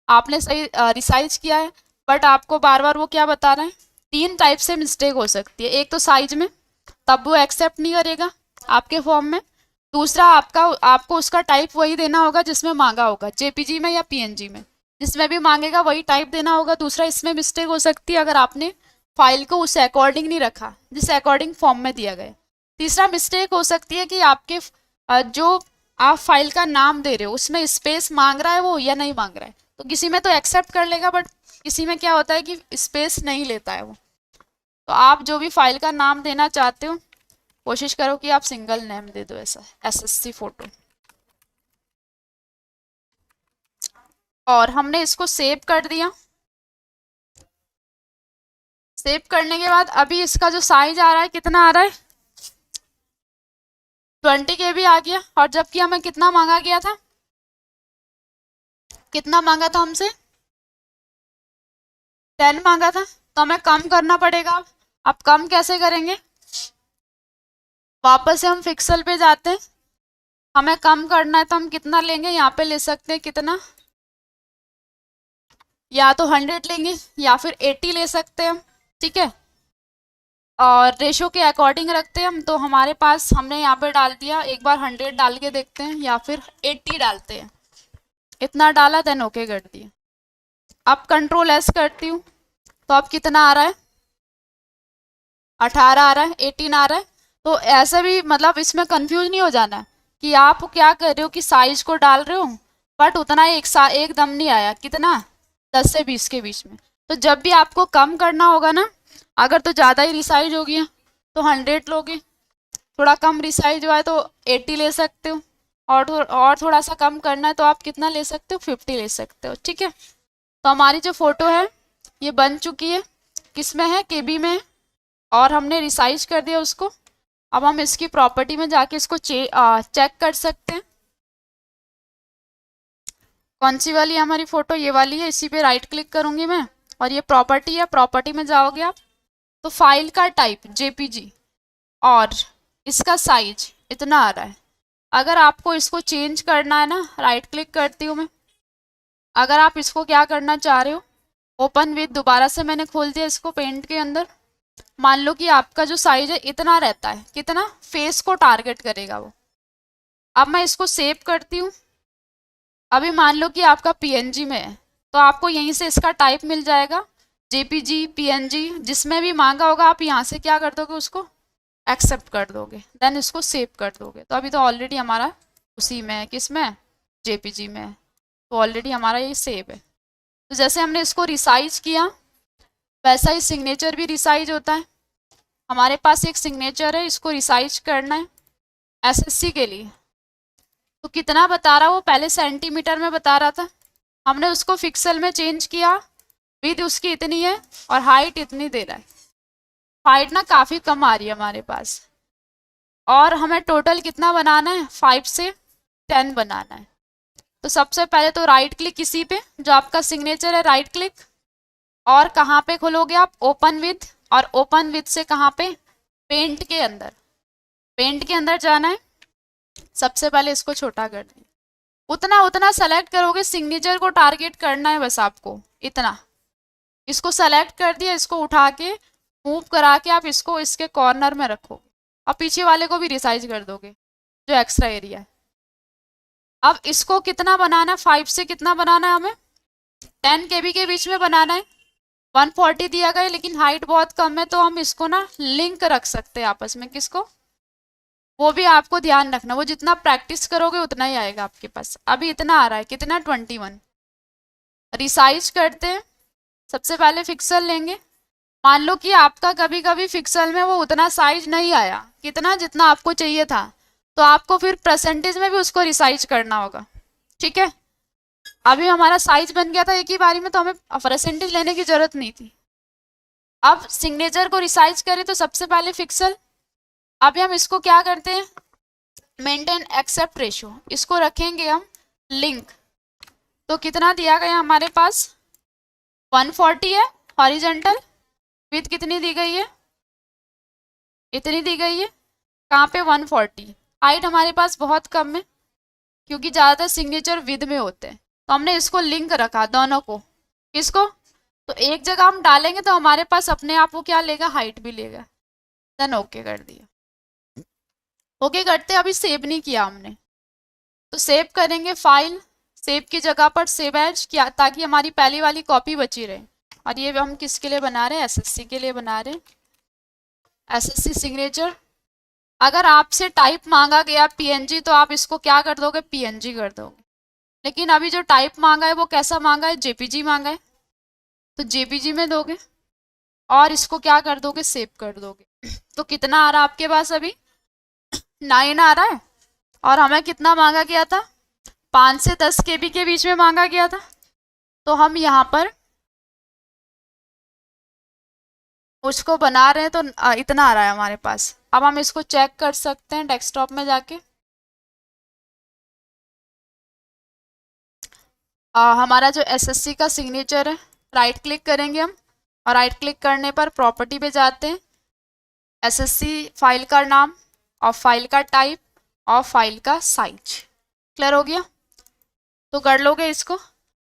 आपने सही रिसाइज किया है, बट आपको बार बार वो क्या बता रहे हैं, 3 टाइप से मिस्टेक हो सकती है। एक तो साइज में, तब वो एक्सेप्ट नहीं करेगा आपके फॉर्म में। दूसरा आपको उसका टाइप वही देना होगा जिसमें मांगा होगा, जेपीजी में या पीएनजी में, जिसमें भी मांगेगा वही टाइप देना होगा। दूसरा इसमें मिस्टेक हो सकती है अगर आपने फाइल को उस अकॉर्डिंग नहीं रखा जिस अकॉर्डिंग फॉर्म में दिया गया। तीसरा मिस्टेक हो सकती है कि आपके जो आप फाइल का नाम दे रहे हो उसमें स्पेस मांग रहा है वो या नहीं मांग रहा है। तो किसी में तो एक्सेप्ट कर लेगा, बट किसी में क्या होता है कि स्पेस नहीं लेता है वो। तो आप जो भी फाइल का नाम देना चाहते हो कोशिश करो कि आप सिंगल नेम दे दो, ऐसा एसएससी फोटो। और हमने इसको सेव कर दिया। सेव करने के बाद अभी इसका जो साइज आ रहा है, कितना आ रहा है, 20 KB आ गया। और जबकि हमें कितना मांगा गया था, कितना मांगा था हमसे, 10 मांगा था। तो हमें कम करना पड़ेगा। अब कम कैसे करेंगे, वापस से हम पिक्सल पे जाते हैं, हमें कम करना है तो हम कितना लेंगे, यहाँ पे ले सकते हैं कितना, या तो 100 लेंगे या फिर 80 ले सकते हैं हम। ठीक है, और रेशो के अकॉर्डिंग रखते हैं हम। तो हमारे पास हमने यहाँ पे डाल दिया, एक बार 100 डाल के देखते हैं या फिर 80 डालते हैं। इतना डाला, देन ओके कर दिया। अब कंट्रोल एस करती हूँ तो अब कितना आ रहा है, 18 आ रहा है, 18 आ रहा है। तो ऐसे भी मतलब इसमें कंफ्यूज नहीं हो जाना कि आप क्या कर रहे हो कि साइज को डाल रहे हो बट उतना एकदम नहीं आया, कितना 10 से 20 के बीच में। तो जब भी आपको कम करना होगा ना, अगर तो ज़्यादा ही रिसाइज हो गया तो 100 लोगे, थोड़ा कम रिसाइज हुआ है तो 80 ले सकते हो, और थोड़ा सा कम करना है तो आप कितना ले सकते हो, 50 ले सकते हो। ठीक है, तो हमारी जो फोटो है ये बन चुकी है, किस में है, केबी में है, और हमने रिसाइज कर दिया उसको। अब हम इसकी प्रॉपर्टी में जाके इसको चेक कर सकते हैं कौन सी वाली हमारी फोटो, ये वाली है। इसी पे राइट क्लिक करूंगी मैं, और ये प्रॉपर्टी है, प्रॉपर्टी में जाओगे आप तो फाइल का टाइप जेपीजी और इसका साइज इतना आ रहा है। अगर आपको इसको चेंज करना है ना, राइट क्लिक करती हूँ मैं, अगर आप इसको क्या करना चाह रहे हो, ओपन विद, दोबारा से मैंने खोल दिया इसको पेंट के अंदर, मान लो कि आपका जो साइज है इतना रहता है, कितना, फेस को टारगेट करेगा वो। अब मैं इसको सेव करती हूँ। अभी मान लो कि आपका पीएनजी में है, तो आपको यहीं से इसका टाइप मिल जाएगा, जेपीजी, पीएनजी, जिसमें भी मांगा होगा आप यहाँ से क्या कर दोगे, उसको एक्सेप्ट कर दोगे, देन इसको सेव कर दोगे। तो अभी तो ऑलरेडी हमारा उसी में है, किस में है, जेपीजी में है, तो ऑलरेडी हमारा ये सेव है। तो जैसे हमने इसको रिसाइज किया वैसा ही सिग्नेचर भी रिसाइज होता है। हमारे पास एक सिग्नेचर है, इसको रिसाइज करना है एसएससी के लिए। तो कितना बता रहा, वो पहले सेंटीमीटर में बता रहा था, हमने उसको पिक्सल में चेंज किया, विड्थ उसकी इतनी है और हाइट इतनी दे रहा है। हाइट ना काफ़ी कम आ रही है हमारे पास, और हमें टोटल कितना बनाना है, 5 से 10 बनाना है। तो सबसे पहले तो राइट क्लिक किसी पे जो आपका सिग्नेचर है, राइट क्लिक, और कहाँ पे खोलोगे आप, ओपन विथ, और ओपन विथ से कहाँ पे, पेंट के अंदर, पेंट के अंदर जाना है। सबसे पहले इसको छोटा कर दें, उतना उतना सेलेक्ट करोगे, सिग्नेचर को टारगेट करना है बस आपको, इतना। इसको सेलेक्ट कर दिया, इसको उठा के मूव करा के आप इसको इसके कॉर्नर में रखोगे, और पीछे वाले को भी रिसाइज कर दोगे जो एक्स्ट्रा एरिया है। अब इसको कितना बनाना है, 5 से कितना बनाना है हमें, 10 KB के बीच में बनाना है। 140 दिया गया, लेकिन हाइट बहुत कम है, तो हम इसको ना लिंक रख सकते हैं आपस में, किसको, वो भी आपको ध्यान रखना, वो जितना प्रैक्टिस करोगे उतना ही आएगा आपके पास। अभी इतना आ रहा है, कितना, 21। रिसाइज करते हैं, सबसे पहले पिक्सल लेंगे। मान लो कि आपका कभी कभी पिक्सल में वो उतना साइज नहीं आया, कितना, जितना आपको चाहिए था, तो आपको फिर परसेंटेज में भी उसको रिसाइज करना होगा, ठीक है। अभी हमारा साइज बन गया था एक ही बारी में, तो हमें परसेंटेज लेने की जरूरत नहीं थी। अब सिग्नेचर को रिसाइज करें तो सबसे पहले पिक्सल। अभी हम इसको क्या करते हैं, मेंटेन एक्सेप्ट रेशियो, इसको रखेंगे हम लिंक। तो कितना दिया गया हमारे पास, 140 है हॉरिजेंटल, विड्थ कितनी दी गई है, इतनी दी गई है, कहाँ पे, 140। हाइट हमारे पास बहुत कम है, क्योंकि ज़्यादातर सिग्नेचर विद में होते हैं, तो हमने इसको लिंक रखा दोनों को, किसको, तो एक जगह हम डालेंगे तो हमारे पास अपने आप वो क्या लेगा, हाइट भी लेगा। देन ओके कर दिया। ओके करते, अभी सेव नहीं किया हमने, तो सेव करेंगे, फाइल, सेव की जगह पर सेव एज किया, ताकि हमारी पहली वाली कॉपी बची रहे। और ये हम किसके लिए बना रहे हैं, एसएससी के लिए बना रहे हैं, एसएससी सिग्नेचर। अगर आपसे टाइप मांगा गया पीएनजी, तो आप इसको क्या कर दोगे, पीएनजी कर दोगे। लेकिन अभी जो टाइप मांगा है वो कैसा मांगा है, जेपीजी मांगा है, तो जेपीजी में दोगे, और इसको क्या कर दोगे, सेव कर दोगे। तो कितना आ रहा है आपके पास, अभी 9 आ रहा है, और हमें कितना मांगा गया था, 5 से 10 KB के बीच में मांगा गया था। तो हम यहाँ पर उसको बना रहे हैं, तो इतना आ रहा है हमारे पास। अब हम इसको चेक कर सकते हैं डेस्कटॉप में जाके। हमारा जो एसएससी का सिग्नेचर है, राइट क्लिक करेंगे हम, और राइट क्लिक करने पर प्रॉपर्टी पे जाते हैं, एसएससी फाइल का नाम, और फाइल का टाइप, और फाइल का साइज। क्लियर हो गया, तो कर लोगे इसको।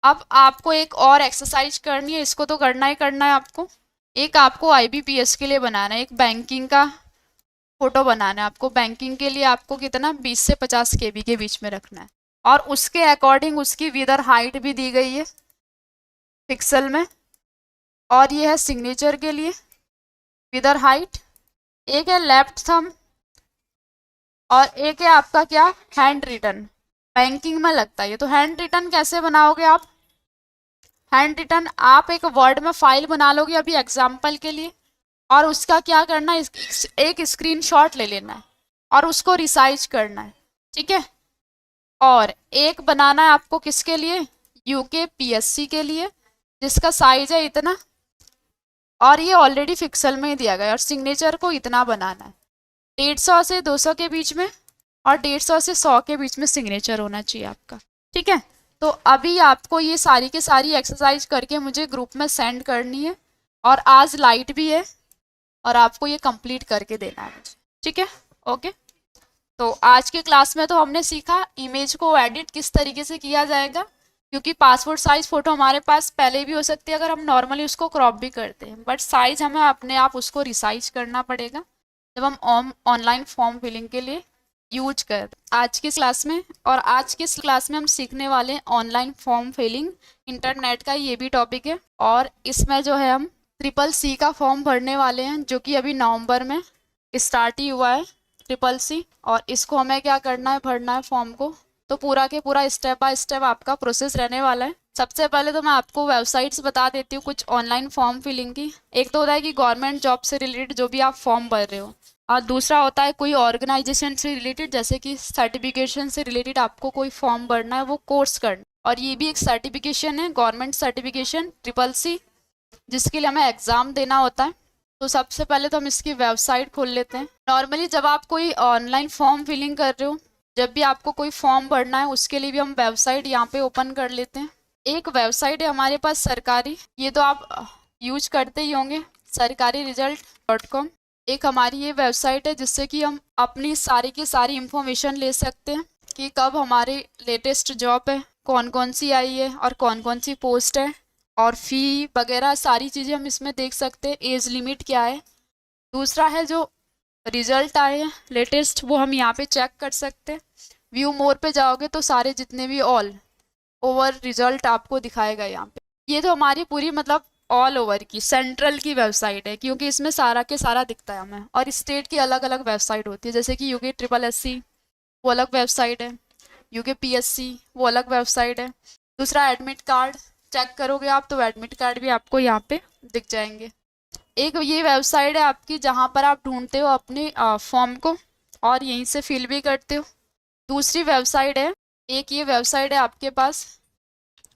अब आपको एक और एक्सरसाइज करनी है, इसको तो करना ही करना है आपको। एक आपको आईबीपीएस के लिए बनाना है, एक बैंकिंग का फोटो बनाना है आपको। बैंकिंग के लिए आपको कितना, 20 से 50 KB के बीच में रखना है, और उसके अकॉर्डिंग उसकी विद और हाइट भी दी गई है पिक्सल में। और ये है सिग्नेचर के लिए विद और हाइट। एक है लेफ्ट थंब, और एक है आपका क्या, हैंड रिटन। बैंकिंग में लगता है ये, तो हैंड रिटन कैसे बनाओगे आप, हैंड रिटन आप एक वर्ड में फाइल बना लोगे अभी एग्जाम्पल के लिए, और उसका क्या करना है, एक स्क्रीनशॉट ले लेना है और उसको रिसाइज करना है, ठीक है। और एक बनाना है आपको किसके लिए, यूके पीएससी के लिए, जिसका साइज है इतना, और ये ऑलरेडी पिक्सल में ही दिया गया है, और सिग्नेचर को इतना बनाना है, 150 से 200 के बीच में, और 150 से 100 के बीच में सिग्नेचर होना चाहिए आपका, ठीक है। तो अभी आपको ये सारी की सारी एक्सरसाइज करके मुझे ग्रुप में सेंड करनी है, और आज लाइट भी है, और आपको ये कंप्लीट करके देना है मुझे, ठीक है, ओके। तो आज के क्लास में तो हमने सीखा इमेज को एडिट किस तरीके से किया जाएगा, क्योंकि पासपोर्ट साइज फ़ोटो हमारे पास पहले भी हो सकती है अगर हम नॉर्मली उसको क्रॉप भी करते हैं, बट साइज हमें अपने आप उसको रिसाइज करना पड़ेगा जब हम ऑनलाइन फॉर्म फिलिंग के लिए यूज कर आज की क्लास में। और आज की इस क्लास में हम सीखने वाले हैं ऑनलाइन फॉर्म फिलिंग इंटरनेट का, ये भी टॉपिक है। और इसमें जो है हम ट्रिपल सी का फॉर्म भरने वाले हैं, जो कि अभी नवंबर में स्टार्ट ही हुआ है ट्रिपल सी। और इसको हमें क्या करना है, भरना है फॉर्म को। तो पूरा के पूरा स्टेप बाय स्टेप आपका प्रोसेस रहने वाला है। सबसे पहले तो मैं आपको वेबसाइट्स बता देती हूँ कुछ ऑनलाइन फॉर्म फिलिंग की। एक तो होता है कि गवर्नमेंट जॉब से रिलेटेड जो भी आप फॉर्म भर रहे हो, और दूसरा होता है कोई ऑर्गेनाइजेशन से रिलेटेड, जैसे कि सर्टिफिकेशन से रिलेटेड आपको कोई फॉर्म भरना है, वो कोर्स करना। और ये भी एक सर्टिफिकेशन है, गवर्नमेंट सर्टिफिकेशन ट्रिपल सी, जिसके लिए हमें एग्ज़ाम देना होता है। तो सबसे पहले तो हम इसकी वेबसाइट खोल लेते हैं। नॉर्मली जब आप कोई ऑनलाइन फॉर्म फिलिंग कर रहे हो, जब भी आपको कोई फॉर्म भरना है, उसके लिए भी हम वेबसाइट यहाँ पे ओपन कर लेते हैं। एक वेबसाइट है हमारे पास सरकारी, ये तो आप यूज करते ही होंगे, sarkari-result.com। एक हमारी ये वेबसाइट है जिससे कि हम अपनी सारी की सारी इंफॉर्मेशन ले सकते हैं कि कब हमारी लेटेस्ट जॉब है, कौन कौन सी आई है और कौन कौन सी पोस्ट है, और फ़ी वगैरह सारी चीज़ें हम इसमें देख सकते हैं। एज लिमिट क्या है। दूसरा है जो रिजल्ट आए हैं लेटेस्ट, वो हम यहाँ पे चेक कर सकते हैं। व्यू मोर पे जाओगे तो सारे जितने भी ऑल ओवर रिजल्ट आपको दिखाएगा यहाँ पे। ये तो हमारी पूरी मतलब ऑल ओवर की सेंट्रल की वेबसाइट है, क्योंकि इसमें सारा के सारा दिखता है हमें। और स्टेट की अलग अलग वेबसाइट होती है, जैसे कि यूके ट्रिपल एस सी वो अलग वेबसाइट है, यूके PSC वो अलग वेबसाइट है। दूसरा एडमिट कार्ड चेक करोगे आप तो एडमिट कार्ड भी आपको यहाँ पे दिख जाएंगे। एक ये वेबसाइट है आपकी जहाँ पर आप ढूंढते हो अपने फॉर्म को और यहीं से फिल भी करते हो। दूसरी वेबसाइट है, एक ये वेबसाइट है आपके पास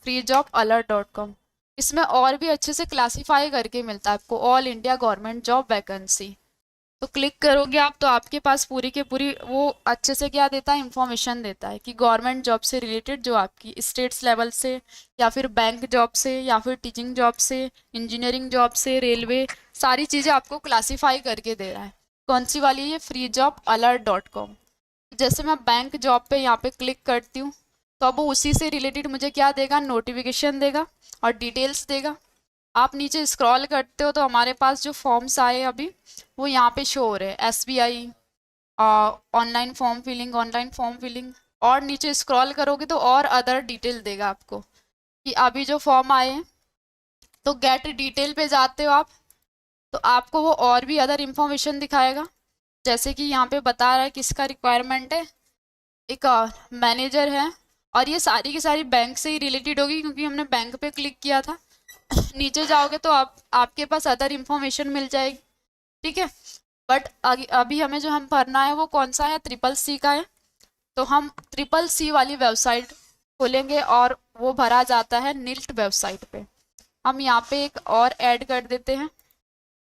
freejobAlert.com। इसमें और भी अच्छे से क्लासीफाई करके मिलता है आपको all India government job vacancy. तो क्लिक करोगे आप तो आपके पास पूरी के पूरी वो अच्छे से क्या देता है, इंफॉर्मेशन देता है कि गवर्नमेंट जॉब से रिलेटेड जो आपकी स्टेट्स लेवल से, या फिर बैंक जॉब से, या फिर टीचिंग जॉब से, इंजीनियरिंग जॉब से, रेलवे, सारी चीज़ें आपको क्लासीफाई करके दे रहा है। कौन सी वाली है, freejobAlert.com। जैसे मैं बैंक जॉब पे यहाँ पे क्लिक करती हूँ तो अब वो उसी से रिलेटेड मुझे क्या देगा, नोटिफिकेशन देगा और डिटेल्स देगा। आप नीचे स्क्रॉल करते हो तो हमारे पास जो फॉर्म्स आए अभी वो यहाँ पे शो हो रहे हैं, SBI online form filling, online form filling. और नीचे स्क्रॉल करोगे तो और अदर डिटेल देगा आपको कि अभी जो फॉर्म आए हैं। तो गेट डिटेल पे जाते हो आप तो आपको वो और भी अदर इंफॉर्मेशन दिखाएगा, जैसे कि यहाँ पे बता रहा है किसका रिक्वायरमेंट है, एक मैनेजर है। और ये सारी की सारी बैंक से ही रिलेटेड होगी क्योंकि हमने बैंक पे क्लिक किया था। नीचे जाओगे तो आपके पास अदर इंफॉर्मेशन मिल जाएगी, ठीक है। बट अभी हमें जो हम भरना है वो कौन सा है, ट्रिपल सी का है। तो हम ट्रिपल सी वाली वेबसाइट खोलेंगे और वो भरा जाता है निल्ट वेबसाइट पे। हम यहाँ पे एक और ऐड कर देते हैं,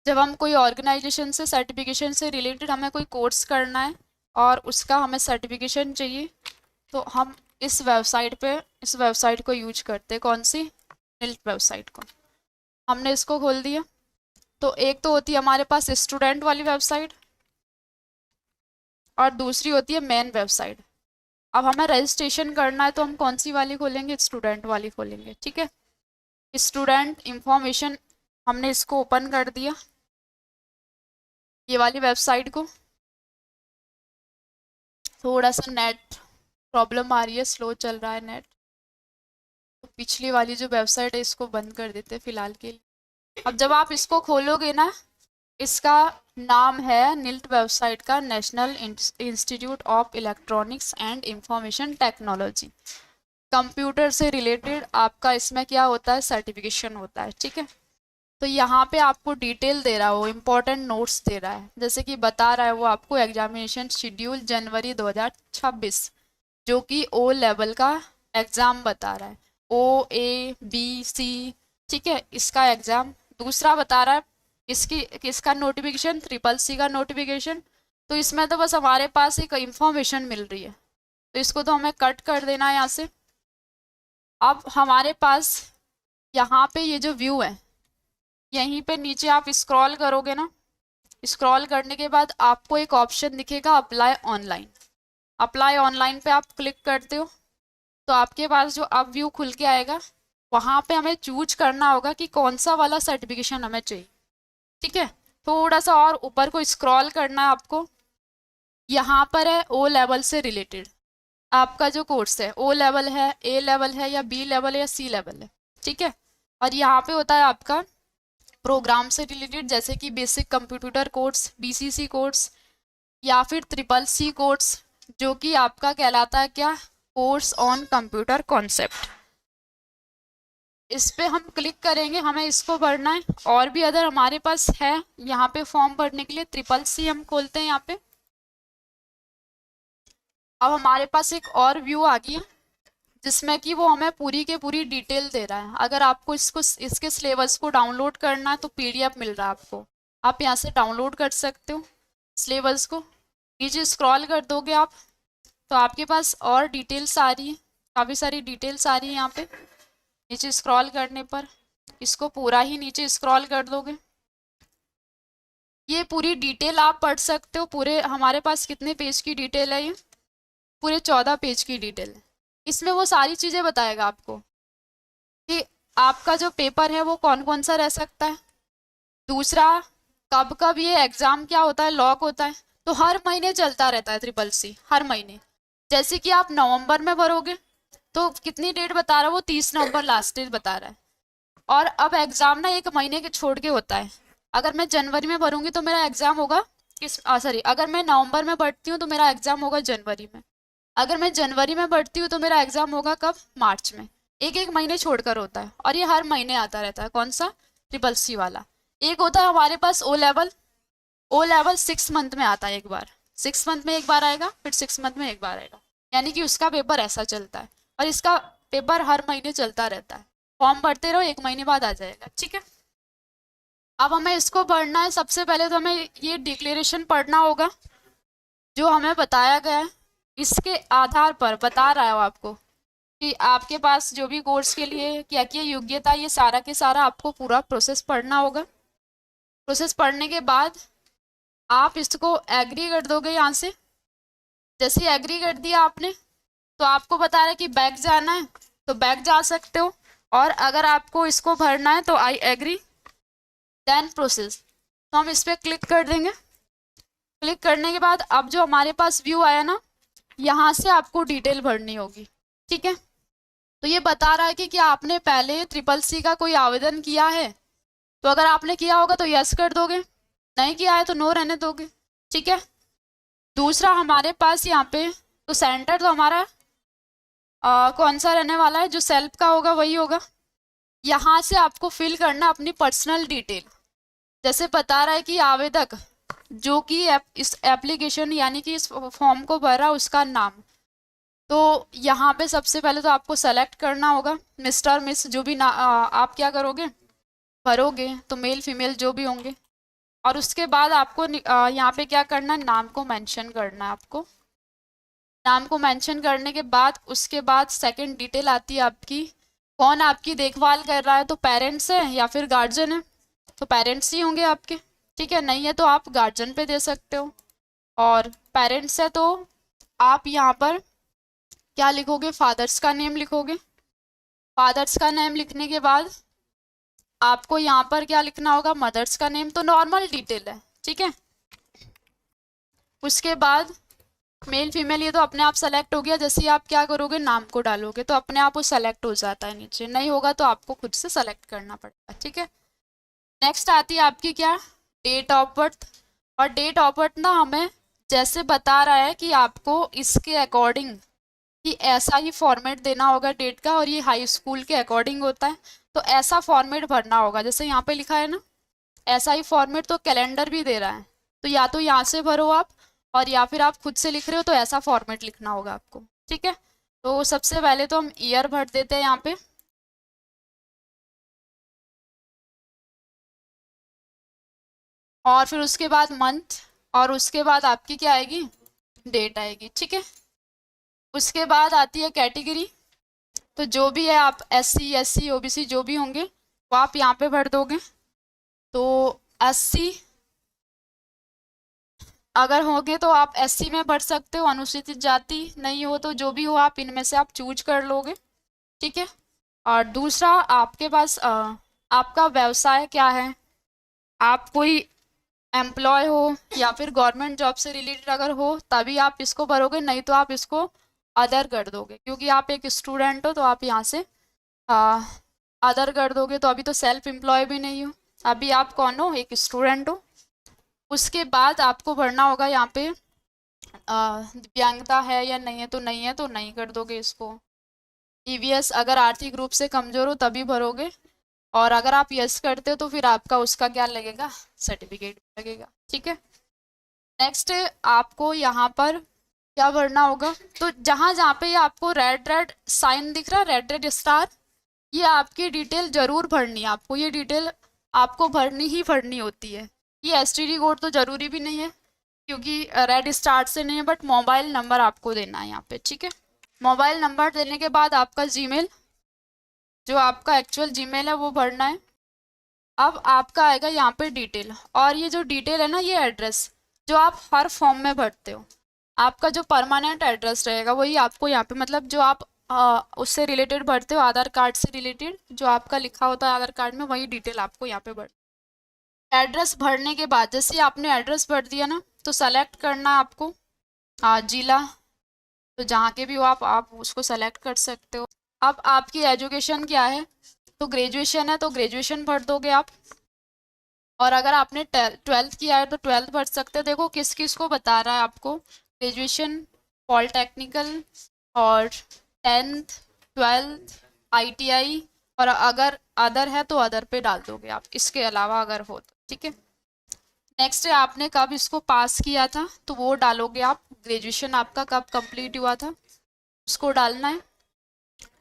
जब हम कोई ऑर्गेनाइजेशन से सर्टिफिकेशन से रिलेटेड हमें कोई कोर्स करना है और उसका हमें सर्टिफिकेशन चाहिए, तो हम इस वेबसाइट को यूज करते हैं। कौन सी, निल्ट वेबसाइट को। हमने इसको खोल दिया। तो एक तो होती है हमारे पास स्टूडेंट वाली वेबसाइट और दूसरी होती है मेन वेबसाइट। अब हमें रजिस्ट्रेशन करना है तो हम कौन सी वाली खोलेंगे, स्टूडेंट वाली खोलेंगे, ठीक है। स्टूडेंट इंफॉर्मेशन हमने इसको ओपन कर दिया, ये वाली वेबसाइट को। थोड़ा सा नेट प्रॉब्लम आ रही है, स्लो चल रहा है नेट, तो पिछली वाली जो वेबसाइट है इसको बंद कर देते हैं फिलहाल के लिए। अब जब आप इसको खोलोगे ना, इसका नाम है निल्ट वेबसाइट का, national institute of electronics and information technology. Computer से रिलेटेड आपका इसमें क्या होता है, सर्टिफिकेशन होता है, ठीक है। तो यहाँ पे आपको डिटेल दे रहा है, वो इम्पोर्टेंट नोट्स दे रहा है, जैसे कि बता रहा है वो आपको एग्जामिनेशन शेड्यूल जनवरी 2026, जो कि O लेवल का एग्ज़ाम बता रहा है, OABC, ठीक है, इसका एग्ज़ाम। दूसरा बता रहा है इसका नोटिफिकेशन, ट्रिपल सी का नोटिफिकेशन। तो इसमें तो बस हमारे पास एक इंफॉर्मेशन मिल रही है, तो इसको तो हमें कट कर देना है यहाँ से। अब हमारे पास यहाँ पे ये जो व्यू है, यहीं पे नीचे आप स्क्रॉल करोगे ना, स्क्रॉल करने के बाद आपको एक ऑप्शन दिखेगा, अप्लाई ऑनलाइन। अप्लाई ऑनलाइन पे आप क्लिक करते हो तो आपके पास जो अब व्यू खुल के आएगा, वहाँ पे हमें चूज करना होगा कि कौन सा वाला सर्टिफिकेशन हमें चाहिए। ठीक है, थोड़ा सा और ऊपर को स्क्रॉल करना है आपको। यहाँ पर है ओ लेवल से रिलेटेड आपका जो कोर्स है, ओ लेवल है, ए लेवल है, या बी लेवल है, या सी लेवल है। ठीक है, और यहाँ पे होता है आपका प्रोग्राम से रिलेटेड, जैसे कि basic computer course, BCC course, या फिर ट्रिपल सी कोर्स, जो कि आपका कहलाता है क्या, कोर्स ऑन कंप्यूटर कॉन्सेप्ट। इस पे हम क्लिक करेंगे, हमें इसको भरना है। और भी अदर हमारे पास है यहाँ पे फॉर्म भरने के लिए। ट्रिपल सी हम खोलते हैं यहाँ पे। अब हमारे पास एक और व्यू आ गया जिसमें कि वो हमें पूरी के पूरी डिटेल दे रहा है। अगर आपको इसके सिलेबस को डाउनलोड करना है तो पीडीएफ मिल रहा है आपको, आप यहाँ से डाउनलोड कर सकते हो सिलेबस को। नीचे स्क्रॉल कर दोगे आप तो आपके पास और डिटेल्स आ रही है, काफ़ी सारी डिटेल्स आ रही है यहाँ पे। नीचे स्क्रॉल करने पर इसको पूरा ही नीचे स्क्रॉल कर दोगे, ये पूरी डिटेल आप पढ़ सकते हो। पूरे हमारे पास कितने पेज की डिटेल है, ये पूरे 14 पेज की डिटेल है। इसमें वो सारी चीज़ें बताएगा आपको कि आपका जो पेपर है वो कौन कौन सा रह सकता है। दूसरा, कब कब ये एग्ज़ाम क्या होता है, लॉक होता है। तो हर महीने चलता रहता है ट्रिपल सी, हर महीने। जैसे कि आप नवंबर में भरोगे तो कितनी डेट बता रहा है वो, 30 नवंबर लास्ट डेट बता रहा है। और अब एग्ज़ाम ना 1 महीने के छोड़ के होता है। अगर मैं जनवरी में भरूंगी तो मेरा एग्ज़ाम होगा सॉरी, अगर मैं नवंबर में बढ़ती हूँ तो मेरा एग्ज़ाम होगा जनवरी में। अगर मैं जनवरी में बढ़ती हूँ तो मेरा एग्ज़ाम होगा कब, मार्च में। एक एक महीने छोड़कर होता है और ये हर महीने आता रहता है। कौन सा, ट्रिपल सी वाला। एक होता है हमारे पास O level. O level 6 month में आता है एक बार, 6 मंथ में एक बार आएगा, फिर 6 मंथ में एक बार आएगा। यानी कि उसका पेपर ऐसा चलता है और इसका पेपर हर महीने चलता रहता है। फॉर्म भरते रहो, 1 महीने बाद आ जाएगा। ठीक है, अब हमें इसको पढ़ना है। सबसे पहले तो हमें ये डिक्लेरेशन पढ़ना होगा जो हमें बताया गया है। इसके आधार पर बता रहा है आपको कि आपके पास जो भी कोर्स के लिए क्या क्या योग्यता, ये सारा के सारा आपको पूरा प्रोसेस पढ़ना होगा। प्रोसेस पढ़ने के बाद आप इसको एग्री कर दोगे यहाँ से। जैसे एग्री कर दिया आपने तो आपको बता रहा है कि बैक जाना है तो बैक जा सकते हो, और अगर आपको इसको भरना है तो आई एग्री देन प्रोसेस, तो हम इस पर क्लिक कर देंगे। क्लिक करने के बाद अब जो हमारे पास व्यू आया ना, यहाँ से आपको डिटेल भरनी होगी। ठीक है, तो ये बता रहा है कि क्या आपने पहले ट्रिपल सी का कोई आवेदन किया है। तो अगर आपने किया होगा तो यस कर दोगे, नहीं किया है तो नो रहने दोगे। ठीक है, दूसरा हमारे पास यहाँ पे तो सेंटर तो हमारा कौन सा रहने वाला है, जो सेल्फ का होगा वही होगा। यहाँ से आपको फिल करना अपनी पर्सनल डिटेल। जैसे बता रहा है कि आवेदक जो कि इस एप्लीकेशन यानी कि इस फॉर्म को भरा उसका नाम, तो यहाँ पे सबसे पहले तो आपको सेलेक्ट करना होगा मिस्टर मिस, जो भी आप क्या करोगे भरोगे, तो मेल फीमेल जो भी होंगे। और उसके बाद आपको यहाँ पे क्या करना है, नाम को मेंशन करना है आपको। नाम को मेंशन करने के बाद उसके बाद सेकंड डिटेल आती है आपकी, कौन आपकी देखभाल कर रहा है। तो पेरेंट्स है या फिर गार्जियन है, तो पेरेंट्स ही होंगे आपके। ठीक है, नहीं है तो आप गार्जियन पे दे सकते हो। और पेरेंट्स है तो आप यहाँ पर क्या लिखोगे, फादर्स का नेम लिखोगे। फादर्स का नेम लिखने के बाद आपको यहाँ पर क्या लिखना होगा, मदर्स का नेम। तो नॉर्मल डिटेल है। ठीक है, उसके बाद मेल फीमेल ये तो अपने आप सेलेक्ट हो गया। जैसे आप क्या करोगे, नाम को डालोगे तो अपने आप वो सेलेक्ट हो जाता है। नीचे नहीं होगा तो आपको खुद से सेलेक्ट करना पड़ता है। ठीक है, नेक्स्ट आती है आपकी क्या, डेट ऑफ बर्थ। और डेट ऑफ बर्थ ना हमें जैसे बता रहा है कि आपको इसके अकॉर्डिंग कि ऐसा ही फॉर्मेट देना होगा डेट का, और ये हाई स्कूल के अकॉर्डिंग होता है तो ऐसा फॉर्मेट भरना होगा। जैसे यहाँ पे लिखा है ना ऐसा ही फॉर्मेट, तो कैलेंडर भी दे रहा है तो या तो यहाँ से भरो आप, और या फिर आप खुद से लिख रहे हो तो ऐसा फॉर्मेट लिखना होगा आपको। ठीक है, तो सबसे पहले तो हम ईयर भर देते हैं यहाँ पे। और फिर उसके बाद मंथ, और उसके बाद आपकी क्या आएगी, डेट आएगी। ठीक है, उसके बाद आती है कैटेगरी। तो जो भी है आप SC SC OBC जो भी होंगे वो आप यहाँ पे भर दोगे। तो 80 अगर होंगे तो आप एससी में भर सकते हो, अनुसूचित जाति नहीं हो तो जो भी हो आप इनमें से आप चूज कर लोगे, ठीक है। और दूसरा आपके पास आपका व्यवसाय क्या है, आप कोई एम्प्लॉय हो या फिर गवर्नमेंट जॉब से रिलेटेड अगर हो तभी आप इसको भरोगे, नहीं तो आप इसको अदर कर दोगे, क्योंकि आप एक स्टूडेंट हो तो आप यहाँ से अदर कर दोगे। तो अभी तो सेल्फ एम्प्लॉय भी नहीं हो, अभी आप कौन हो, एक स्टूडेंट हो। उसके बाद आपको भरना होगा यहाँ पे दिव्यांगता है या नहीं है, तो नहीं है तो नहीं कर दोगे इसको। ईवीएस अगर आर्थिक रूप से कमजोर हो तभी भरोगे, और अगर आप यस करते हो तो फिर आपका उसका क्या लगेगा, सर्टिफिकेट लगेगा, ठीक है। नेक्स्ट आपको यहाँ पर क्या भरना होगा, तो जहाँ जहाँ पे आपको रेड रेड साइन दिख रहा है, रेड रेड स्टार, ये आपकी डिटेल जरूर भरनी है आपको, ये डिटेल आपको भरनी ही भरनी होती है। ये एसटीडी कोड तो जरूरी भी नहीं है क्योंकि रेड स्टार से नहीं है, बट मोबाइल नंबर आपको देना है यहाँ पे, ठीक है। मोबाइल नंबर देने के बाद आपका जीमेल, जो आपका एक्चुअल जीमेल है वो भरना है। अब आपका आएगा यहाँ पे डिटेल, और ये जो डिटेल है ना, ये एड्रेस जो आप हर फॉर्म में भरते हो, आपका जो परमानेंट एड्रेस रहेगा वही आपको यहाँ पे, मतलब जो आप उससे रिलेटेड भरते हो, आधार कार्ड से रिलेटेड जो आपका लिखा होता है आधार कार्ड में, वही डिटेल आपको यहाँ पे भर। एड्रेस भरने के बाद जैसे आपने एड्रेस भर दिया ना, तो सेलेक्ट करना आपको जिला, तो जहाँ के भी हो आप उसको सेलेक्ट कर सकते हो। अब आपकी एजुकेशन क्या है, तो ग्रेजुएशन है तो ग्रेजुएशन भर दोगे आप, और अगर आपने 12th किया है तो 12th भर सकते हो। देखो किस किस को बता रहा है आपको, ग्रेजुएशन, पॉलिटेक्निकल और 10th 12th ITI, और अगर अदर है तो अदर पे डाल दोगे आप, इसके अलावा अगर हो तो, ठीक है। नेक्स्ट है आपने कब इसको पास किया था, तो वो डालोगे आप, ग्रेजुएशन आपका कब कंप्लीट हुआ था उसको डालना है।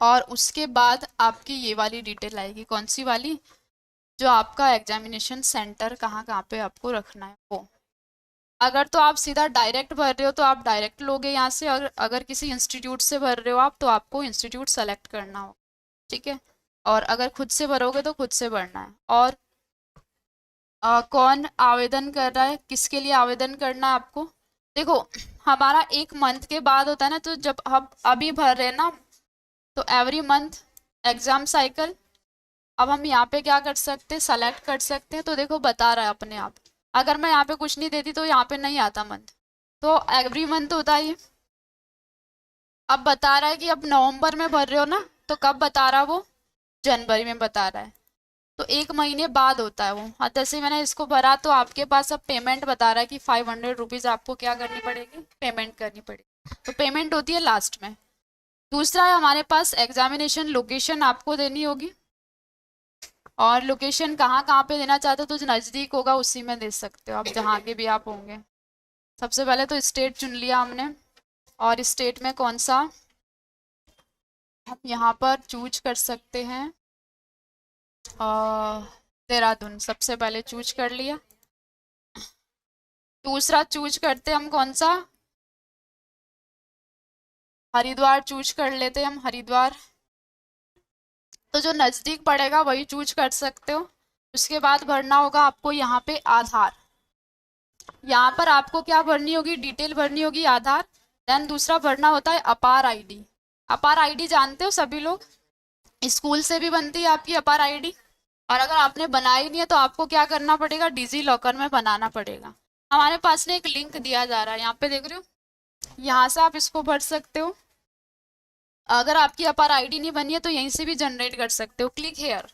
और उसके बाद आपकी ये वाली डिटेल आएगी, कौन सी वाली, जो आपका एग्जामिनेशन सेंटर कहाँ कहाँ पे आपको रखना है वो। अगर तो आप सीधा डायरेक्ट भर रहे हो तो आप डायरेक्ट लोगे यहाँ से, और अगर किसी इंस्टीट्यूट से भर रहे हो आप तो आपको इंस्टीट्यूट सेलेक्ट करना हो, ठीक है। और अगर खुद से भरोगे तो खुद से भरना है। और कौन आवेदन कर रहा है, किसके लिए आवेदन करना है आपको, देखो हमारा 1 मंथ के बाद होता है ना, तो जब हम अभी भर रहे हैं ना, तो एवरी मंथ एग्जाम साइकिल, अब हम यहाँ पे क्या कर सकते हैं, सेलेक्ट कर सकते हैं। तो देखो बता रहा है अपने आप, अगर मैं यहाँ पे कुछ नहीं देती तो यहाँ पे नहीं आता मंथ, तो एवरी मंथ होता है ये। अब बता रहा है कि अब नवंबर में भर रहे हो ना, तो कब बता रहा है वो, जनवरी में बता रहा है, तो 1 महीने बाद होता है वो। हाँ, जैसे मैंने इसको भरा तो आपके पास अब पेमेंट बता रहा है कि 500 रुपीज़ आपको क्या करनी पड़ेगी, पेमेंट करनी पड़ेगी, तो पेमेंट होती है लास्ट में। दूसरा है हमारे पास एग्जामिनेशन लोकेशन आपको देनी होगी, और लोकेशन कहाँ कहाँ पे देना चाहते हो, तो जो नज़दीक होगा उसी में दे सकते हो आप, जहाँ के भी आप होंगे। सबसे पहले तो स्टेट चुन लिया हमने, और स्टेट में कौन सा हम यहाँ पर चूज कर सकते हैं, देहरादून सबसे पहले चूज कर लिया। दूसरा चूज करते हम कौन सा, हरिद्वार चूज कर लेते हम, हरिद्वार, तो जो नज़दीक पड़ेगा वही चूज कर सकते हो। उसके बाद भरना होगा आपको यहाँ पे आधार, यहाँ पर आपको क्या भरनी होगी, डिटेल भरनी होगी आधार। देन दूसरा भरना होता है अपार आईडी, अपार आईडी जानते हो सभी लोग, स्कूल से भी बनती है आपकी अपार आईडी, और अगर आपने बनाई नहीं है तो आपको क्या करना पड़ेगा, डिजी लॉकर में बनाना पड़ेगा। हमारे पास ने एक लिंक दिया जा रहा है, यहाँ पे देख रहे हो, यहाँ से आप इसको भर सकते हो। अगर आपकी अपार आईडी नहीं बनी है तो यहीं से भी जनरेट कर सकते हो, क्लिक हेयर,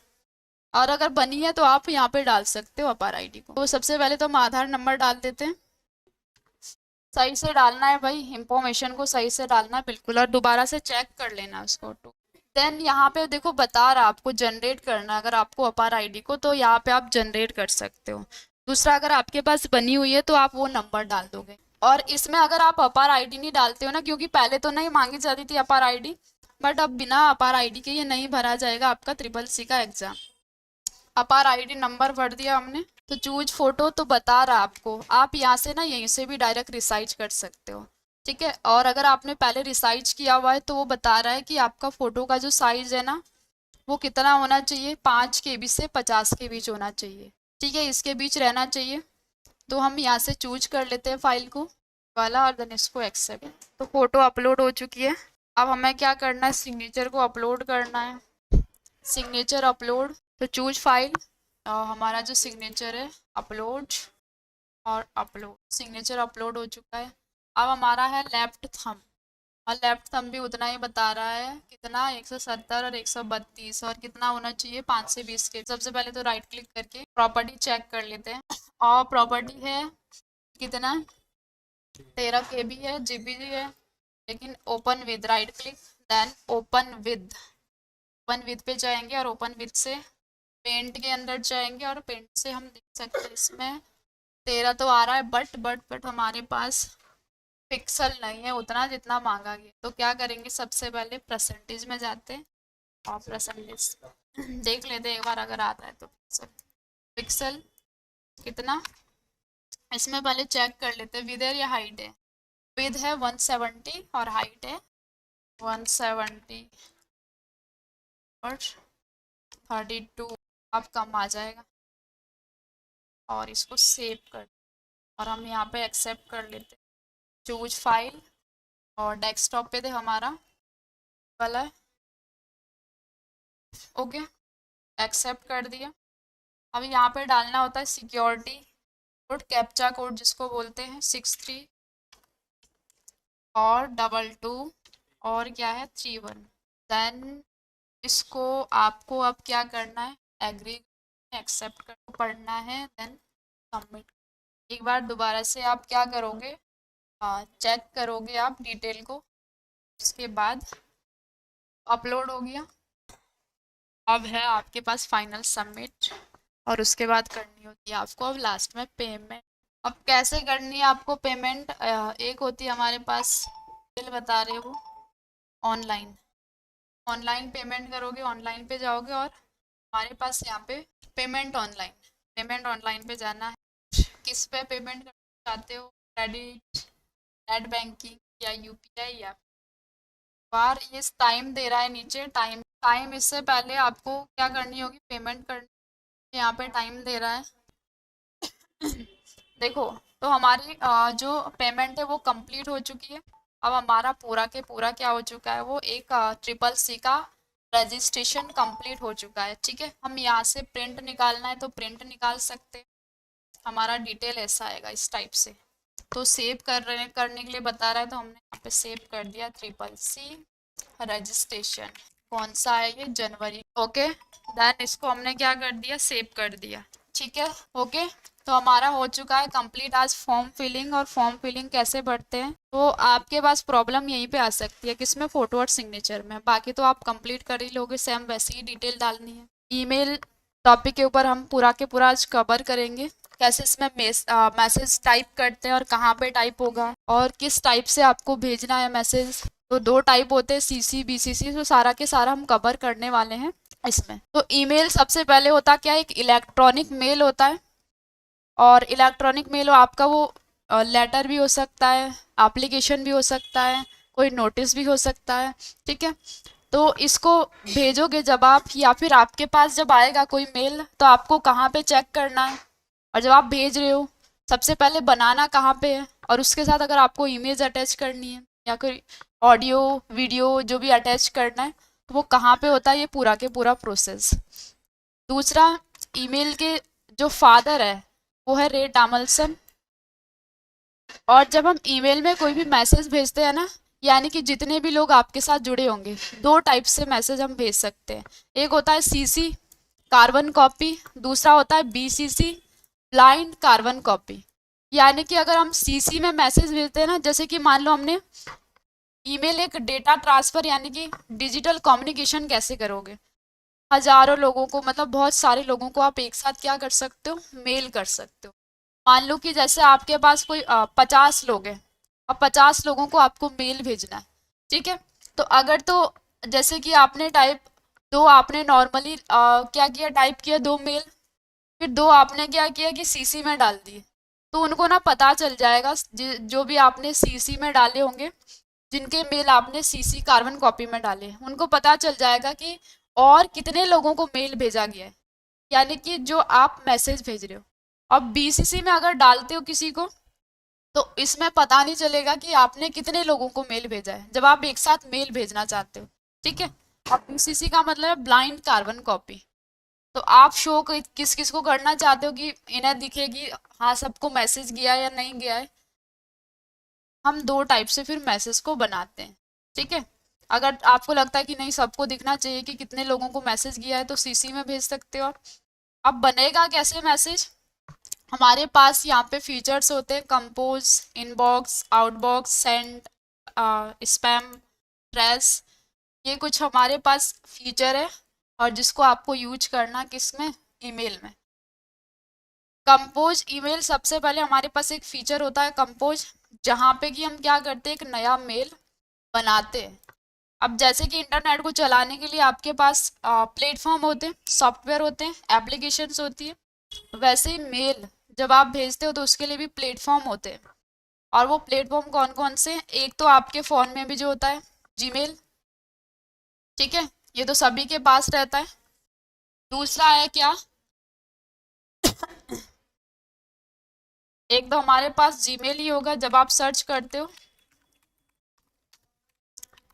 और अगर बनी है तो आप यहाँ पे डाल सकते हो अपार आईडी को। तो सबसे पहले तो हम आधार नंबर डाल देते हैं, सही से डालना है भाई, इंफॉर्मेशन को सही से डालना है बिल्कुल, और दोबारा से चेक कर लेना उसको। देन यहाँ पे देखो बता रहा आपको जनरेट करना, अगर आपको अपार आईडी को, तो यहाँ पे आप जनरेट कर सकते हो। दूसरा अगर आपके पास बनी हुई है तो आप वो नंबर डाल दोगे। और इसमें अगर आप अपार आईडी नहीं डालते हो ना, क्योंकि पहले तो नहीं मांगी जाती थी अपार आईडी, बट अब बिना अपार आईडी के ये नहीं भरा जाएगा आपका CCC का एग्जाम। अपार आईडी नंबर भर दिया हमने, तो चूज फोटो तो बता रहा आपको, आप यहाँ से ना यहीं से भी डायरेक्ट रिसाइज कर सकते हो, ठीक है। और अगर आपने पहले रिसाइज किया हुआ है तो वो बता रहा है कि आपका फ़ोटो का जो साइज़ है ना, वो कितना होना चाहिए, 5 KB से 50 के बीच होना चाहिए, ठीक है, इसके बीच रहना चाहिए। तो हम यहाँ से चूज कर लेते हैं फाइल को वाला और देन इसको एक्सेप्ट। तो फोटो अपलोड हो चुकी है। अब हमें क्या करना है, सिग्नेचर को अपलोड करना है। सिग्नेचर अपलोड, तो चूज फाइल, हमारा जो सिग्नेचर है अपलोड और अपलोड। सिग्नेचर अपलोड हो चुका है। अब हमारा है लेफ्ट थंब, और लेफ्ट थंब भी उतना ही बता रहा है कितना 170 और 132 और कितना होना चाहिए 520 के। सबसे पहले तो राइट क्लिक करके प्रॉपर्टी चेक कर लेते हैं, और प्रॉपर्टी है कितना 13 KB है, GB है, लेकिन open with, right click then open with, open with पे जाएंगे और ओपन विद से पेंट के अंदर जाएंगे और पेंट से हम देख सकते हैं इसमें 13 तो आ रहा है, बट हमारे पास पिक्सल नहीं है उतना जितना मांगा गया। तो क्या करेंगे, सबसे पहले परसेंटेज में जाते हैं और परसेंटेज देख लेते हैं एक बार अगर आता है तो। पिक्सल कितना, इसमें पहले चेक कर लेते हैं विद है या हाइट है। विद है 170 और हाइट है 170 और 32, अब कम आ जाएगा और इसको सेव कर और हम यहाँ पे एक्सेप्ट कर लेते हैं। चूज फाइल और डेस्कटॉप पे थे हमारा वाला, ओके एक्सेप्ट कर दिया। अब यहाँ पे डालना होता है सिक्योरिटी कोड, कैप्चा कोड जिसको बोलते हैं 63 और 22 और क्या है 31। देन इसको आपको अब क्या करना है, एग्री एक्सेप्ट कर पढ़ना है, देन सबमिट। एक बार दोबारा से आप क्या करोगे, चेक करोगे आप डिटेल को, उसके बाद अपलोड हो गया। अब है आपके पास फाइनल सबमिट, और उसके बाद करनी होती है आपको अब लास्ट में पेमेंट। अब कैसे करनी है आपको पेमेंट, एक होती है हमारे पास बिल बता रहे हो ऑनलाइन, ऑनलाइन पेमेंट करोगे, ऑनलाइन पे जाओगे और हमारे पास यहाँ पे पेमेंट ऑनलाइन, पेमेंट ऑनलाइन पे जाना है। किस पे पेमेंट करना चाहते हो, क्रेडिट, नेट बैंकिंग या UPI, या बार ये टाइम दे रहा है नीचे, टाइम इससे पहले आपको क्या करनी होगी, पेमेंट करनी। यहाँ पे टाइम दे रहा है देखो, तो हमारी जो पेमेंट है वो कंप्लीट हो चुकी है। अब हमारा पूरा के पूरा क्या हो चुका है, वो एक CCC का रजिस्ट्रेशन कंप्लीट हो चुका है। ठीक है, हम यहाँ से प्रिंट निकालना है तो प्रिंट निकाल सकते हैं। हमारा डिटेल ऐसा आएगा इस टाइप से। तो सेव करने के लिए बता रहा है, तो हमने यहाँ पे सेव कर दिया CCC रजिस्ट्रेशन। कौन सा है ये, जनवरी, ओके। देन इसको हमने क्या कर दिया, सेव कर दिया। ठीक है, ओके। तो हमारा हो चुका है कंप्लीट आज फॉर्म फिलिंग। और फॉर्म फिलिंग कैसे भरते हैं, तो आपके पास प्रॉब्लम यहीं पे आ सकती है किसमें, फोटो और सिग्नेचर में। बाकी तो आप कंप्लीट कर ही लोगे, सेम वैसे ही डिटेल डालनी है। ईमेल टॉपिक के ऊपर हम पूरा के पूरा आज कवर करेंगे, कैसे इसमें मैसेज टाइप करते हैं और कहाँ पे टाइप होगा और किस टाइप से आपको भेजना है मैसेज। तो 2 टाइप होते हैं, CC BCC, तो सारा के सारा हम कवर करने वाले हैं इसमें। तो ईमेल सबसे पहले होता क्या है, एक इलेक्ट्रॉनिक मेल होता है, और इलेक्ट्रॉनिक मेल आपका वो लेटर भी हो सकता है, एप्लीकेशन भी हो सकता है, कोई नोटिस भी हो सकता है। ठीक है, तो इसको भेजोगे जब आप, या फिर आपके पास जब आएगा कोई मेल, तो आपको कहाँ पे चेक करना है, और जब आप भेज रहे हो सबसे पहले बनाना कहाँ पे है, और उसके साथ अगर आपको इमेज अटैच करनी है या कोई ऑडियो वीडियो जो भी अटैच करना है, तो वो कहाँ पे होता है, ये पूरा के पूरा प्रोसेस। दूसरा, ईमेल के जो फादर है वो है रे डामल्सन, और जब हम ईमेल में कोई भी मैसेज भेजते हैं ना, यानी कि जितने भी लोग आपके साथ जुड़े होंगे, 2 टाइप से मैसेज हम भेज सकते हैं। एक होता है CC कार्बन कॉपी, दूसरा होता है BCC ब्लाइंड कार्बन कॉपी। यानी कि अगर हम CC में मैसेज भेजते हैं ना, जैसे कि मान लो हमने ईमेल एक डेटा ट्रांसफर यानी कि डिजिटल कम्युनिकेशन कैसे करोगे, हजारों लोगों को, मतलब बहुत सारे लोगों को आप एक साथ क्या कर सकते हो, मेल कर सकते हो। मान लो कि जैसे आपके पास कोई 50 लोग हैं और 50 लोगों को आपको मेल भेजना है। ठीक है, तो अगर तो जैसे कि आपने टाइप 2 आपने नॉर्मली क्या किया, टाइप किया 2 मेल, फिर 2 आपने क्या किया कि CC में डाल दिए, तो उनको ना पता चल जाएगा, जो भी आपने CC में डाले होंगे, जिनके मेल आपने CC कार्बन कॉपी में डाले, उनको पता चल जाएगा कि और कितने लोगों को मेल भेजा गया है, यानी कि जो आप मैसेज भेज रहे हो। अब बीसीसी में अगर डालते हो किसी को तो इसमें पता नहीं चलेगा कि आपने कितने लोगों को मेल भेजा है जब आप एक साथ मेल भेजना चाहते हो। ठीक है। अब बीसीसी का मतलब है ब्लाइंड कार्बन कॉपी। तो आप शो किस किस को करना चाहते हो कि इन्हें दिखेगी हाँ सबको मैसेज गया या नहीं गया है। हम दो टाइप से फिर मैसेज को बनाते हैं। ठीक है। अगर आपको लगता है कि नहीं सबको दिखना चाहिए कि कितने लोगों को मैसेज गया है तो सीसी में भेज सकते हो आप। अब बनेगा कैसे मैसेज, हमारे पास यहाँ पे फीचर्स होते हैं compose, inbox, outbox, send, spam, trace. ये कुछ हमारे पास फीचर है और जिसको आपको यूज करना किसमें, ईमेल में। कंपोज ईमेल, सबसे पहले हमारे पास एक फीचर होता है कंपोज, जहाँ पे कि हम क्या करते हैं एक नया मेल बनाते हैं। अब जैसे कि इंटरनेट को चलाने के लिए आपके पास प्लेटफॉर्म होते हैं, सॉफ्टवेयर होते हैं, एप्लीकेशंस होती है, वैसे ही मेल जब आप भेजते हो तो उसके लिए भी प्लेटफॉर्म होते हैं। और वो प्लेटफॉर्म कौन कौन से हैं, एक तो आपके फ़ोन में भी जो होता है जीमेल। ठीक है, ये तो सभी के पास रहता है। दूसरा है क्या, एक तो हमारे पास जीमेल ही होगा जब आप सर्च करते हो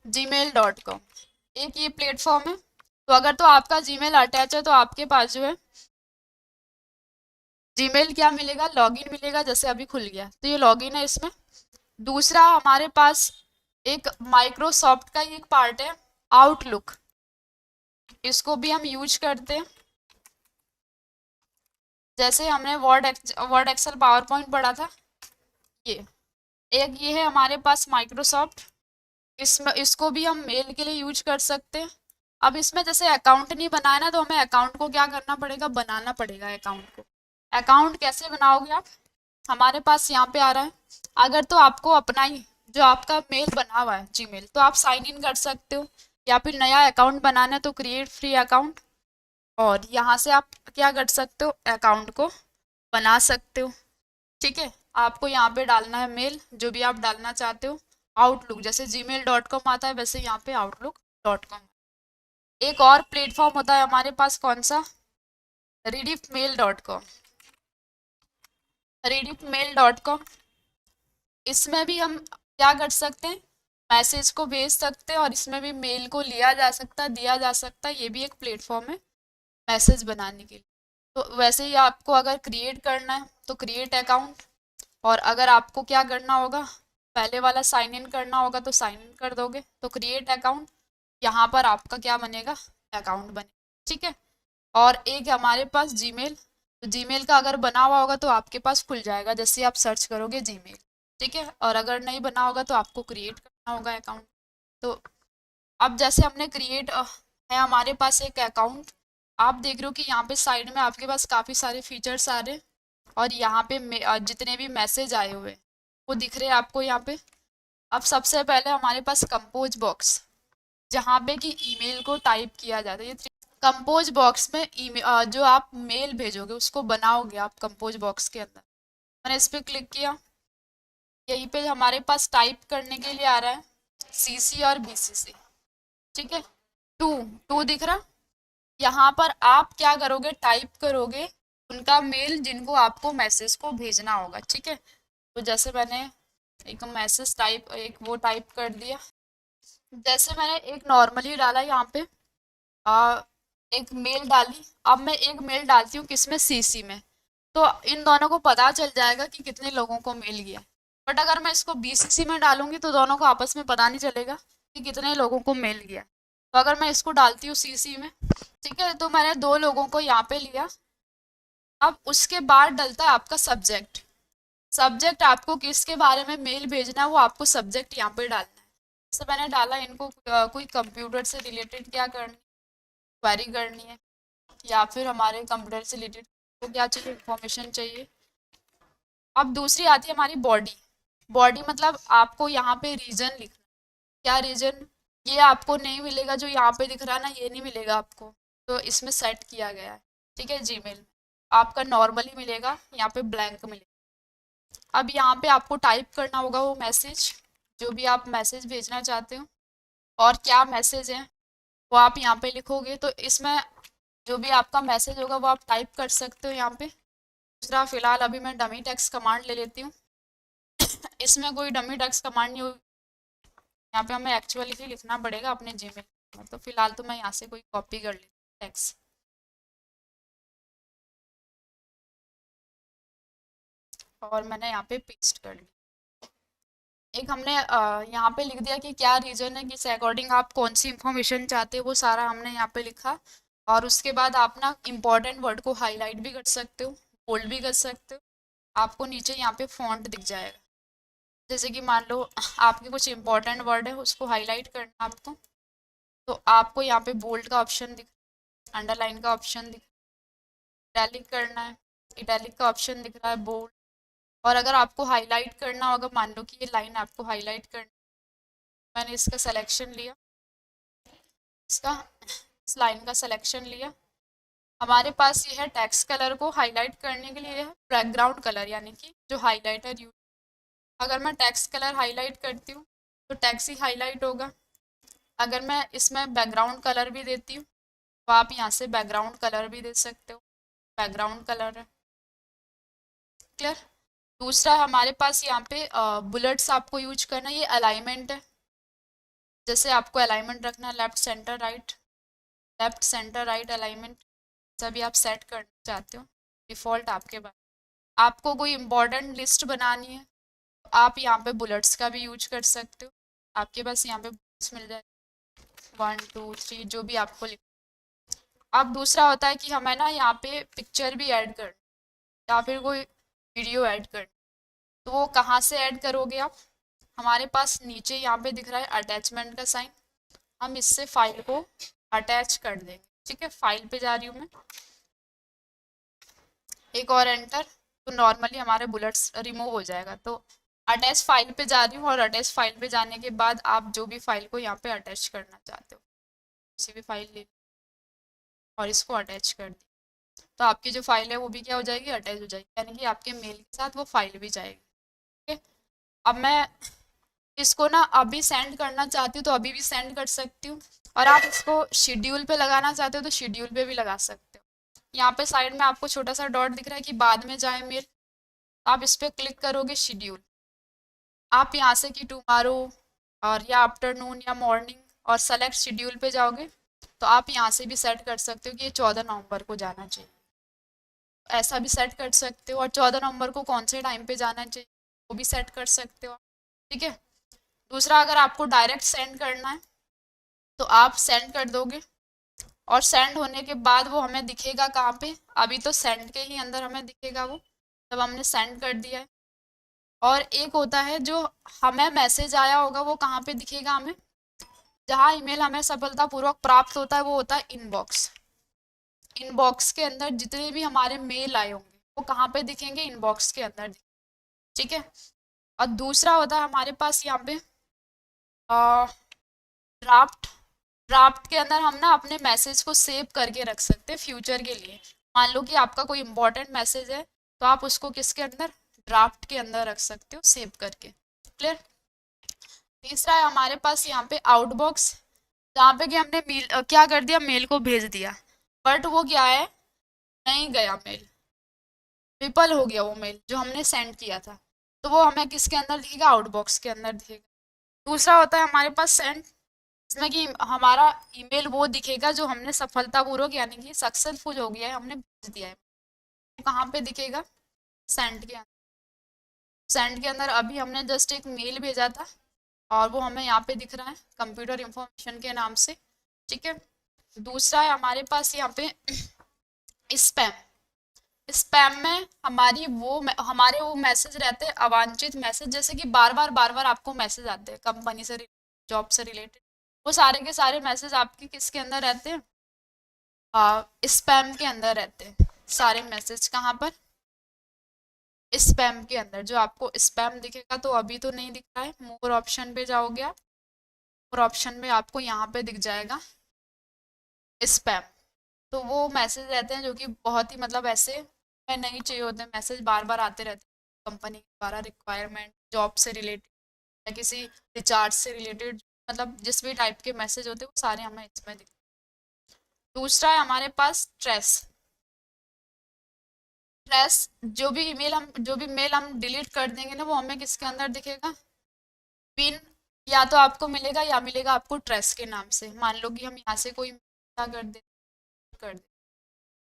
gmail.com, एक ये प्लेटफॉर्म है। तो अगर तो आपका जीमेल अटैच है तो आपके पास जो है जीमेल क्या मिलेगा, लॉगिन मिलेगा, जैसे अभी खुल गया तो ये लॉगिन है इसमें। दूसरा हमारे पास एक माइक्रोसॉफ्ट का एक पार्ट है आउटलुक, इसको भी हम यूज करते हैं। जैसे हमने वर्ड एक्सेल पावर पॉइंट पढ़ा था, ये एक ये है हमारे पास माइक्रोसॉफ्ट, इसमें इसको भी हम मेल के लिए यूज कर सकते हैं। अब इसमें जैसे अकाउंट नहीं बनाया ना तो हमें अकाउंट को क्या करना पड़ेगा, बनाना पड़ेगा अकाउंट को। अकाउंट कैसे बनाओगे आप, हमारे पास यहाँ पे आ रहा है, अगर तो आपको अपना ही जो आपका मेल बना हुआ है जीमेल तो आप साइन इन कर सकते हो, या फिर नया अकाउंट बनाना है तो क्रिएट फ्री अकाउंट, और यहाँ से आप क्या कर सकते हो अकाउंट को बना सकते हो। ठीक है, आपको यहाँ पे डालना है मेल जो भी आप डालना चाहते हो, आउटलुक जैसे gmail.com आता है वैसे यहाँ पे outlook.com। एक और प्लेटफॉर्म होता है हमारे पास कौन सा, rediffmail.com, rediffmail.com, इसमें भी हम क्या कर सकते हैं, मैसेज को भेज सकते हैं और इसमें भी मेल को लिया जा सकता है, दिया जा सकता है, ये भी एक प्लेटफॉर्म है मैसेज बनाने के लिए। तो वैसे ही आपको अगर क्रिएट करना है तो क्रिएट अकाउंट, और अगर आपको क्या करना होगा पहले वाला साइन इन करना होगा तो साइन इन कर दोगे तो क्रिएट अकाउंट, यहाँ पर आपका क्या बनेगा, अकाउंट बने। ठीक है, और एक हमारे पास जीमेल, तो जीमेल का अगर बना हुआ होगा तो आपके पास खुल जाएगा जैसे आप सर्च करोगे जीमेल। ठीक है, और अगर नहीं बना होगा तो आपको क्रिएट करना होगा अकाउंट। तो अब जैसे हमने क्रिएट है हमारे पास एक अकाउंट, आप देख रहे हो कि यहाँ पे साइड में आपके पास काफ़ी सारे फीचर्स आ रहे हैं, और यहाँ पे जितने भी मैसेज आए हुए वो दिख रहे हैं आपको यहाँ पे। अब सबसे पहले हमारे पास कंपोज बॉक्स, जहाँ पे कि ईमेल को टाइप किया जाता है, ये कंपोज बॉक्स में ईमेल जो आप मेल भेजोगे उसको बनाओगे आप कंपोज बॉक्स के अंदर। मैंने इस पर क्लिक किया, यहीं पे हमारे पास टाइप करने के लिए आ रहा है सीसी और बीसीसी। ठीक है, टू टू दिख रहा, यहाँ पर आप क्या करोगे, टाइप करोगे उनका मेल जिनको आपको मैसेज को भेजना होगा। ठीक है, तो जैसे मैंने एक मैसेज टाइप एक वो टाइप कर दिया, जैसे मैंने एक नॉर्मली डाला यहाँ पे एक मेल डाली, अब मैं एक मेल डालती हूँ किसमें, सीसी में, तो इन दोनों को पता चल जाएगा कि कितने लोगों को मेल गया। बट अगर मैं इसको बीसीसी में डालूंगी तो दोनों को आपस में पता नहीं चलेगा कि कितने लोगों को मेल गया। तो अगर मैं इसको डालती हूँ सीसी में, ठीक है, तो मैंने दो लोगों को यहाँ पे लिया। अब उसके बाद डलता है आपका सब्जेक्ट, सब्जेक्ट आपको किसके बारे में मेल भेजना है वो आपको सब्जेक्ट यहाँ पे डालना है। जैसे मैंने डाला इनको कोई कंप्यूटर से रिलेटेड क्या करनी, क्वेरी करनी है, या फिर हमारे कंप्यूटर से रिलेटेड को क्या चाहिए, इंफॉर्मेशन चाहिए। अब दूसरी आती है हमारी बॉडी, बॉडी मतलब आपको यहाँ पे रीजन लिखना, क्या रीजन, ये आपको नहीं मिलेगा जो यहाँ पे दिख रहा है ना, ये नहीं मिलेगा आपको, तो इसमें सेट किया गया है। ठीक है, जीमेल आपका नॉर्मली मिलेगा, यहाँ पे ब्लैंक मिलेगा। अब यहाँ पे आपको टाइप करना होगा वो मैसेज, जो भी आप मैसेज भेजना चाहते हो और क्या मैसेज है वो आप यहाँ पे लिखोगे। तो इसमें जो भी आपका मैसेज होगा वो आप टाइप कर सकते हो यहाँ पे, दूसरा फिलहाल अभी मैं डमी टेक्स्ट कमांड ले लेती हूँ। इसमें कोई डमी टेक्स्ट कमांड नहीं होगी, यहाँ पे हमें एक्चुअली ही लिखना पड़ेगा अपने जीमेल में। तो फिलहाल तो मैं यहाँ से कोई कॉपी कर लेती हूँ टेक्स्ट, और मैंने यहाँ पे पेस्ट कर लिया। एक हमने यहाँ पे लिख दिया कि क्या रीजन है, किस अकॉर्डिंग आप कौन सी इंफॉर्मेशन चाहते हो, वो सारा हमने यहाँ पे लिखा। और उसके बाद आप ना इम्पॉर्टेंट वर्ड को हाईलाइट भी कर सकते हो, बोल्ड भी कर सकते हो। आपको नीचे यहाँ पे फॉन्ट दिख जाएगा, जैसे कि मान लो आपके कुछ इंपॉर्टेंट वर्ड है उसको हाईलाइट करना आपको, तो आपको यहाँ पे बोल्ड का ऑप्शन दिख, अंडरलाइन का ऑप्शन दिख, इटैलिक करना है, इटैलिक का ऑप्शन दिख रहा है, बोल्ड। और अगर आपको हाईलाइट करना होगा, मान लो कि ये लाइन आपको हाईलाइट करना, मैंने इसका सिलेक्शन लिया, इसका इस लाइन का सिलेक्शन लिया। हमारे पास ये है टेक्स्ट कलर को हाईलाइट करने के लिए है बैकग्राउंड कलर, यानी कि जो हाईलाइटर यूज। अगर मैं टेक्स्ट कलर हाईलाइट करती हूँ तो टेक्स्ट ही हाईलाइट होगा। अगर मैं इसमें बैकग्राउंड कलर भी देती हूँ तो आप यहाँ से बैकग्राउंड कलर भी दे सकते हो, बैकग्राउंड कलर है। क्लियर। दूसरा हमारे पास यहाँ पे बुलेट्स आपको यूज करना, ये अलाइनमेंट है। जैसे आपको अलाइनमेंट रखना है left centre right, left centre right alignment सभी आप सेट करना चाहते हो, डिफ़ॉल्ट आपके पास। आपको कोई इम्पोर्टेंट लिस्ट बनानी है तो आप यहाँ पे बुलेट्स का भी यूज कर सकते हो। आपके पास यहाँ पे बुलेट्स मिल जाए 1 2 3 जो भी आपको लिख। अब दूसरा होता है कि हमें ना यहाँ पे पिक्चर भी ऐड कर या फिर कोई वीडियो ऐड कर, तो वो कहाँ से ऐड करोगे आप। हमारे पास नीचे यहाँ पे दिख रहा है अटैचमेंट का साइन, हम इससे फाइल को अटैच कर देंगे। ठीक है, फाइल पे जा रही हूँ मैं, एक और एंटर, तो नॉर्मली हमारे बुलेट्स रिमूव हो जाएगा। तो अटैच फाइल पे जा रही हूँ, और अटैच फाइल पे जाने के बाद आप जो भी फाइल को यहाँ पे अटैच करना चाहते हो, किसी भी फाइल ले और इसको अटैच कर दी, तो आपकी जो फाइल है वो भी क्या हो जाएगी, अटैच हो जाएगी, यानी कि आपके मेल के साथ वो फाइल भी जाएगी। ठीक है, अब मैं इसको ना अभी सेंड करना चाहती हूँ तो अभी भी सेंड कर सकती हूँ, और आप इसको शेड्यूल पे लगाना चाहते हो तो शेड्यूल पे भी लगा सकते हो। यहाँ पे साइड में आपको छोटा सा डॉट दिख रहा है कि बाद में जाए मेल, आप इस पर क्लिक करोगे शेड्यूल। आप यहाँ से कि टुमारो और या आफ्टरनून या मॉर्निंग और सेलेक्ट शेड्यूल पे जाओगे, तो आप यहाँ से भी सेट कर सकते हो कि ये 14 नवंबर को जाना चाहिए, ऐसा भी सेट कर सकते हो। और 14 नवंबर को कौन से टाइम पे जाना चाहिए वो भी सेट कर सकते हो। ठीक है, दूसरा अगर आपको डायरेक्ट सेंड करना है तो आप सेंड कर दोगे, और सेंड होने के बाद वो हमें दिखेगा कहाँ पे, अभी तो सेंड के ही अंदर हमें दिखेगा वो, तब हमने सेंड कर दिया है। और एक होता है जो हमें मैसेज आया होगा, वो कहाँ पे दिखेगा हमें, जहाँ ईमेल हमें सफलतापूर्वक प्राप्त होता है वो होता है इनबॉक्स। इनबॉक्स के अंदर जितने भी हमारे मेल आए होंगे वो कहाँ पे दिखेंगे, इनबॉक्स के अंदर। ठीक है, और दूसरा होता है हमारे पास यहाँ पे ड्राफ्ट। ड्राफ्ट के अंदर हम ना अपने मैसेज को सेव करके रख सकते हैं फ्यूचर के लिए। मान लो कि आपका कोई इंपॉर्टेंट मैसेज है तो आप उसको किसके अंदर, ड्राफ्ट के अंदर रख सकते हो सेव करके। क्लियर। तीसरा है हमारे पास यहाँ पे आउटबॉक्स, जहाँ पे कि हमने मेल क्या कर दिया, मेल को भेज दिया, बट वो क्या है, नहीं गया मेल, विफल हो गया वो मेल जो हमने सेंड किया था, तो वो हमें किसके अंदर दिखेगा, आउटबॉक्स के अंदर दिखेगा। दूसरा होता है हमारे पास सेंड, इसमें कि हमारा ईमेल वो दिखेगा जो हमने सफलतापूर्वक यानी कि सक्सेसफुल हो गया है, हमने भेज दिया है। तो कहाँ पे दिखेगा, सेंड के अंदर। सेंड के अंदर अभी हमने जस्ट एक मेल भेजा था और वो हमें यहाँ पे दिख रहा है कंप्यूटर इंफॉर्मेशन के नाम से। ठीक है, दूसरा है हमारे पास यहाँ पे स्पैम। स्पैम में हमारे वो मैसेज रहते हैं अवांछित मैसेज, जैसे कि बार बार आपको मैसेज आते हैं कंपनी से, जॉब से रिलेटेड, वो सारे के सारे मैसेज आपके किसके अंदर रहते हैं, स्पैम के अंदर रहते हैं। सारे मैसेज कहाँ पर, स्पैम के अंदर। जो आपको स्पैम दिखेगा, तो अभी तो नहीं दिख रहा है, मोर ऑप्शन पे जाओगे आप, मोर ऑप्शन में आपको यहाँ पे दिख जाएगा स्पैम। तो वो मैसेज रहते हैं जो कि बहुत ही मतलब ऐसे हमें नहीं चाहिए होते, मैसेज बार बार आते रहते हैं कंपनी के द्वारा, रिक्वायरमेंट जॉब से रिलेटेड या किसी रिचार्ज से रिलेटेड, मतलब जिस भी टाइप के मैसेज होते हैं वो सारे हमें इसमें दिखते हैं। दूसरा है हमारे पास ट्रेस। ट्रेस, जो भी मेल हम डिलीट कर देंगे ना, वो हमें किसके अंदर दिखेगा, पिन, या तो आपको मिलेगा या मिलेगा आपको ट्रेस के नाम से। मान लो कि हम यहाँ से कोई क्या कर दे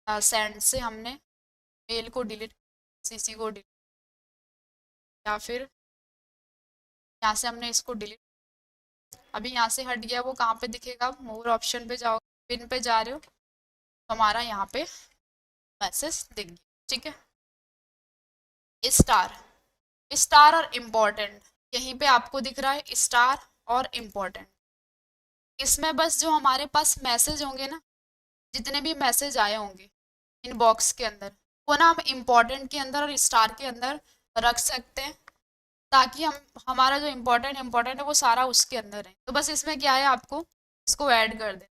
सेंड से हमने मेल को डिलीट, सीसी को डिलीट, या फिर यहाँ से हमने इसको डिलीट, अभी यहाँ से हट गया, वो कहाँ पे दिखेगा, मोर ऑप्शन पे जाओ, पिन पे जा रहे हो तो हमारा यहाँ पे मैसेज दिख गया। ठीक है, स्टार, स्टार और इम्पोर्टेंट, यहीं पे आपको दिख रहा है स्टार और इम्पोर्टेंट। इसमें बस जो हमारे पास मैसेज होंगे ना, जितने भी मैसेज आए होंगे इनबॉक्स के अंदर, वो ना हम इम्पोर्टेंट के अंदर और स्टार के अंदर रख सकते हैं, ताकि हम हमारा जो इम्पोर्टेंट है वो सारा उसके अंदर है। तो बस इसमें क्या है, आपको इसको ऐड कर दें,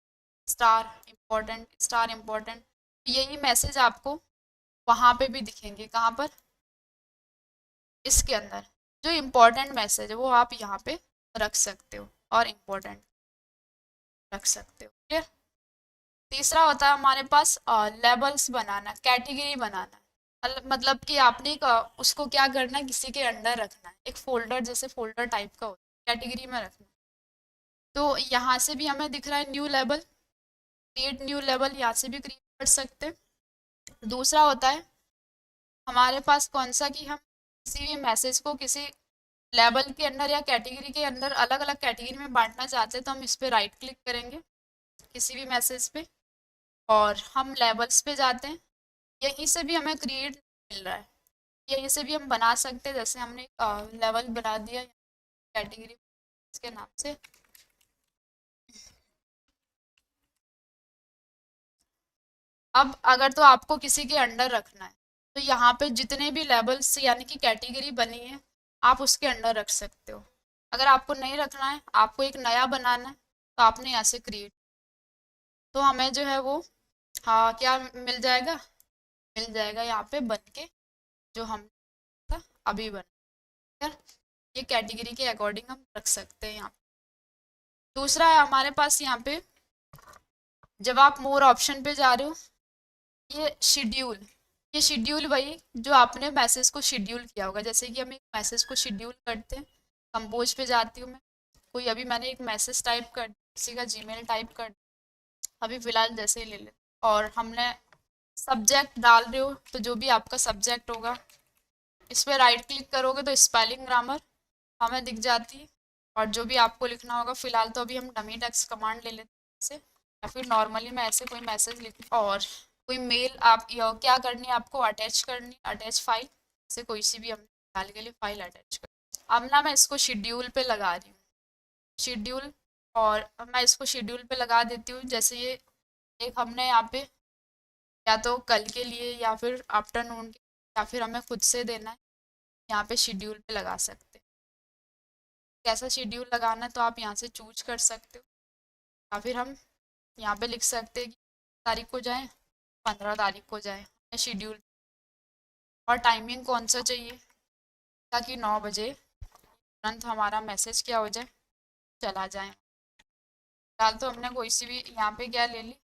स्टार इम्पोर्टेंट, यही मैसेज आपको वहाँ पे भी दिखेंगे, कहाँ पर, इसके अंदर। जो इम्पोर्टेंट मैसेज है वो आप यहाँ पे रख सकते हो और इम्पोर्टेंट रख सकते हो। क्लियर। तीसरा होता है हमारे पास लेबल्स बनाना, कैटेगरी बनाना। मतलब कि आपने उसको क्या करना है, किसी के अंडर रखना है, एक फोल्डर, जैसे फोल्डर टाइप का होता है, कैटेगरी में रखना है। तो यहाँ से भी हमें दिख रहा है new label, create new label, यहाँ से भी क्रिएट कर सकते हैं। दूसरा होता है हमारे पास कौन सा, कि हम किसी भी मैसेज को किसी लेबल के अंदर या कैटेगरी के अंदर अलग अलग कैटेगरी में बांटना चाहते हैं, तो हम इस पर राइट क्लिक करेंगे किसी भी मैसेज पे और हम लेबल्स पे जाते हैं। यहीं से भी हमें क्रिएट मिल रहा है, यहीं से भी हम बना सकते हैं। जैसे हमने लेवल बना दिया कैटेगरी के नाम से, अब अगर तो आपको किसी के अंडर रखना है तो यहाँ पे जितने भी लेबल्स यानी कि कैटेगरी बनी है आप उसके अंडर रख सकते हो। अगर आपको नहीं रखना है, आपको एक नया बनाना है, तो आपने यहाँ से क्रिएट, तो हमें जो है वो हाँ क्या मिल जाएगा, यहाँ पे बन के जो हम था अभी बन, ये कैटेगरी के अकॉर्डिंग हम रख सकते हैं यहाँ। दूसरा है हमारे पास यहाँ पे, जब आप मोर ऑप्शन पे जा रहे हो, ये शेड्यूल, ये शेड्यूल वही जो आपने मैसेज को शेड्यूल किया होगा। जैसे कि हम एक मैसेज को शेड्यूल करते हैं, कंपोज पे जाती हूँ मैं, कोई अभी मैंने एक मैसेज टाइप कर, किसी का जीमेल टाइप कर, अभी फिलहाल जैसे ही ले ले, और हमने सब्जेक्ट डाल रहे हो तो जो भी आपका सब्जेक्ट होगा, इस पर राइट क्लिक करोगे तो स्पेलिंग ग्रामर हमें दिख जाती है, और जो भी आपको लिखना होगा, फिलहाल तो अभी हम डमी टेक्स्ट कमांड ले लेते हैं, या फिर नॉर्मली मैं ऐसे कोई मैसेज लिख, और कोई मेल आप क्या करनी है, आपको अटैच करनी, अटैच फाइल से कोई सी भी हम डाल के लिए फाइल अटैच कर। अब ना मैं इसको शेड्यूल पे लगा रही हूँ, शेड्यूल, और मैं इसको शेड्यूल पे लगा देती हूँ। जैसे ये एक हमने यहाँ पे या तो कल के लिए या फिर आफ्टरनून के, या फिर हमें खुद से देना है, यहाँ पे शेड्यूल पे लगा सकते हैं। कैसा शेड्यूल लगाना है तो आप यहाँ से चूज कर सकते हो, या फिर हम यहाँ पे लिख सकते हैं कि तारीख को जाए, 15 तारीख को जाए शेड्यूल, और टाइमिंग कौन सा चाहिए, ताकि 9 बजे तुरंत हमारा मैसेज क्या हो जाए, चला जाए। फिलहाल तो हमने कोई सी भी यहाँ पे क्या ले ली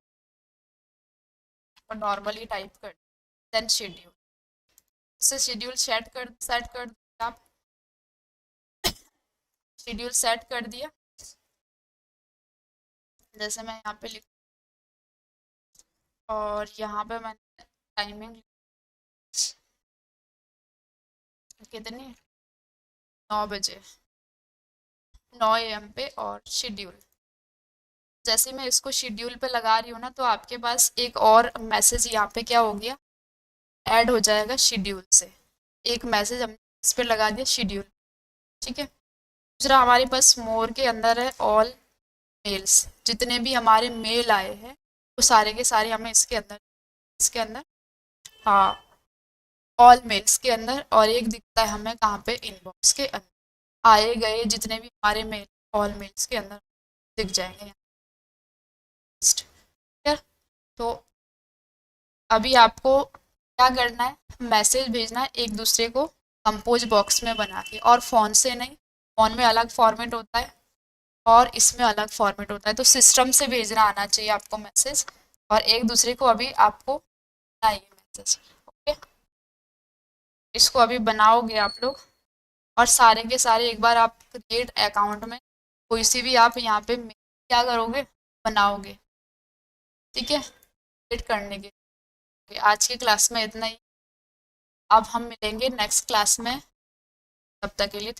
और नॉर्मली टाइप कर, देन शेड्यूल, इससे शेड्यूल सेट कर आप, शेड्यूल सेट कर दिया। जैसे मैं यहाँ पे लिख, और यहाँ पे मैंने टाइमिंग कितनी, 9 बजे, 9 AM पे, और शेड्यूल। जैसे मैं इसको शेड्यूल पे लगा रही हूँ ना, तो आपके पास एक और मैसेज यहाँ पे क्या हो गया, ऐड हो जाएगा शेड्यूल से, एक मैसेज हमने इस पे लगा दिया शेड्यूल। ठीक है। दूसरा हमारे पास मोर के अंदर है ऑल मेल्स, जितने भी हमारे मेल आए हैं वो सारे के सारे हमें इसके अंदर हाँ ऑल मेल्स के अंदर, और एक दिखता है हमें कहाँ पे, इनबॉक्स के अंदर आए गए जितने भी हमारे मेल ऑल मेल्स के अंदर दिख जाएंगे। ठीक, तो अभी आपको क्या करना है, मैसेज भेजना है एक दूसरे को कंपोज बॉक्स में बना के, और फ़ोन से नहीं, फ़ोन में अलग फॉर्मेट होता है और इसमें अलग फॉर्मेट होता है, तो सिस्टम से भेजना आना चाहिए आपको मैसेज, और एक दूसरे को अभी आपको बनाइए मैसेज। ओके। इसको अभी बनाओगे आप लोग, और सारे के सारे एक बार आप क्रिएट अकाउंट में कोई सी भी आप यहाँ पे क्या करोगे, बनाओगे। ठीक है, क्रिएट करने के आज की क्लास में इतना ही। अब हम मिलेंगे नेक्स्ट क्लास में, तब तक के लिए